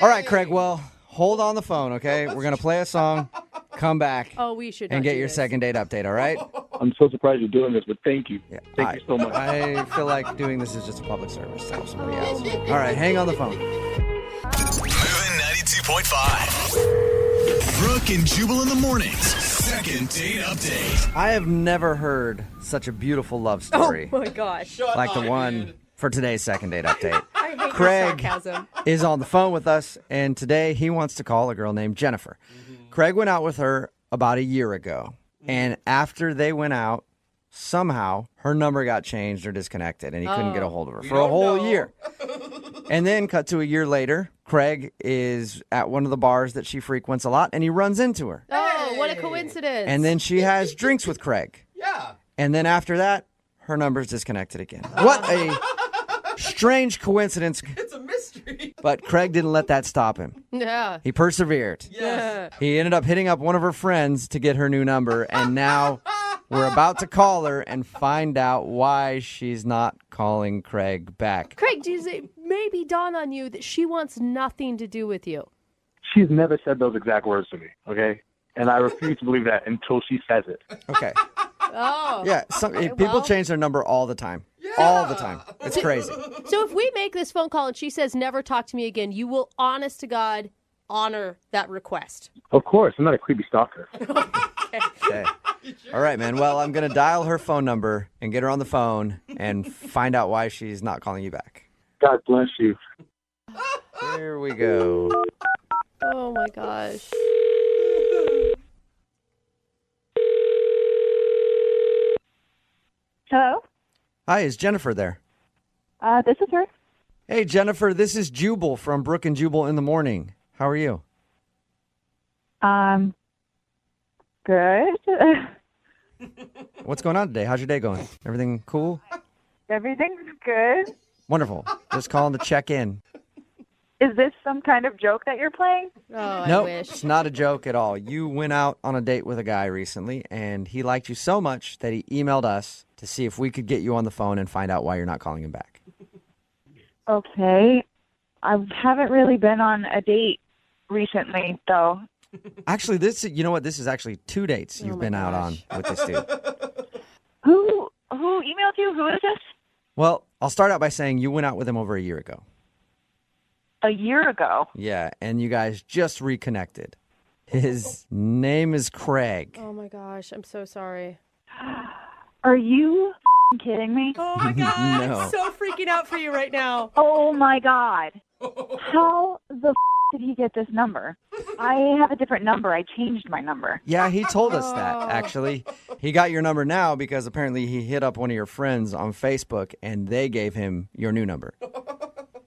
Speaker 1: All right, Craig, well, hold on the phone, okay? We're going to play a song, come back,
Speaker 8: Oh, we should
Speaker 1: and
Speaker 8: not
Speaker 1: get
Speaker 8: do
Speaker 1: your
Speaker 8: this.
Speaker 1: second date update, all right?
Speaker 16: I'm so surprised you're doing this, but thank you.
Speaker 1: Yeah,
Speaker 16: Thank you so much.
Speaker 1: I feel like doing this is just a public service to help somebody else. All right, hang on the phone.
Speaker 9: Moving 92.5. Brooke and Jubal in the mornings. Second date update.
Speaker 1: I have never heard such a beautiful love story
Speaker 8: Oh, my gosh.
Speaker 1: like the one for today's second date update.
Speaker 8: I hate
Speaker 1: Craig
Speaker 8: your sarcasm.
Speaker 1: is on the phone with us, and today he wants to call a girl named Jennifer. Craig went out with her about a year ago, and after they went out, somehow her number got changed or disconnected, and he couldn't get a hold of her for a whole year. And then cut to a year later, Craig is at one of the bars that she frequents a lot, and he runs into her.
Speaker 8: Oh, what a coincidence.
Speaker 1: And then she has drinks with Craig.
Speaker 5: Yeah.
Speaker 1: And then after that, her number's disconnected again. What a strange coincidence.
Speaker 5: It's a mystery.
Speaker 1: But Craig didn't let that stop him.
Speaker 8: Yeah.
Speaker 1: He persevered.
Speaker 5: Yes.
Speaker 1: He ended up hitting up one of her friends to get her new number, and now we're about to call her and find out why she's not calling Craig back.
Speaker 8: Craig, does it maybe dawn on you that she wants nothing to do with you?
Speaker 16: She's never said those exact words to me, okay? And I refuse to believe that until she says it.
Speaker 1: Okay.
Speaker 8: Oh.
Speaker 1: Yeah, people change their number all the time. All the time. It's crazy.
Speaker 8: So if we make this phone call and she says never talk to me again, you will, honest to God, honor that request.
Speaker 16: Of course. I'm not a creepy stalker.
Speaker 1: Okay. All right, man. Well, I'm going to dial her phone number and get her on the phone and find out why she's not calling you back.
Speaker 16: God bless you.
Speaker 1: Here we go.
Speaker 8: Oh, my gosh.
Speaker 10: Hello?
Speaker 1: Hi, is Jennifer there?
Speaker 10: This is her.
Speaker 1: Hey, Jennifer, this is Jubal from Brooke and Jubal in the morning. How are you?
Speaker 10: Good.
Speaker 1: What's going on today? How's your day going? Everything cool?
Speaker 10: Everything's good.
Speaker 1: Wonderful. Just calling to check in.
Speaker 10: Is this some kind of joke that you're playing?
Speaker 8: Oh,
Speaker 1: Nope,
Speaker 8: I wish.
Speaker 1: it's not a joke at all. You went out on a date with a guy recently, and he liked you so much that he emailed us to see if we could get you on the phone and find out why you're not calling him back.
Speaker 10: Okay. I haven't really been on a date recently, though.
Speaker 1: Actually, you know what? This is actually 2 dates you've been out on with this dude.
Speaker 10: Who emailed you? Who is this?
Speaker 1: Well, I'll start out by saying you went out with him over a year ago.
Speaker 10: A year ago.
Speaker 1: Yeah, and you guys just reconnected. His name is Craig.
Speaker 8: Oh, my gosh. I'm so sorry.
Speaker 10: Are you kidding me?
Speaker 8: Oh, my God.
Speaker 1: No.
Speaker 8: I'm so freaking out for you right now.
Speaker 10: Oh, my God. How the
Speaker 17: did he get this number? I have a different number. I changed my number.
Speaker 1: Yeah, he told us that, actually. He got your number now because apparently he hit up one of your friends on Facebook, and they gave him your new number.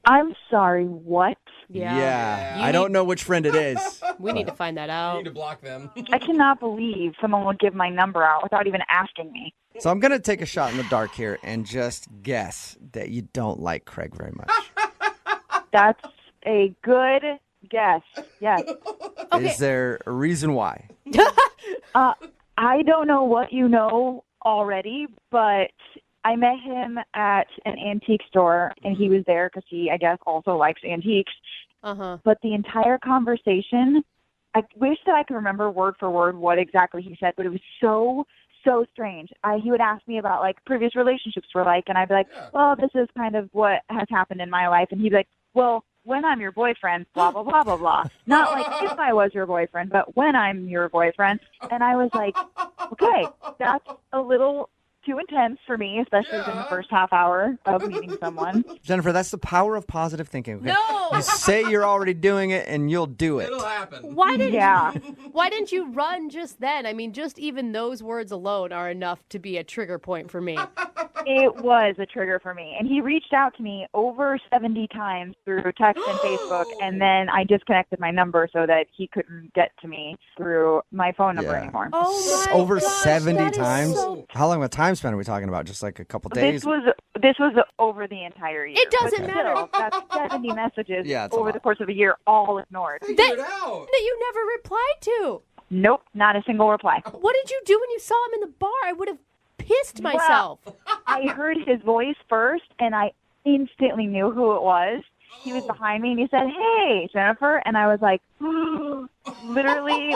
Speaker 17: I'm sorry, what?
Speaker 1: Yeah. I don't know which friend it is.
Speaker 2: We need to find that out.
Speaker 5: You need to block them.
Speaker 17: I cannot believe someone would give my number out without even asking me.
Speaker 1: So I'm going to take a shot in the dark here and just guess that you don't like Craig very much.
Speaker 17: That's a good guess. Yes.
Speaker 1: Is there a reason why?
Speaker 17: I don't know what you know already, but I met him at an antique store, and he was there because he, I guess, also likes antiques.
Speaker 2: Uh-huh.
Speaker 17: But the entire conversation, I wish that I could remember word for word what exactly he said, but it was so strange. He would ask me about, like, previous relationships were like, and I'd be like, well, this is kind of what has happened in my life. And he'd be like, well, when I'm your boyfriend, blah, blah, blah, blah, blah. Not like if I was your boyfriend, but when I'm your boyfriend. And I was like, okay, that's a little too intense for me, especially in the first half hour of meeting someone.
Speaker 1: Jennifer, that's the power of positive thinking. Okay?
Speaker 2: No!
Speaker 1: You say you're already doing it, and you'll do it.
Speaker 5: It'll happen.
Speaker 2: Why didn't you run just then? I mean, just even those words alone are enough to be a trigger point for me.
Speaker 17: It was a trigger for me. And he reached out to me over 70 times through text and Facebook, and then I disconnected my number so that he couldn't get to me through my phone number anymore.
Speaker 2: Oh my
Speaker 1: Over
Speaker 2: gosh,
Speaker 1: 70
Speaker 2: that is
Speaker 1: times?
Speaker 2: so-
Speaker 1: How long of a time span are we talking about? Just like a couple days?
Speaker 17: This was over the entire year.
Speaker 2: It doesn't
Speaker 17: But
Speaker 2: matter.
Speaker 17: Still, that's 70 messages
Speaker 1: Yeah, it's a
Speaker 17: over
Speaker 1: lot.
Speaker 17: the course of a year, all ignored.
Speaker 5: Figure it out.
Speaker 2: That you never replied to.
Speaker 17: Nope, not a single reply.
Speaker 2: What did you do when you saw him in the bar? I would have pissed myself.
Speaker 17: Well, I heard his voice first, and I instantly knew who it was. He was behind me, and he said, "Hey, Jennifer," and I was like, literally,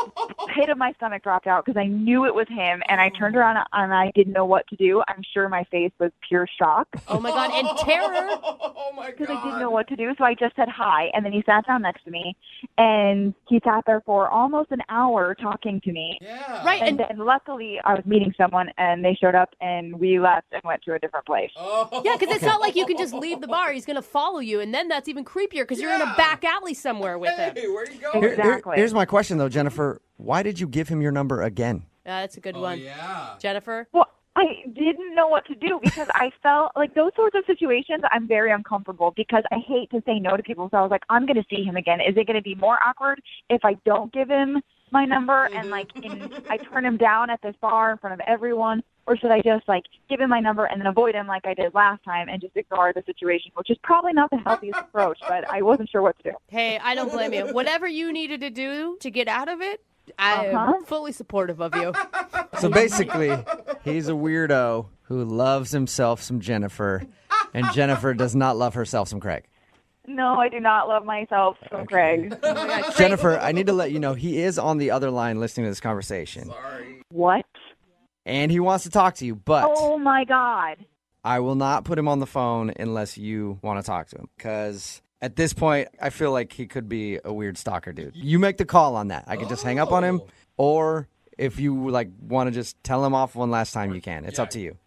Speaker 17: pit of my stomach dropped out because I knew it was him, and I turned around, and I didn't know what to do. I'm sure my face was pure shock.
Speaker 2: Oh, my God, and terror.
Speaker 5: Oh, my God.
Speaker 17: Because I didn't know what to do, so I just said hi, and then he sat down next to me, and he sat there for almost an hour talking to me.
Speaker 5: Yeah.
Speaker 2: Right,
Speaker 17: And then luckily, I was meeting someone, and they showed up, and we left and went to a different place.
Speaker 5: Oh.
Speaker 2: Yeah, because it's not like you can just leave the bar. He's going to follow you, and then that's even creepier because you're in a back alley somewhere with him.
Speaker 5: Hey, where are you going?
Speaker 17: Exactly.
Speaker 1: Here's my question, though, Jennifer. Why did you give him your number again?
Speaker 2: That's a good one.
Speaker 5: Yeah.
Speaker 2: Jennifer?
Speaker 17: Well, I didn't know what to do because I felt like those sorts of situations, I'm very uncomfortable because I hate to say no to people. So I was like, I'm going to see him again. Is it going to be more awkward if I don't give him my number and I turn him down at this bar in front of everyone? Or should I just give him my number and then avoid him like I did last time and just ignore the situation, which is probably not the healthiest approach, but I wasn't sure what to do.
Speaker 2: Hey, I don't blame you. Whatever you needed to do to get out of it, I'm fully supportive of you.
Speaker 1: So basically, he's a weirdo who loves himself some Jennifer, and Jennifer does not love herself some Craig.
Speaker 17: No, I do not love myself from Craig.
Speaker 1: Jennifer, I need to let you know he is on the other line listening to this conversation.
Speaker 5: Sorry.
Speaker 17: What?
Speaker 1: And he wants to talk to you, but
Speaker 17: Oh, my God.
Speaker 1: I will not put him on the phone unless you want to talk to him. Because at this point, I feel like he could be a weird stalker dude. You make the call on that. I could just hang up on him, or if you want to just tell him off one last time, you can. It's up to you.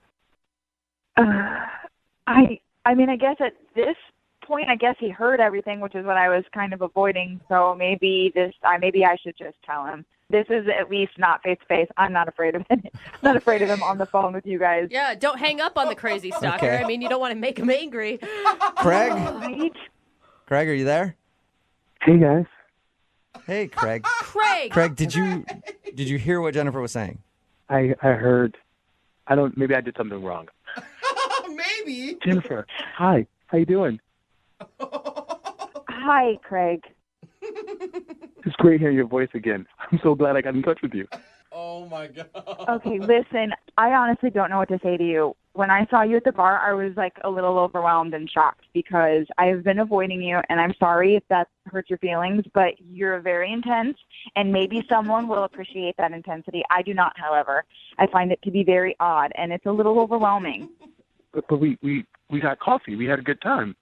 Speaker 17: I mean, I guess at this point, I guess he heard everything, which is what I was kind of avoiding. So maybe I should just tell him. This is at least not face to face. I'm not afraid of him. Not afraid of him on the phone with you guys.
Speaker 2: Yeah, don't hang up on the crazy stalker.
Speaker 1: Okay.
Speaker 2: I mean, you don't want to make him angry.
Speaker 1: Craig?
Speaker 17: Right?
Speaker 1: Craig, are you there?
Speaker 16: Hey, guys.
Speaker 1: Hey, Craig.
Speaker 2: Craig,
Speaker 1: did you hear what Jennifer was saying?
Speaker 16: I heard. Maybe I did something wrong.
Speaker 5: Maybe.
Speaker 16: Jennifer, hi. How you doing?
Speaker 17: Hi, Craig.
Speaker 16: It's great hearing your voice again. I'm so glad I got in touch with you.
Speaker 5: Oh, my God.
Speaker 17: Okay, listen, I honestly don't know what to say to you. When I saw you at the bar, I was a little overwhelmed and shocked because I've been avoiding you, and I'm sorry if that hurts your feelings, but you're very intense, and maybe someone will appreciate that intensity. I do not, however. I find it to be very odd, and it's a little overwhelming.
Speaker 16: But we got coffee. We had a good time.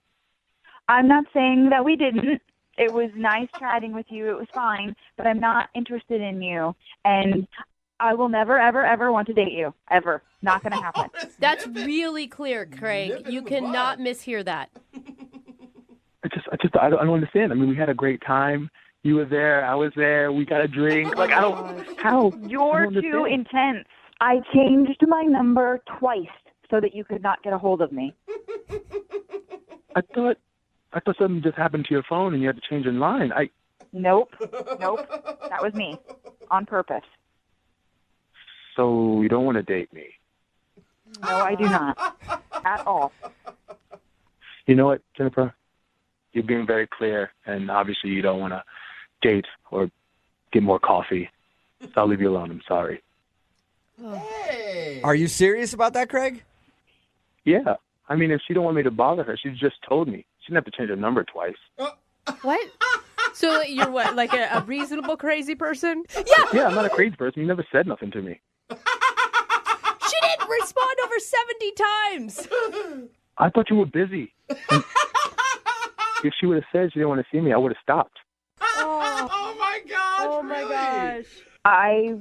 Speaker 17: I'm not saying that we didn't. It was nice chatting with you. It was fine, but I'm not interested in you, and I will never, ever, ever want to date you. Ever. Not going to happen.
Speaker 2: That's really clear, Craig. You cannot mishear that.
Speaker 16: I don't understand. I mean, we had a great time. You were there. I was there. We got a drink. Like, I don't, how?
Speaker 17: You're too intense. I changed my number twice so that you could not get a hold of me.
Speaker 16: I thought something just happened to your phone and you had to change your line.
Speaker 17: Nope. That was me. On purpose.
Speaker 16: So you don't want to date me?
Speaker 17: No, I do not. At all.
Speaker 16: You know what, Jennifer? You're being very clear, and obviously you don't want to date or get more coffee. So I'll leave you alone. I'm sorry.
Speaker 5: Hey.
Speaker 1: Are you serious about that, Craig?
Speaker 16: Yeah. I mean, if she don't want me to bother her, she just told me. She didn't have to change her number twice.
Speaker 2: What? So you're what, like a reasonable crazy person?
Speaker 16: Yeah, I'm not a crazy person. You never said nothing to me.
Speaker 2: She didn't respond over 70 times.
Speaker 16: I thought you were busy. If she would have said she didn't want to see me, I would have stopped.
Speaker 5: Oh my gosh.
Speaker 2: Oh my gosh.
Speaker 17: I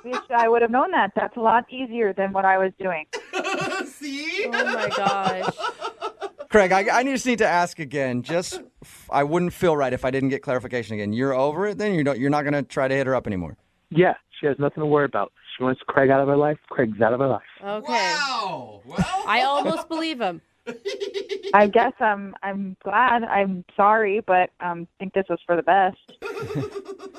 Speaker 17: wish I would have known that. That's a lot easier than what I was doing.
Speaker 5: See?
Speaker 2: Oh my gosh.
Speaker 1: Craig, I just need to ask again. I wouldn't feel right if I didn't get clarification again. You're over it then? You're not going to try to hit her up anymore?
Speaker 16: Yeah, she has nothing to worry about. She wants Craig out of her life. Craig's out of her life.
Speaker 2: Okay.
Speaker 5: Wow. Well,
Speaker 2: I almost believe him.
Speaker 17: I guess I'm glad. I'm sorry, but I think this was for the best.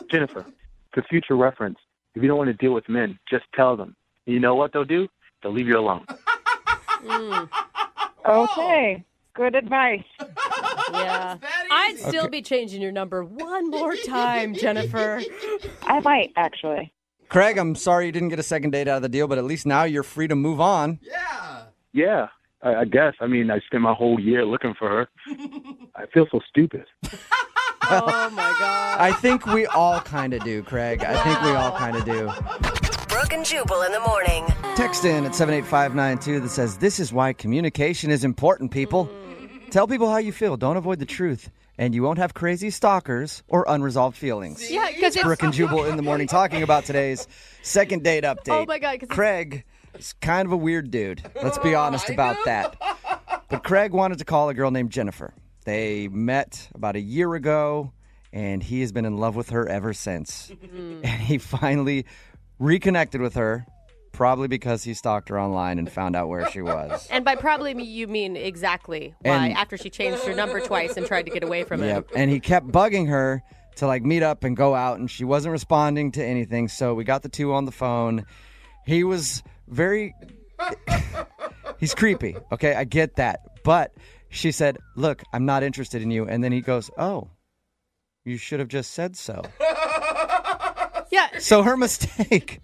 Speaker 16: Jennifer, for future reference, if you don't want to deal with men, just tell them. You know what they'll do? They'll leave you alone.
Speaker 17: Okay. Good advice.
Speaker 2: Yeah. I'd still be changing your number one more time, Jennifer.
Speaker 17: I might, actually.
Speaker 1: Craig, I'm sorry you didn't get a second date out of the deal, but at least now you're free to move on.
Speaker 16: Yeah, I guess. I mean, I spent my whole year looking for her. I feel so stupid.
Speaker 2: Oh, my God.
Speaker 1: I think we all kind of do, Craig. I think we all kind of do.
Speaker 20: Brooke and Jubal in the morning.
Speaker 1: Text in at 78592 that says, this is why communication is important, people. Tell people how you feel. Don't avoid the truth. And you won't have crazy stalkers or unresolved feelings.
Speaker 2: Yeah, because it's
Speaker 1: Brooke and Jubal in the morning talking about today's second date update.
Speaker 2: Oh, my God.
Speaker 1: Craig is kind of a weird dude. Let's be honest about that. But Craig wanted to call a girl named Jennifer. They met about a year ago, and he has been in love with her ever since. And he finally reconnected with her, probably because he stalked her online and found out where she was.
Speaker 2: And by probably you mean exactly why, after she changed her number twice and tried to get away from him.
Speaker 1: Yep, and he kept bugging her to meet up and go out, and she wasn't responding to anything, so we got the two on the phone. He was he's creepy, okay? I get that. But she said, look, I'm not interested in you. And then he goes, oh, you should have just said so.
Speaker 2: Yeah.
Speaker 1: So her mistake.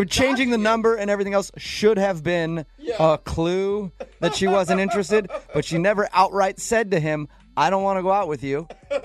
Speaker 1: Changing the number and everything else should have been a clue that she wasn't interested, but she never outright said to him, I don't want to go out with you. No.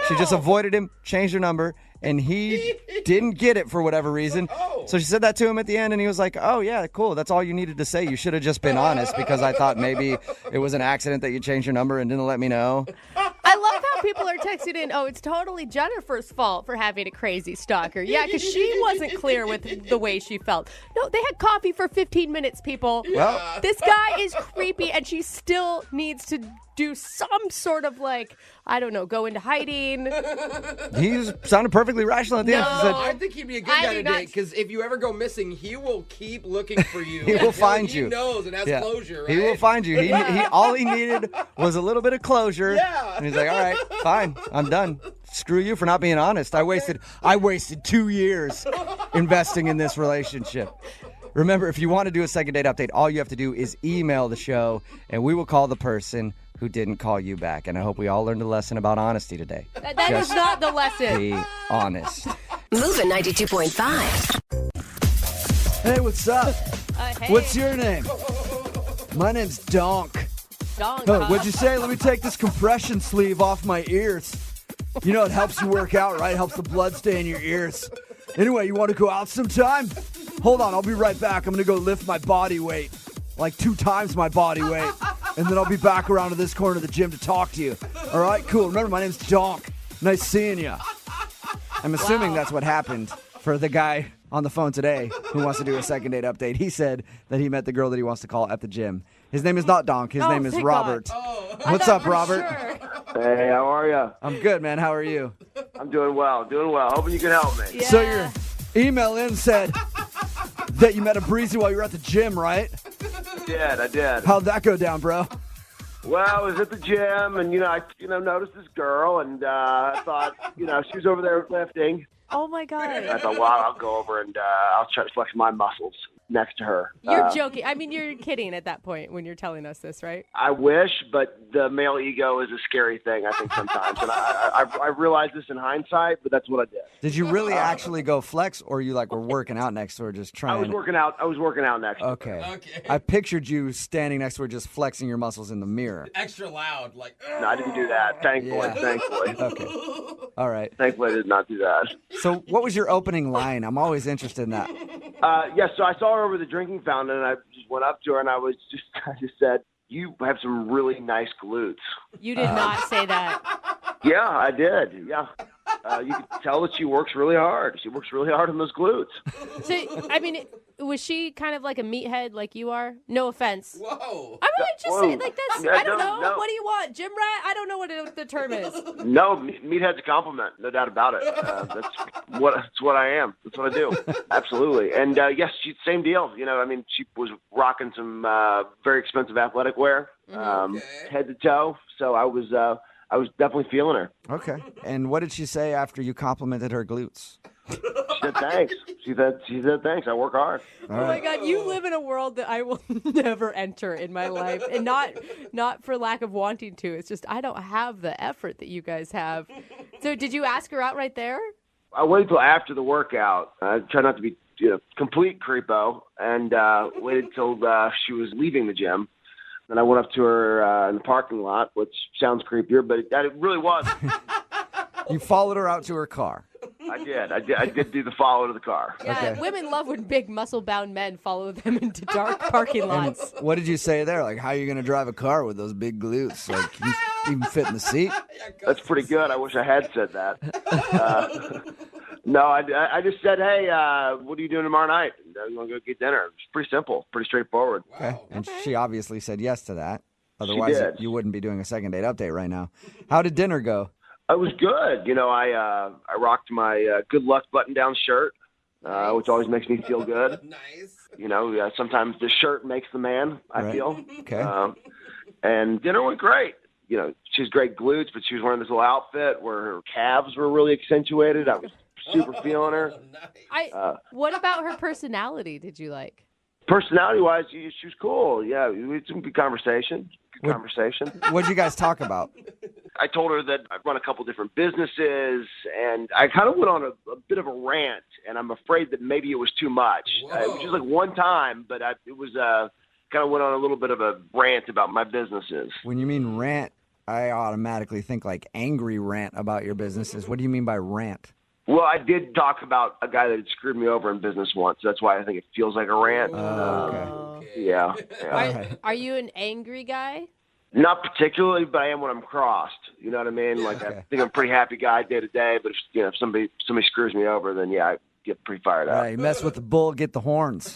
Speaker 1: She just avoided him, changed her number, and he didn't get it for whatever reason. So she said that to him at the end, and he was like, oh, yeah, cool. That's all you needed to say. You should have just been honest, because I thought maybe it was an accident that you changed your number and didn't let me know.
Speaker 2: I love how people are texting in, oh, it's totally Jennifer's fault for having a crazy stalker. Yeah, because she wasn't clear with the way she felt. No, they had coffee for 15 minutes, people.
Speaker 1: Well,
Speaker 2: this guy is creepy, and she still needs to do some sort of I don't know, go into hiding.
Speaker 1: He sounded perfectly rational at the end. He said,
Speaker 5: I think he'd be a good guy to date, because if you ever go missing, he will keep looking for you.
Speaker 1: He will find you.
Speaker 5: He knows and has closure, right?
Speaker 1: He will find you. He all he needed was a little bit of closure.
Speaker 5: Yeah.
Speaker 1: And he's like, all right, fine, I'm done. Screw you for not being honest. I wasted 2 years investing in this relationship. Remember, if you want to do a second date update, all you have to do is email the show, and we will call the person who didn't call you back. And I hope we all learned a lesson about honesty today.
Speaker 2: That is not the lesson.
Speaker 1: Be honest.
Speaker 20: Moving 92.5.
Speaker 1: Hey, what's up?
Speaker 2: Hey.
Speaker 1: What's your name? My name's Donk.
Speaker 2: Donk.
Speaker 1: What'd you say? Let me take this compression sleeve off my ears. You know, it helps you work out, right? It helps the blood stay in your ears. Anyway, you want to go out sometime? Hold on, I'll be right back. I'm going to go lift my body weight, 2 times my body weight. And then I'll be back around to this corner of the gym to talk to you. All right, cool. Remember, my name's Donk. Nice seeing you. I'm assuming that's what happened for the guy on the phone today who wants to do a second date update. He said that he met the girl that he wants to call at the gym. His name is not Donk. His name is Robert. What's up, Robert?
Speaker 18: Hey, how are you?
Speaker 1: I'm good, man. How are you?
Speaker 18: I'm doing well, Hoping you can help me.
Speaker 1: So your email in said that you met a breezy while you were at the gym, right?
Speaker 18: I did.
Speaker 1: How'd that go down, bro?
Speaker 18: Well, I was at the gym, and I noticed this girl, and I thought, she was over there lifting.
Speaker 8: Oh my God!
Speaker 18: And I thought, well, I'll go over and I'll try to flex my muscles next to her.
Speaker 8: You're joking. I mean, you're kidding at that point when you're telling us this, right?
Speaker 18: I wish, but the male ego is a scary thing, I think, sometimes. And I realized this in hindsight, but that's what I did.
Speaker 1: Did you really actually go flex, or you were working out next to her just trying?
Speaker 18: I was working out next to her.
Speaker 1: Okay. I pictured you standing next to her just flexing your muscles in the mirror.
Speaker 5: Extra loud,
Speaker 18: No, I didn't do that. Thankfully.
Speaker 1: Okay. All right.
Speaker 18: Thankfully, I did not do that.
Speaker 1: So what was your opening line? I'm always interested in that.
Speaker 18: So I saw her over the drinking fountain, and I just went up to her, and I just said, "You have some really nice glutes."
Speaker 8: You did not say that.
Speaker 18: Yeah, I did. Yeah. You can tell that she works really hard. She works really hard on those glutes.
Speaker 8: So, I mean, was she kind of like a meathead like you are? No offense.
Speaker 5: Whoa.
Speaker 8: I mean, just say like that's. I don't know.
Speaker 18: No.
Speaker 8: What do you want, gym rat? I don't know what the term is.
Speaker 18: No, meathead's a compliment, no doubt about it. That's what I am. That's what I do. Absolutely. And yes, same deal. She was rocking some very expensive athletic wear, head to toe. So I was definitely feeling her.
Speaker 1: Okay. And what did she say after you complimented her glutes?
Speaker 18: She said thanks. She said thanks. I work hard.
Speaker 8: Oh my God, you live in a world that I will never enter in my life, and not for lack of wanting to. It's just I don't have the effort that you guys have. So did you ask her out right there?
Speaker 18: I waited till after the workout. I try not to be complete creepo, and waited till she was leaving the gym. Then I went up to her in the parking lot, which sounds creepier, but it really was.
Speaker 1: You followed her out to her car.
Speaker 18: I did do the follow to the car.
Speaker 8: Yeah,
Speaker 1: Okay.
Speaker 8: Women love when big muscle-bound men follow them into dark parking lots.
Speaker 1: And what did you say there? Like, how are you going to drive a car with those big glutes? Like, can you even fit in the seat?
Speaker 18: That's pretty good. I wish I had said that. No, I just said, hey, what are you doing tomorrow night? You want to go get dinner? It's pretty simple, pretty straightforward.
Speaker 1: Okay. And she obviously said yes to that. Otherwise, you wouldn't be doing a second date update right now. How did dinner go?
Speaker 18: It was good. I rocked my good luck button-down shirt, which always makes me feel good. Nice. Sometimes the shirt makes the man, I feel.
Speaker 1: Okay.
Speaker 18: And dinner went great. She has great glutes, but she was wearing this little outfit where her calves were really accentuated. I was super feeling her.
Speaker 8: What about her personality did you like?
Speaker 18: Personality-wise, she was cool. Yeah, we had some good conversation.
Speaker 1: What did you guys talk about?
Speaker 18: I told her that I run a couple different businesses, and I kind of went on a bit of a rant, and I'm afraid that maybe it was too much. It was just like one time, but it was kind of went on a little bit of a rant about my businesses.
Speaker 1: When you mean rant, I automatically think like angry rant about your businesses. What do you mean by rant?
Speaker 18: Well, I did talk about a guy that had screwed me over in business once. That's why I think it feels like a rant.
Speaker 1: Okay.
Speaker 18: Yeah.
Speaker 8: Are you an angry guy?
Speaker 18: Not particularly, but I am when I'm crossed. You know what I mean? Like, I think I'm a pretty happy guy day to day, but if somebody screws me over, then I get pretty fired up.
Speaker 1: You mess with the bull, get the horns.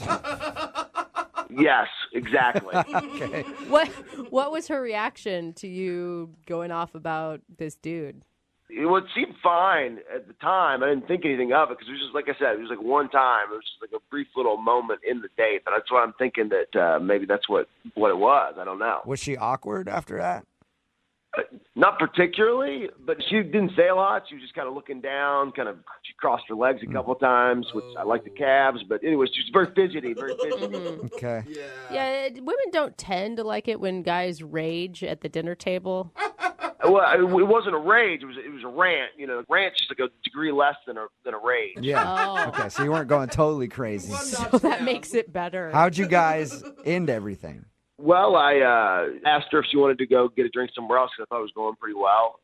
Speaker 18: Yes, exactly.
Speaker 1: Okay.
Speaker 8: What was her reaction to you going off about this dude?
Speaker 18: It seemed fine at the time. I didn't think anything of it because it was just, like I said, it was like one time. It was just like a brief little moment in the date. But that's why I'm thinking that maybe that's what it was. I don't know.
Speaker 1: Was she awkward after that?
Speaker 18: Not particularly, but she didn't say a lot. She was just kind of looking down, she crossed her legs a couple of times, which I like the calves. But anyways, she's very fidgety,
Speaker 1: Okay.
Speaker 8: Yeah, women don't tend to like it when guys rage at the dinner table.
Speaker 18: Well, it wasn't a rage. It was a rant. Rant's just like a degree less than a rage.
Speaker 1: Yeah.
Speaker 8: Oh.
Speaker 1: Okay, so you weren't going totally crazy.
Speaker 8: So that makes it better.
Speaker 1: How'd you guys end everything?
Speaker 18: Well, I asked her if she wanted to go get a drink somewhere else because I thought it was going pretty well.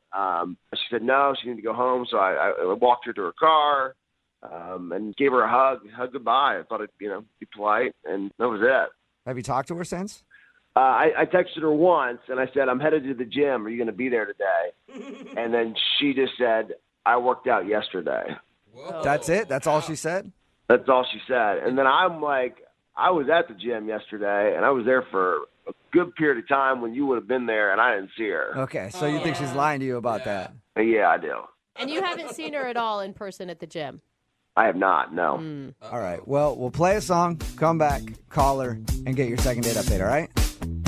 Speaker 18: She said no, she needed to go home. So I walked her to her car and gave her a hug goodbye. I thought it'd be polite, and that was it.
Speaker 1: Have you talked to her since?
Speaker 18: I texted her once, and I said, I'm headed to the gym. Are you going to be there today? And then she just said, I worked out yesterday.
Speaker 5: Whoa.
Speaker 1: That's it? That's all she said?
Speaker 18: That's all she said. And then I'm like, I was at the gym yesterday, and I was there for a good period of time when you would have been there and I didn't see her.
Speaker 1: Okay, so you think she's lying to you about that?
Speaker 18: Yeah, I do.
Speaker 2: And you haven't seen her at all in person at the gym?
Speaker 18: I have not, no.
Speaker 1: All right, well, we'll play a song, come back, call her, and get your second date update, all right?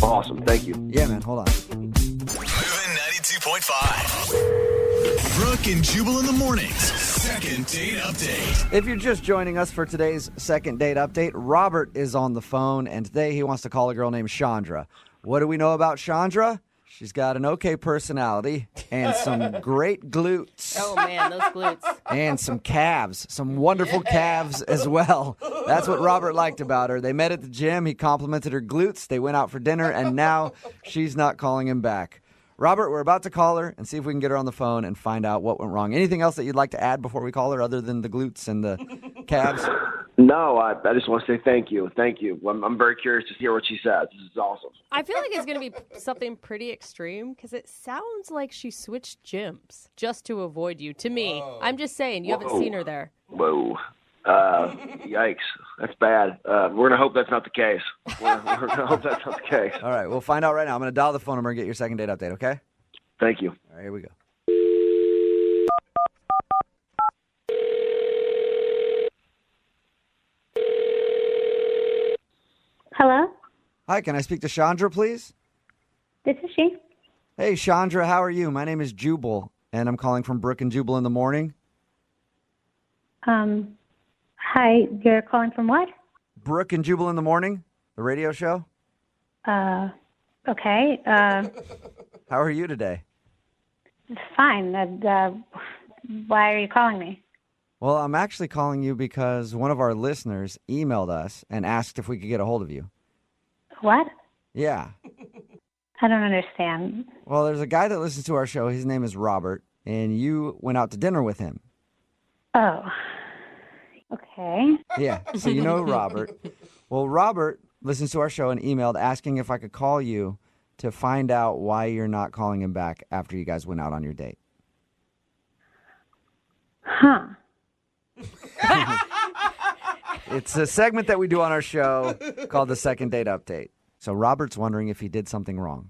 Speaker 18: Awesome, thank you.
Speaker 1: Yeah, man, hold on.
Speaker 9: Moving 92.5. Brooke and Jubal in the mornings. Second date update.
Speaker 1: If you're just joining us for today's second date update, Robert is on the phone, and today he wants to call a girl named Chandra. What do we know about Chandra? She's got an okay personality and some great glutes.
Speaker 2: Oh, man, those glutes.
Speaker 1: And some calves, some wonderful calves as well. That's what Robert liked about her. They met at the gym. He complimented her glutes. They went out for dinner, and now she's not calling him back. Robert, we're about to call her and see if we can get her on the phone and find out what went wrong. Anything else that you'd like to add before we call her other than the glutes and the calves?
Speaker 18: No, I just want to say thank you. Thank you. I'm very curious to hear what she says. This is awesome.
Speaker 2: I feel like it's going to be something pretty extreme because it sounds like she switched gyms just to avoid you. To me, I'm just saying, you haven't seen her there.
Speaker 18: Whoa. Yikes. That's bad. We're going to hope that's not the case. We're going to hope that's not the case.
Speaker 1: All right, we'll find out right now. I'm going to dial the phone number and get your second date update, okay?
Speaker 18: Thank you.
Speaker 1: All right, here we go.
Speaker 6: Hello?
Speaker 1: Hi, can I speak to Chandra, please?
Speaker 6: This is she.
Speaker 1: Hey, Chandra, how are you? My name is Jubal, and I'm calling from Brooke and Jubal in the morning.
Speaker 6: Hi, you're calling from what?
Speaker 1: Brooke and Jubal in the morning, the radio show.
Speaker 6: Okay.
Speaker 1: How are you today?
Speaker 6: Fine. Why are you calling me?
Speaker 1: Well, I'm actually calling you because one of our listeners emailed us and asked if we could get a hold of you.
Speaker 6: What?
Speaker 1: Yeah.
Speaker 6: I don't understand.
Speaker 1: Well, there's a guy that listens to our show. His name is Robert, and you went out to dinner with him.
Speaker 6: Oh. Okay.
Speaker 1: Yeah, so you know Robert. Well, Robert listens to our show and emailed asking if I could call you to find out why you're not calling him back after you guys went out on your date.
Speaker 6: Huh.
Speaker 1: It's a segment that we do on our show called the Second Date Update. So Robert's wondering if he did something wrong.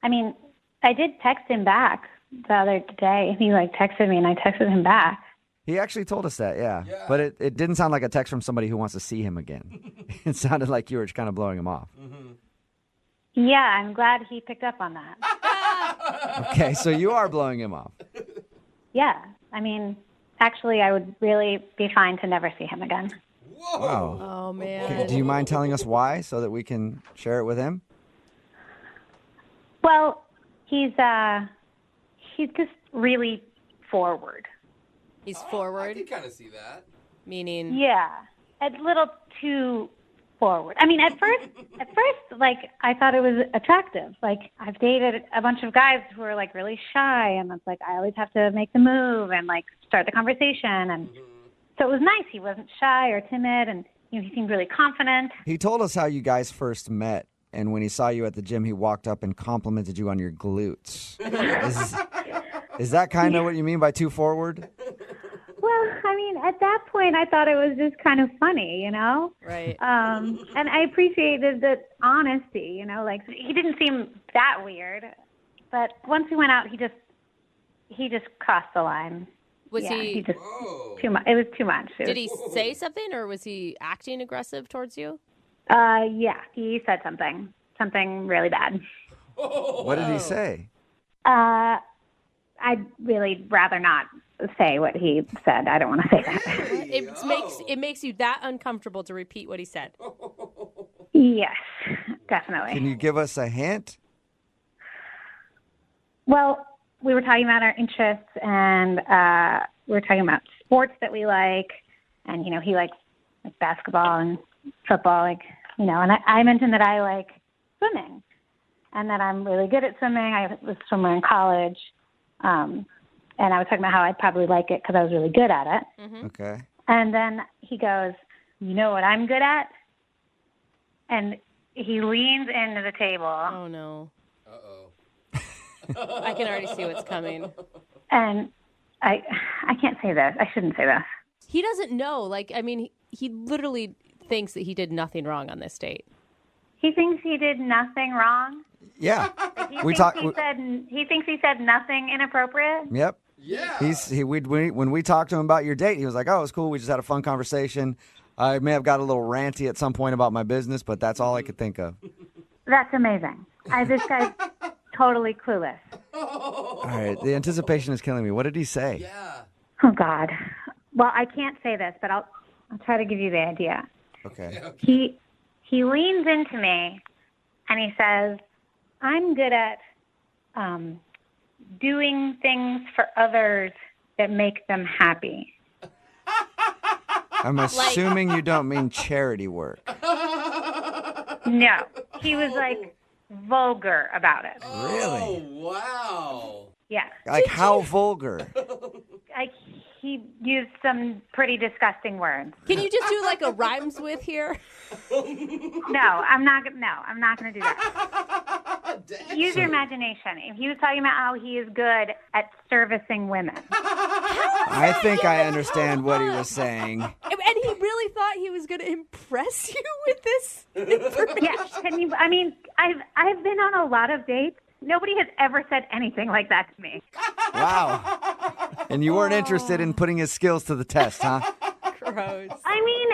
Speaker 6: I mean, I did text him back the other day. He, texted me, and I texted him back.
Speaker 1: He actually told us that, yeah. But it didn't sound like a text from somebody who wants to see him again. It sounded like you were kind of blowing him off.
Speaker 6: Yeah, I'm glad he picked up on that.
Speaker 1: Okay, so you are blowing him off.
Speaker 6: Yeah. I mean, actually, I would really be fine to never see him again.
Speaker 1: Wow.
Speaker 2: Oh, man.
Speaker 1: Okay, do you mind telling us why so that we can share it with him?
Speaker 6: Well, he's just really forward.
Speaker 2: He's forward?
Speaker 5: I can kind of see that.
Speaker 2: Meaning?
Speaker 6: Yeah, a little too forward. I mean, at first, I thought it was attractive. I've dated a bunch of guys who are really shy, and it's I always have to make the move and start the conversation, and so it was nice. He wasn't shy or timid, and he seemed really confident.
Speaker 1: He told us how you guys first met, and when he saw you at the gym, he walked up and complimented you on your glutes. Is that kind of what you mean by too forward?
Speaker 6: Well, I mean, at that point, I thought it was just kind of funny,
Speaker 2: Right.
Speaker 6: And I appreciated the honesty, he didn't seem that weird. But once we went out, he just crossed the line.
Speaker 2: Was
Speaker 6: he just too much? It was too much.
Speaker 2: Did he say something, or was he acting aggressive towards you?
Speaker 6: Yeah, he said something really bad.
Speaker 1: What did he say?
Speaker 6: I'd really rather not say what he said. I don't want to say that.
Speaker 2: It makes you that uncomfortable to repeat what he said.
Speaker 6: Yes, definitely.
Speaker 1: Can you give us a hint?
Speaker 6: Well, we were talking about our interests, and we were talking about sports that we like, and he likes basketball and football, and I mentioned that I like swimming, and that I'm really good at swimming. I was a swimmer in college. And I was talking about how I'd probably like it because I was really good at it.
Speaker 2: Mm-hmm.
Speaker 1: Okay.
Speaker 6: And then he goes, you know what I'm good at? And he leans into the table.
Speaker 2: Oh, no. Uh-oh. I can already see what's coming.
Speaker 6: And I can't say this. I shouldn't say this.
Speaker 2: He doesn't know. He literally thinks that he did nothing wrong on this date.
Speaker 6: He thinks he did nothing wrong.
Speaker 1: Yeah.
Speaker 6: He thinks he said nothing inappropriate.
Speaker 1: Yep.
Speaker 5: Yeah.
Speaker 1: When we talked to him about your date, he was like, "Oh, it was cool. We just had a fun conversation. I may have got a little ranty at some point about my business, but that's all I could think of."
Speaker 6: That's amazing. This guy's totally clueless.
Speaker 1: All right. The anticipation is killing me. What did he say?
Speaker 5: Yeah.
Speaker 6: Oh God. Well, I can't say this, but I'll try to give you the idea.
Speaker 1: Okay.
Speaker 6: He leans into me and he says, "I'm good at doing things for others that make them happy."
Speaker 1: I'm assuming you don't mean charity work.
Speaker 6: No, he was like vulgar about it.
Speaker 1: Really?
Speaker 5: Oh, wow.
Speaker 6: Yeah.
Speaker 1: Like how vulgar?
Speaker 6: Like he used some pretty disgusting words.
Speaker 8: Can you just do like a rhymes with here?
Speaker 6: No, I'm not going to do that. Use your imagination. If he was talking about how he is good at servicing women.
Speaker 1: I think I understand what he was saying.
Speaker 8: And he really thought he was going to impress you with this information.
Speaker 6: Yeah, I mean, I've been on a lot of dates. Nobody has ever said anything like that to me.
Speaker 1: Wow. And you weren't interested in putting his skills to the test, huh?
Speaker 8: Gross.
Speaker 6: I mean,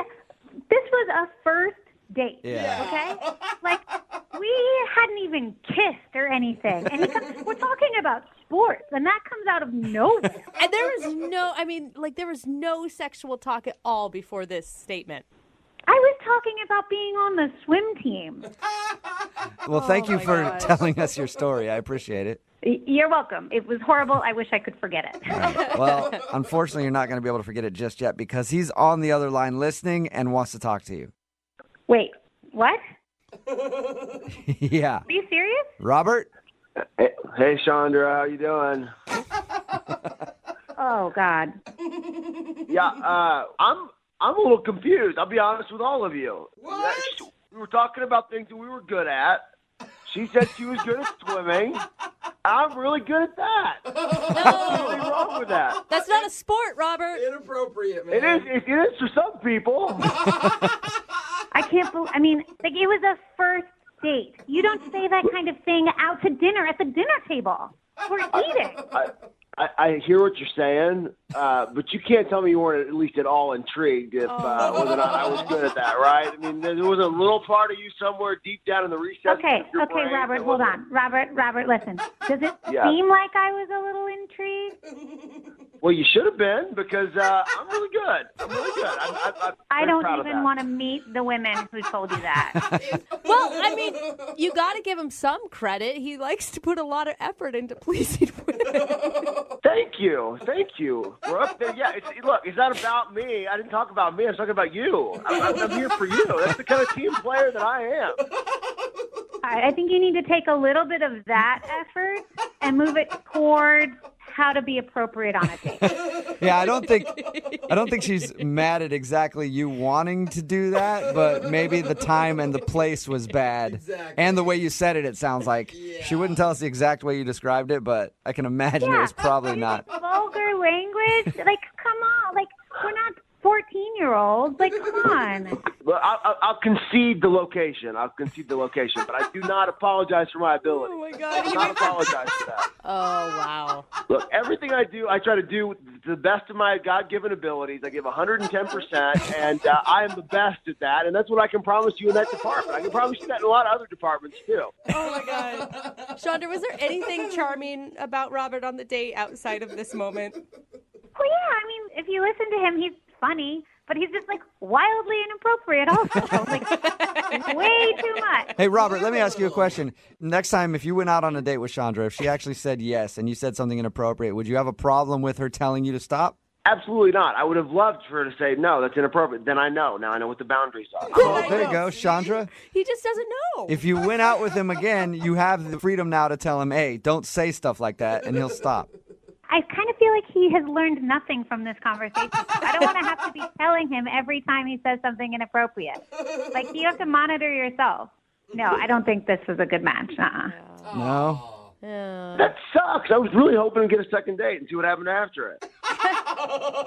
Speaker 6: this was a first date,
Speaker 1: Yeah.
Speaker 6: okay? Like, we hadn't even kissed or anything. And we're talking about sports, and that comes out of nowhere.
Speaker 8: And there was no sexual talk at all before this statement.
Speaker 6: I was talking about being on the swim team.
Speaker 1: Well, thank you for telling us your story. I appreciate it.
Speaker 6: You're welcome. It was horrible. I wish I could forget it.
Speaker 1: Right. Well, unfortunately, you're not going to be able to forget it just yet because he's on the other line listening and wants to talk to you.
Speaker 6: Wait, what?
Speaker 1: Yeah.
Speaker 6: Are you serious?
Speaker 1: Robert?
Speaker 18: Hey, Chandra, how you doing?
Speaker 6: Oh, God.
Speaker 18: Yeah, I'm a little confused. I'll be honest with all of you.
Speaker 5: What?
Speaker 18: We were talking about things that we were good at. She said she was good at swimming. I'm really good at that. What's really wrong with that?
Speaker 8: That's not a sport, Robert.
Speaker 5: Inappropriate, man.
Speaker 18: It is for some people.
Speaker 6: I can't believe, it was a first date. You don't say that kind of thing out to dinner at the dinner table. We're eating.
Speaker 18: I hear what you're saying, but you can't tell me you weren't at least at all intrigued if whether or not I was good at that, right? I mean, there was a little part of you somewhere deep down in the recesses
Speaker 6: Okay,
Speaker 18: of your brain
Speaker 6: Robert, hold on. Robert, listen. Does it seem like I was a little intrigued?
Speaker 18: Well, you should have been because I'm really good. I'm really good.
Speaker 6: I don't even want to meet the women who told you that.
Speaker 8: Well, you got to give him some credit. He likes to put a lot of effort into pleasing women.
Speaker 18: Thank you. We're up there. Yeah, it's not about me. I didn't talk about me. I'm talking about you. I'm here for you. That's the kind of team player that I am.
Speaker 6: All right, I think you need to take a little bit of that effort and move it towards how to be appropriate on a date.
Speaker 1: Yeah, I don't think she's mad at exactly you wanting to do that, but maybe the time and the place was bad.
Speaker 5: Exactly.
Speaker 1: And the way you said it sounds like she wouldn't tell us the exact way you described it, but I can imagine it was probably not.
Speaker 6: Vulgar language? Like, come on. Like, we're not 14-year-olds. Like, come on.
Speaker 18: Well, I'll concede the location. But I do not apologize for my ability.
Speaker 8: Oh, my God.
Speaker 18: I do not apologize for that.
Speaker 8: Oh, wow.
Speaker 18: Look, everything I do, I try to do to the best of my God-given abilities. I give 110%, and I am the best at that, and that's what I can promise you in that department. I can promise you that in a lot of other departments, too.
Speaker 8: Oh, my God. Chandra, was there anything charming about Robert on the date outside of this moment?
Speaker 6: Well, yeah, if you listen to him, he's funny, but he's just, wildly inappropriate also. Way too much.
Speaker 1: Hey, Robert, let me ask you a question. Next time, if you went out on a date with Chandra, if she actually said yes and you said something inappropriate, would you have a problem with her telling you to stop?
Speaker 18: Absolutely not. I would have loved for her to say, no, that's inappropriate. Then I know. Now I know what the boundaries are.
Speaker 1: Oh, there you go, Chandra.
Speaker 8: He just doesn't know.
Speaker 1: If you went out with him again, you have the freedom now to tell him, hey, don't say stuff like that, and he'll stop.
Speaker 6: I kind of feel like he has learned nothing from this conversation. I don't want to have to be telling him every time he says something inappropriate. You have to monitor yourself. No, I don't think this was a good match.
Speaker 1: No?
Speaker 18: That sucks. I was really hoping to get a second date and see what happened after it.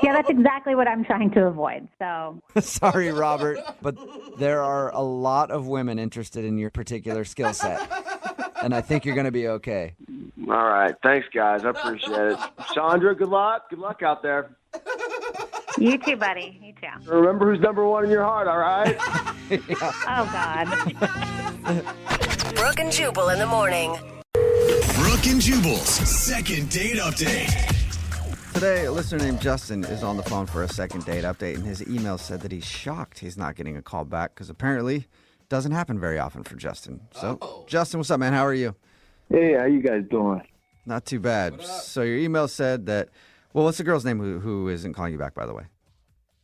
Speaker 6: Yeah, that's exactly what I'm trying to avoid. So
Speaker 1: Sorry, Robert, but there are a lot of women interested in your particular skill set. And I think you're going to be okay.
Speaker 18: All right. Thanks, guys. I appreciate it. Chandra, good luck. Good luck out there.
Speaker 6: you too, buddy. You too.
Speaker 18: Remember who's number one in your heart, all right?
Speaker 6: Oh, God.
Speaker 20: Brooke and Jubal in the morning.
Speaker 9: Brooke and Jubal's second date update.
Speaker 1: Today, a listener named Justin is on the phone for a second date update, and his email said that he's shocked he's not getting a call back because apparently doesn't happen very often for Justin. So, Justin, what's up, man? How are you?
Speaker 7: Hey, how you guys doing?
Speaker 1: Not too bad. So your email said that, well, what's the girl's name who isn't calling you back, by the way?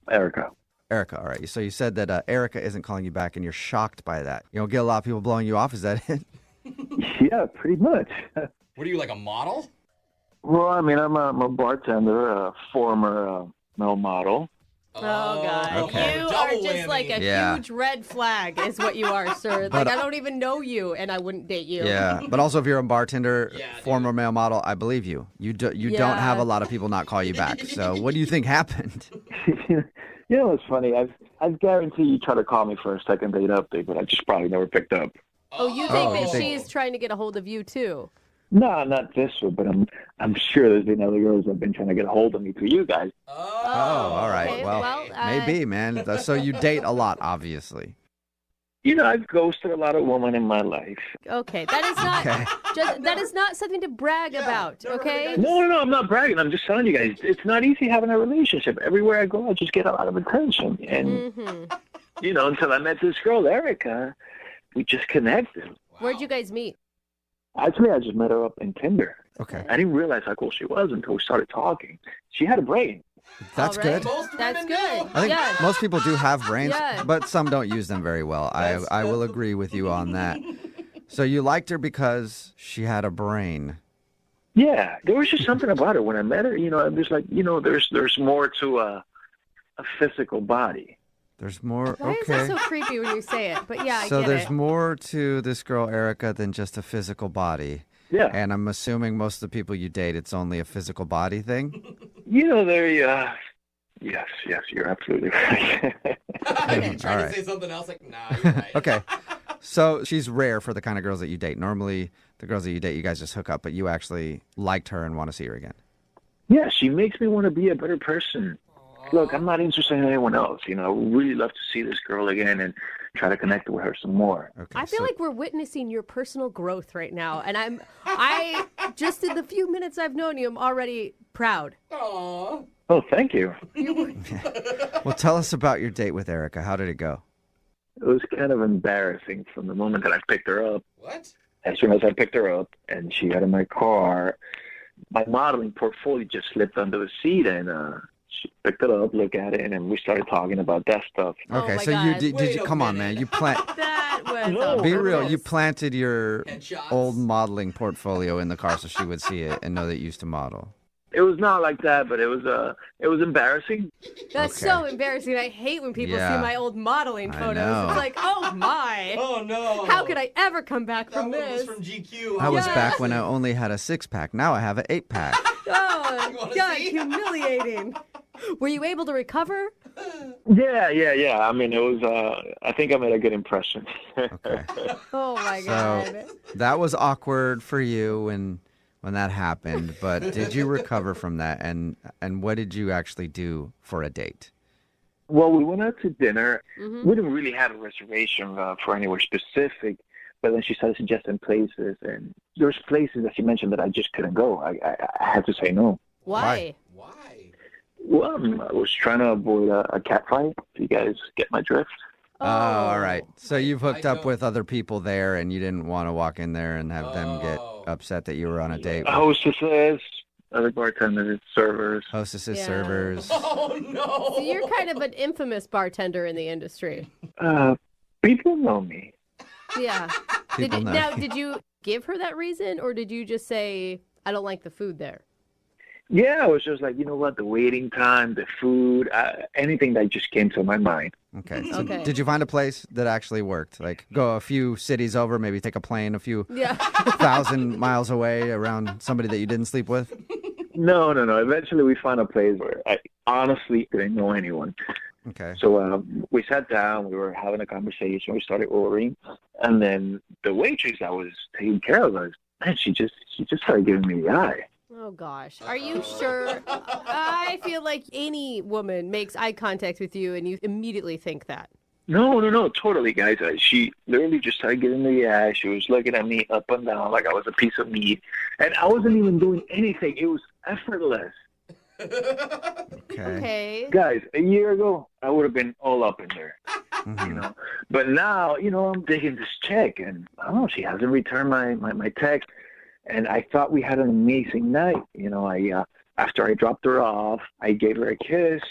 Speaker 7: Erica.
Speaker 1: Erica, all right. So you said that Erica isn't calling you back, and you're shocked by that. You don't get a lot of people blowing you off. Is that it?
Speaker 7: Yeah, pretty much.
Speaker 5: What are you, like a model?
Speaker 7: Well, I mean, I'm a bartender, a former male model.
Speaker 8: Oh, God.
Speaker 1: Okay.
Speaker 8: You are just like a
Speaker 1: Yeah.
Speaker 8: huge red flag is what you are, sir.
Speaker 1: But,
Speaker 8: Like, I don't even know you, and I wouldn't date you.
Speaker 1: Yeah, but also if you're a bartender, former male model, I believe you. You don't have a lot of people not call you back. So what do you think happened?
Speaker 7: You know, it's funny. I've guaranteed you try to call me for a second date update, but I just probably never picked up.
Speaker 8: Oh, you think that she's trying to get a hold of you, too?
Speaker 7: No, not this one, but I'm sure there's been other girls that have been trying to get a hold of me through you guys.
Speaker 1: Oh, all right.
Speaker 8: Okay,
Speaker 1: Well, maybe, man. So you date a lot, obviously.
Speaker 7: You know, I've ghosted a lot of women in my life.
Speaker 8: Okay, that is not that is not something to brag about, okay?
Speaker 7: No, I'm not bragging. I'm just telling you guys, it's not easy having a relationship. Everywhere I go, I just get a lot of attention. And, you know, until I met this girl, Erica, we just connected.
Speaker 8: Where'd you guys meet?
Speaker 7: Actually, I just met her up in Tinder.
Speaker 1: Okay.
Speaker 7: I didn't realize how cool she was until we started talking. She had a brain.
Speaker 1: That's good.
Speaker 8: That's good.
Speaker 1: I think most people do have brains,
Speaker 8: Yeah.
Speaker 1: but some don't use them very well. I will agree with you on that. So you liked her because she had a brain.
Speaker 7: Yeah, there was just something about her when I met her. You know, I'm just like, you know, there's more to a physical body.
Speaker 1: There's more.
Speaker 8: Why is that so creepy when you say it? But yeah, I
Speaker 1: So
Speaker 8: get
Speaker 1: there's
Speaker 8: it.
Speaker 1: more to this girl, Erica, than just a physical body.
Speaker 7: Yeah.
Speaker 1: And I'm assuming most of the people you date, it's only a physical body thing?
Speaker 7: You know, yes, you're absolutely right.
Speaker 5: I'm trying
Speaker 1: All
Speaker 5: to
Speaker 1: right.
Speaker 5: say something else, like, nah, you're right.
Speaker 1: Okay. So she's rare for the kind of girls that you date. Normally, the girls that you date, you guys just hook up, but you actually liked her and want to see her again.
Speaker 7: Yeah, she makes me want to be a better person. Look, I'm not interested in anyone else. You know, I would really love to see this girl again and try to connect with her some more.
Speaker 1: Okay,
Speaker 8: I feel like we're witnessing your personal growth right now, and I just in the few minutes I've known you, I'm already proud.
Speaker 5: Aww.
Speaker 7: Oh, thank you.
Speaker 1: Well, tell us about your date with Erica. How did it go?
Speaker 7: It was kind of embarrassing from the moment that I picked her up.
Speaker 5: What?
Speaker 7: As soon as I picked her up and she got in my car, my modeling portfolio just slipped under the seat, and she picked it up, looked at it, and we started talking about that stuff.
Speaker 1: Okay, so you did you come on, man. You
Speaker 8: That was
Speaker 1: be real. You planted your old modeling portfolio in the car so she would see it and know that you used to model.
Speaker 7: It was not like that, but it was embarrassing.
Speaker 8: That's so embarrassing. I hate when people
Speaker 1: Yeah.
Speaker 8: see my old modeling
Speaker 1: I
Speaker 8: photos.
Speaker 1: know.
Speaker 8: It's like, oh my.
Speaker 5: Oh no.
Speaker 8: How could I ever come back from
Speaker 5: That one was
Speaker 8: this?
Speaker 5: from GQ.
Speaker 1: I was back when I only had a 6-pack. Now I have an 8-pack.
Speaker 8: Oh, God, humiliating. Were you able to recover?
Speaker 7: Yeah. I mean, it was. I think I made a good impression.
Speaker 1: Okay.
Speaker 8: Oh my
Speaker 1: So
Speaker 8: God.
Speaker 1: that was awkward for you when that happened, but did you recover from that? And what did you actually do for a date?
Speaker 7: Well, we went out to dinner.
Speaker 8: Mm-hmm.
Speaker 7: We didn't really have a reservation for anywhere specific, but then she started suggesting places, and there's places that she mentioned that I just couldn't go. I had to say no.
Speaker 8: Why?
Speaker 7: Well, I was trying to avoid a cat fight. If you guys get my drift.
Speaker 1: Oh, all right. So you've hooked up with other people there, and you didn't want to walk in there and have them get upset that you were on a date.
Speaker 7: Hostesses, other bartenders, servers.
Speaker 1: Hostesses,
Speaker 8: Yeah.
Speaker 1: servers.
Speaker 5: Oh no.
Speaker 8: So you're kind of an infamous bartender in the industry.
Speaker 7: People know me.
Speaker 8: Yeah.
Speaker 1: People know.
Speaker 8: Now, did you give her that reason, or did you just say, I don't like the food there?
Speaker 7: Yeah, I was just like, you know what, the waiting time, the food, anything that just came to my mind.
Speaker 1: Okay. So
Speaker 8: Okay.
Speaker 1: did you find a place that actually worked? Like go a few cities over, maybe take a plane a few
Speaker 8: Yeah.
Speaker 1: 1,000 miles away around somebody that you didn't sleep with?
Speaker 7: No. Eventually, we found a place where I honestly didn't know anyone.
Speaker 1: Okay.
Speaker 7: So we sat down. We were having a conversation. We started ordering, and then the waitress that was taking care of us, man, she just started giving me the eye.
Speaker 8: Oh, gosh. Are you sure? I feel like any woman makes eye contact with you and you immediately think that.
Speaker 7: No, totally, guys. She literally just started giving me the eye. She was looking at me up and down like I was a piece of meat. And I wasn't even doing anything. It was effortless.
Speaker 8: Okay.
Speaker 7: Guys, a year ago, I would have been all up in there. But now, I'm digging this chick, and I don't know, she hasn't returned my text. And I thought we had an amazing night. After I dropped her off, I gave her a kiss.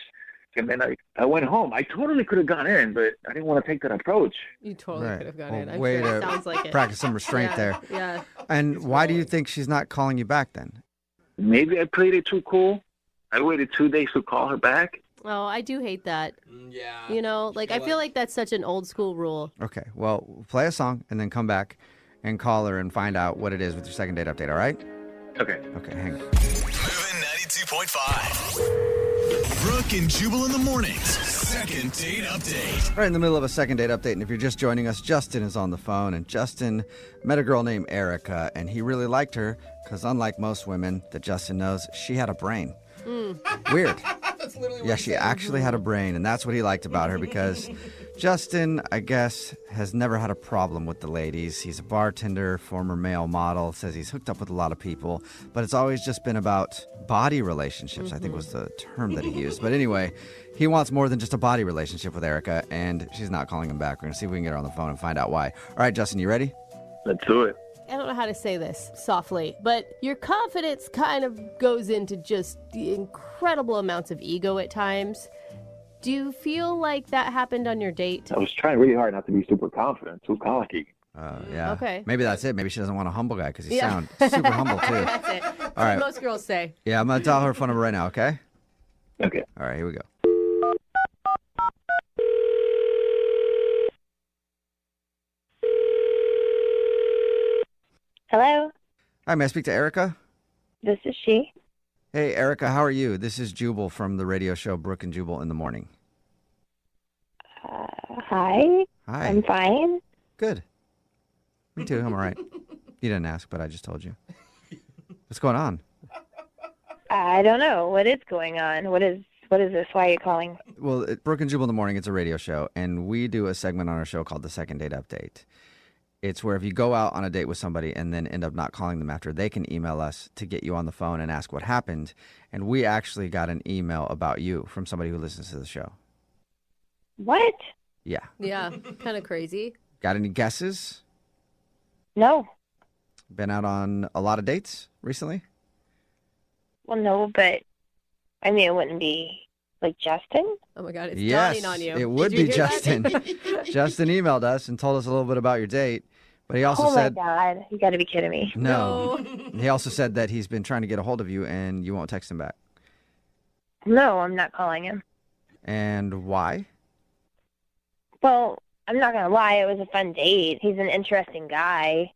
Speaker 7: And then I went home. I totally could have gone in, but I didn't want to take that approach.
Speaker 8: You totally could have gone in. I'm
Speaker 1: Way
Speaker 8: sure it
Speaker 1: to
Speaker 8: sounds like it.
Speaker 1: practice some restraint there.
Speaker 8: Yeah.
Speaker 1: And why do you think she's not calling you back then?
Speaker 7: Maybe I played it too cool. I waited 2 days to call her back.
Speaker 8: Oh, I do hate that.
Speaker 5: Yeah.
Speaker 8: I feel like that's such an old school rule.
Speaker 1: Okay, well, play a song and then come back and call her and find out what it is with your second date update, all right?
Speaker 7: Okay.
Speaker 1: Okay, hang on.
Speaker 9: Moving 92.5. Brooke and Jubal in the mornings. Second date update.
Speaker 1: Right in the middle of a second date update, and if you're just joining us, Justin is on the phone, and Justin met a girl named Erica, and he really liked her because unlike most women that Justin knows, she had a brain. Weird.
Speaker 5: That's literally what
Speaker 1: Yeah,
Speaker 5: he
Speaker 1: she
Speaker 5: said.
Speaker 1: actually had a brain, and that's what he liked about her because Justin, I guess, has never had a problem with the ladies. He's a bartender, former male model, says he's hooked up with a lot of people, but it's always just been about body relationships, I think was the term that he used. But anyway, he wants more than just a body relationship with Erica, and she's not calling him back. We're going to see if we can get her on the phone and find out why. All right, Justin, you ready?
Speaker 7: Let's do it.
Speaker 8: I don't know how to say this softly, but your confidence kind of goes into just incredible amounts of ego at times. Do you feel like that happened on your date?
Speaker 7: I was trying really hard not to be super confident, too cocky.
Speaker 1: Yeah.
Speaker 8: Okay.
Speaker 1: Maybe that's it. Maybe she doesn't want a humble guy because he sounds super humble, too.
Speaker 8: That's it. That's
Speaker 1: All right.
Speaker 8: what most girls say.
Speaker 1: Yeah, I'm going to dial her phone number right now, okay?
Speaker 7: Okay.
Speaker 1: All right, here we go.
Speaker 6: Hello,
Speaker 1: Hi, may I speak to Erica?
Speaker 6: this is she.
Speaker 1: Hey, Erica, how are you? This is Jubal from the radio show Brooke and Jubal in the Morning.
Speaker 6: Hi.
Speaker 1: Hi.
Speaker 6: I'm fine.
Speaker 1: Good. Me too. I'm all right. You didn't ask, but I just told you. What's going on?
Speaker 6: I don't know. What is going on? What is this? Why are you calling?
Speaker 1: Well, Brooke and Jubal in the Morning, it's a radio show, and we do a segment on our show called the Second Date Update. It's where if you go out on a date with somebody and then end up not calling them after, they can email us to get you on the phone and ask what happened. And we actually got an email about you from somebody who listens to the show.
Speaker 6: What?
Speaker 1: Yeah.
Speaker 8: Yeah, kind of crazy.
Speaker 1: Got any guesses?
Speaker 6: No.
Speaker 1: Been out on a lot of dates recently?
Speaker 6: Well, no, but I mean, it wouldn't be like Justin.
Speaker 8: Oh my God, it's
Speaker 1: Yes,
Speaker 8: dawning on you.
Speaker 1: it would
Speaker 8: Did you
Speaker 1: be
Speaker 8: hear
Speaker 1: Justin.
Speaker 8: that?
Speaker 1: Justin emailed us and told us a little bit about your date, but he also
Speaker 6: Oh
Speaker 1: said,
Speaker 6: my God, you got to be kidding me.
Speaker 1: no. He also said that he's been trying to get a hold of you and you won't text him back.
Speaker 6: No, I'm not calling him.
Speaker 1: And why?
Speaker 6: Well, I'm not gonna lie. It was a fun date. He's an interesting guy.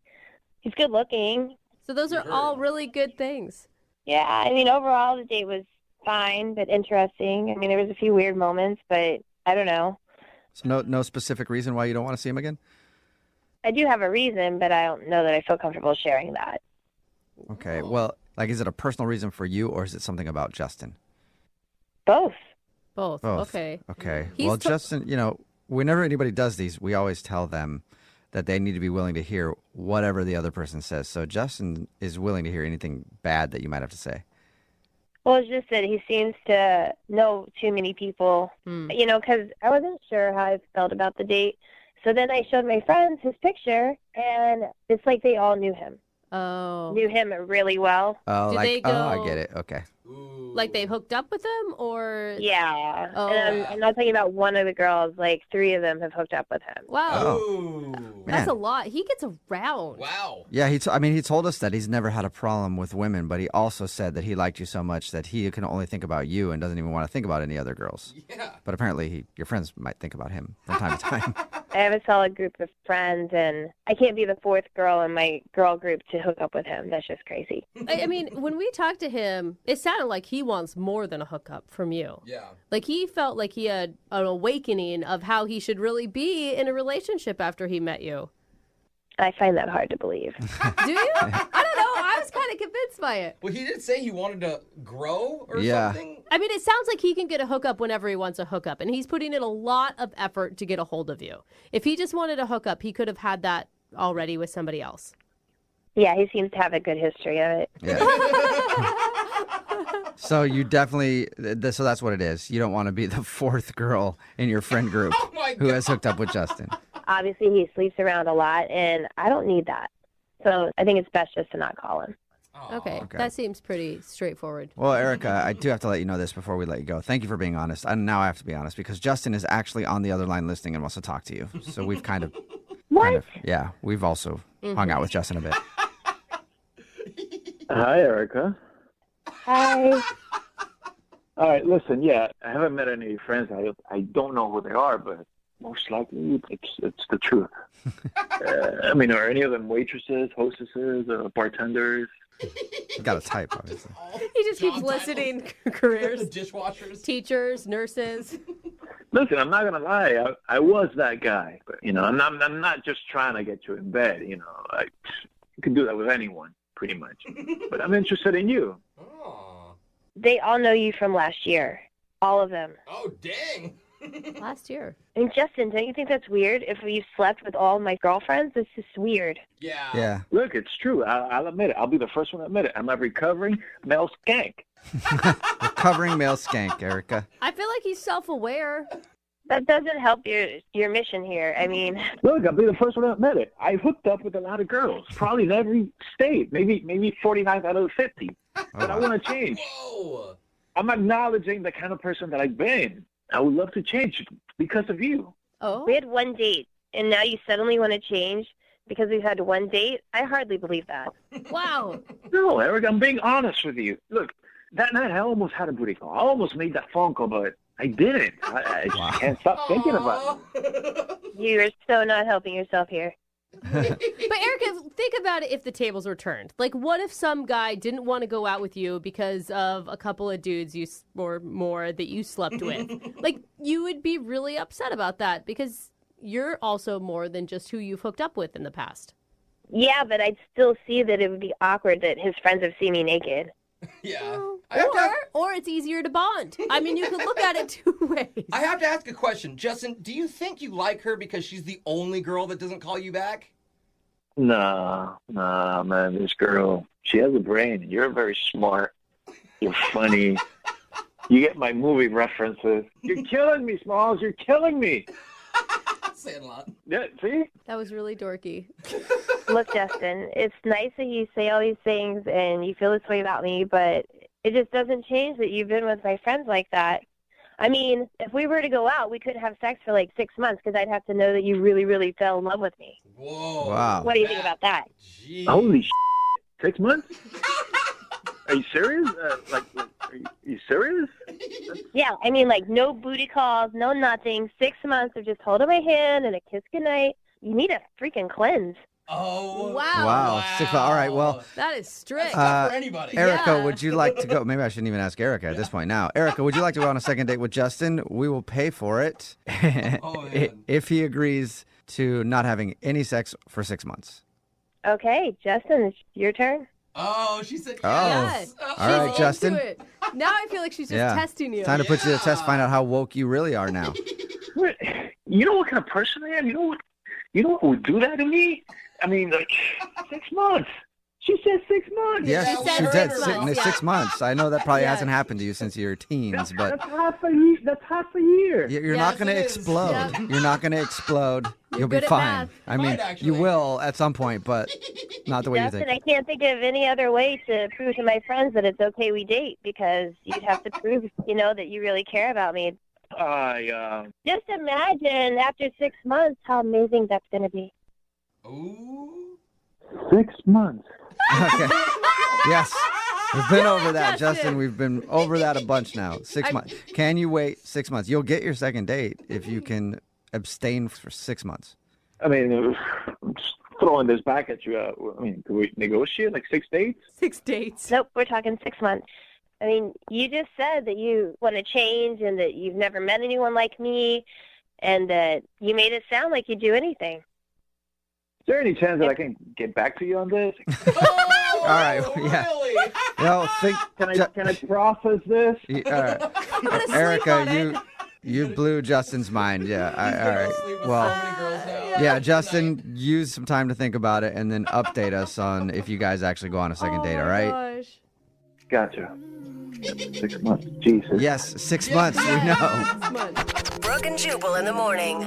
Speaker 6: He's good looking.
Speaker 8: So those are all really good things.
Speaker 6: Yeah, I mean, overall the date was fine, but interesting. I mean, there was a few weird moments, but I don't know.
Speaker 1: So no specific reason why you don't want to see him again?
Speaker 6: I do have a reason, but I don't know that I feel comfortable sharing that.
Speaker 1: Okay. Well, like, is it a personal reason for you or is it something about Justin?
Speaker 6: Both.
Speaker 8: Both.
Speaker 1: Both.
Speaker 8: Okay.
Speaker 1: Okay.
Speaker 8: He's
Speaker 1: Well,
Speaker 8: to-
Speaker 1: Justin, whenever anybody does these, we always tell them that they need to be willing to hear whatever the other person says. So Justin is willing to hear anything bad that you might have to say.
Speaker 6: Well, it's just that he seems to know too many people, because I wasn't sure how I felt about the date. So then I showed my friends his picture, and it's like they all knew him.
Speaker 8: Oh.
Speaker 6: Knew him really well.
Speaker 1: Oh,
Speaker 8: Do they go-
Speaker 1: I get it. Okay.
Speaker 8: Like they hooked up with him, or
Speaker 6: Yeah.
Speaker 8: Oh.
Speaker 6: And I'm not talking about one of the girls. Like 3 of them have hooked up with him.
Speaker 8: wow,
Speaker 1: Oh,
Speaker 8: that's
Speaker 1: man.
Speaker 8: a lot. He gets around.
Speaker 5: Wow.
Speaker 1: Yeah, he told us that he's never had a problem with women, but he also said that he liked you so much that he can only think about you and doesn't even want to think about any other girls.
Speaker 5: Yeah.
Speaker 1: But apparently your friends might think about him from time to time.
Speaker 3: I have a solid group of friends, and I can't be the fourth girl in my girl group to hook up with him. That's just crazy.
Speaker 2: I mean, when we talked to him, it sounded like he wants more than a hookup from you.
Speaker 5: Yeah.
Speaker 2: Like he felt like he had an awakening of how he should really be in a relationship after he met you.
Speaker 3: I find that hard to believe.
Speaker 2: Do you? I don't know. I was kind of convinced by it.
Speaker 5: Well, he did say he wanted to grow or
Speaker 1: Yeah.
Speaker 5: something.
Speaker 2: I mean, it sounds like he can get a hookup whenever he wants a hookup, and he's putting in a lot of effort to get a hold of you. If he just wanted a hookup, he could have had that already with somebody else.
Speaker 3: Yeah, he seems to have a good history of it.
Speaker 1: Yeah. So you definitely, so that's what it is. You don't want to be the fourth girl in your friend group who has hooked up with Justin.
Speaker 3: Obviously, he sleeps around a lot, and I don't need that. So I think it's best just to not call him.
Speaker 2: Okay, that seems pretty straightforward.
Speaker 1: Well, Erica, I do have to let you know this before we let you go. Thank you for being honest. And now I have to be honest because Justin is actually on the other line listening and wants to talk to you. So we've we've also hung out with Justin a bit.
Speaker 7: Hi, Erica.
Speaker 3: Hi.
Speaker 7: All right, listen, I haven't met any of your friends. I don't know who they are, but most likely it's the truth. I mean, are any of them waitresses, hostesses, bartenders?
Speaker 1: Got a type, obviously.
Speaker 2: He just keeps listing careers.
Speaker 5: Dishwashers.
Speaker 2: Teachers, nurses.
Speaker 7: Listen, I'm not gonna lie. I was that guy, but I'm not just trying to get you in bed. You can do that with anyone, pretty much. But I'm interested in you.
Speaker 3: They all know you from last year. All of them.
Speaker 5: Oh, dang.
Speaker 2: Last year.
Speaker 3: And Justin, don't you think that's weird? If you slept with all my girlfriends, this is weird.
Speaker 1: Yeah.
Speaker 7: Look, it's true. I'll admit it. I'll be the first one to admit it. I'm a recovering male skank.
Speaker 1: Recovering male skank, Erica.
Speaker 2: I feel like he's self-aware.
Speaker 3: That doesn't help your mission here. I mean,
Speaker 7: look, I'll be the first one to admit it. I hooked up with a lot of girls, probably in every state, maybe 49 out of the 50. But I want to change.
Speaker 5: Whoa.
Speaker 7: I'm acknowledging the kind of person that I've been. I would love to change because of you.
Speaker 3: Oh, we had one date, and now you suddenly want to change because we've had one date? I hardly believe that.
Speaker 2: Wow.
Speaker 7: No, Eric, I'm being honest with you. Look, that night I almost had a booty call. I almost made that phone call, but I didn't. I just can't stop thinking about it.
Speaker 3: You are so not helping yourself here.
Speaker 2: But Erica, think about it if the tables were turned. Like, what if some guy didn't want to go out with you because of a couple of dudes or more that you slept with? Like, you would be really upset about that because you're also more than just who you've hooked up with in the past.
Speaker 3: Yeah, but I'd still see that it would be awkward that his friends have seen me naked.
Speaker 5: Yeah.
Speaker 2: Or it's easier to bond. I mean, you could look at it two ways.
Speaker 5: I have to ask a question. Justin, do you think you like her because she's the only girl that doesn't call you back?
Speaker 7: Nah, man. This girl, she has a brain. You're very smart. You're funny. You get my movie references. You're killing me, Smalls. You're killing me.
Speaker 5: Saying a lot.
Speaker 7: Yeah, see?
Speaker 2: That was really dorky.
Speaker 3: Look, Justin, it's nice that you say all these things and you feel this way about me, but it just doesn't change that you've been with my friends like that. I mean, if we were to go out, we couldn't have sex for like 6 months because I'd have to know that you really, really fell in love with me.
Speaker 5: Whoa.
Speaker 1: Wow.
Speaker 3: What do you think about that?
Speaker 5: Jeez.
Speaker 7: Holy 6 months? Are you serious? Are you serious?
Speaker 3: Yeah, I mean, like, no booty calls, no nothing. 6 months of just holding my hand and a kiss goodnight. You need a freaking cleanse.
Speaker 5: Oh.
Speaker 2: Wow.
Speaker 1: 6 months. All right, well.
Speaker 2: That is strict.
Speaker 5: Not for anybody.
Speaker 1: Erica, would you like to go? Maybe I shouldn't even ask Erica at this point now. Erica, would you like to go on a second date with Justin? We will pay for it if he agrees to not having any sex for 6 months.
Speaker 3: Okay, Justin, it's your turn.
Speaker 5: Oh, she said
Speaker 2: yes.
Speaker 1: All right, Justin.
Speaker 2: Into it. Now I feel like she's just testing you.
Speaker 1: Time to put you to the test, find out how woke you really are now.
Speaker 7: You know what kind of person I am? You know what would do that to me? I mean, like, 6 months. She said 6 months.
Speaker 1: Yes, she did. 6 months. I know that probably hasn't happened to you since you were teens, but
Speaker 7: that's half a year.
Speaker 1: You're not going to explode. Yeah. You're not going to explode. You'll be fine. I mean, you will at some point, but not the way
Speaker 3: Justin,
Speaker 1: you think.
Speaker 3: I can't think of any other way to prove to my friends that it's okay we date because you'd have to prove, that you really care about me. Just imagine after 6 months how amazing that's going to be.
Speaker 5: Ooh.
Speaker 7: 6 months.
Speaker 1: Okay. Yes. We've been over that, Justin. We've been over that a bunch now. 6 months. Can you wait 6 months? You'll get your second date if you can abstain for 6 months?
Speaker 7: I mean, I'm just throwing this back at you. I mean, could we negotiate like 6 dates?
Speaker 8: 6 dates.
Speaker 3: Nope, we're talking 6 months. I mean, you just said that you want to change and that you've never met anyone like me and that you made it sound like you'd do anything.
Speaker 7: Is there any chance that I can get back to you on this?
Speaker 1: All right, yeah.
Speaker 5: Really?
Speaker 1: No,
Speaker 7: Can I process this?
Speaker 1: All right. Erica, you blew Justin's mind. Yeah. All right. Well, yeah, Justin, use some time to think about it and then update us on if you guys actually go on a second date. All right.
Speaker 8: Gosh.
Speaker 7: Gotcha. 6 months. Jesus.
Speaker 1: Yes, 6 months. We know.
Speaker 20: Brooke and Jubal in the morning.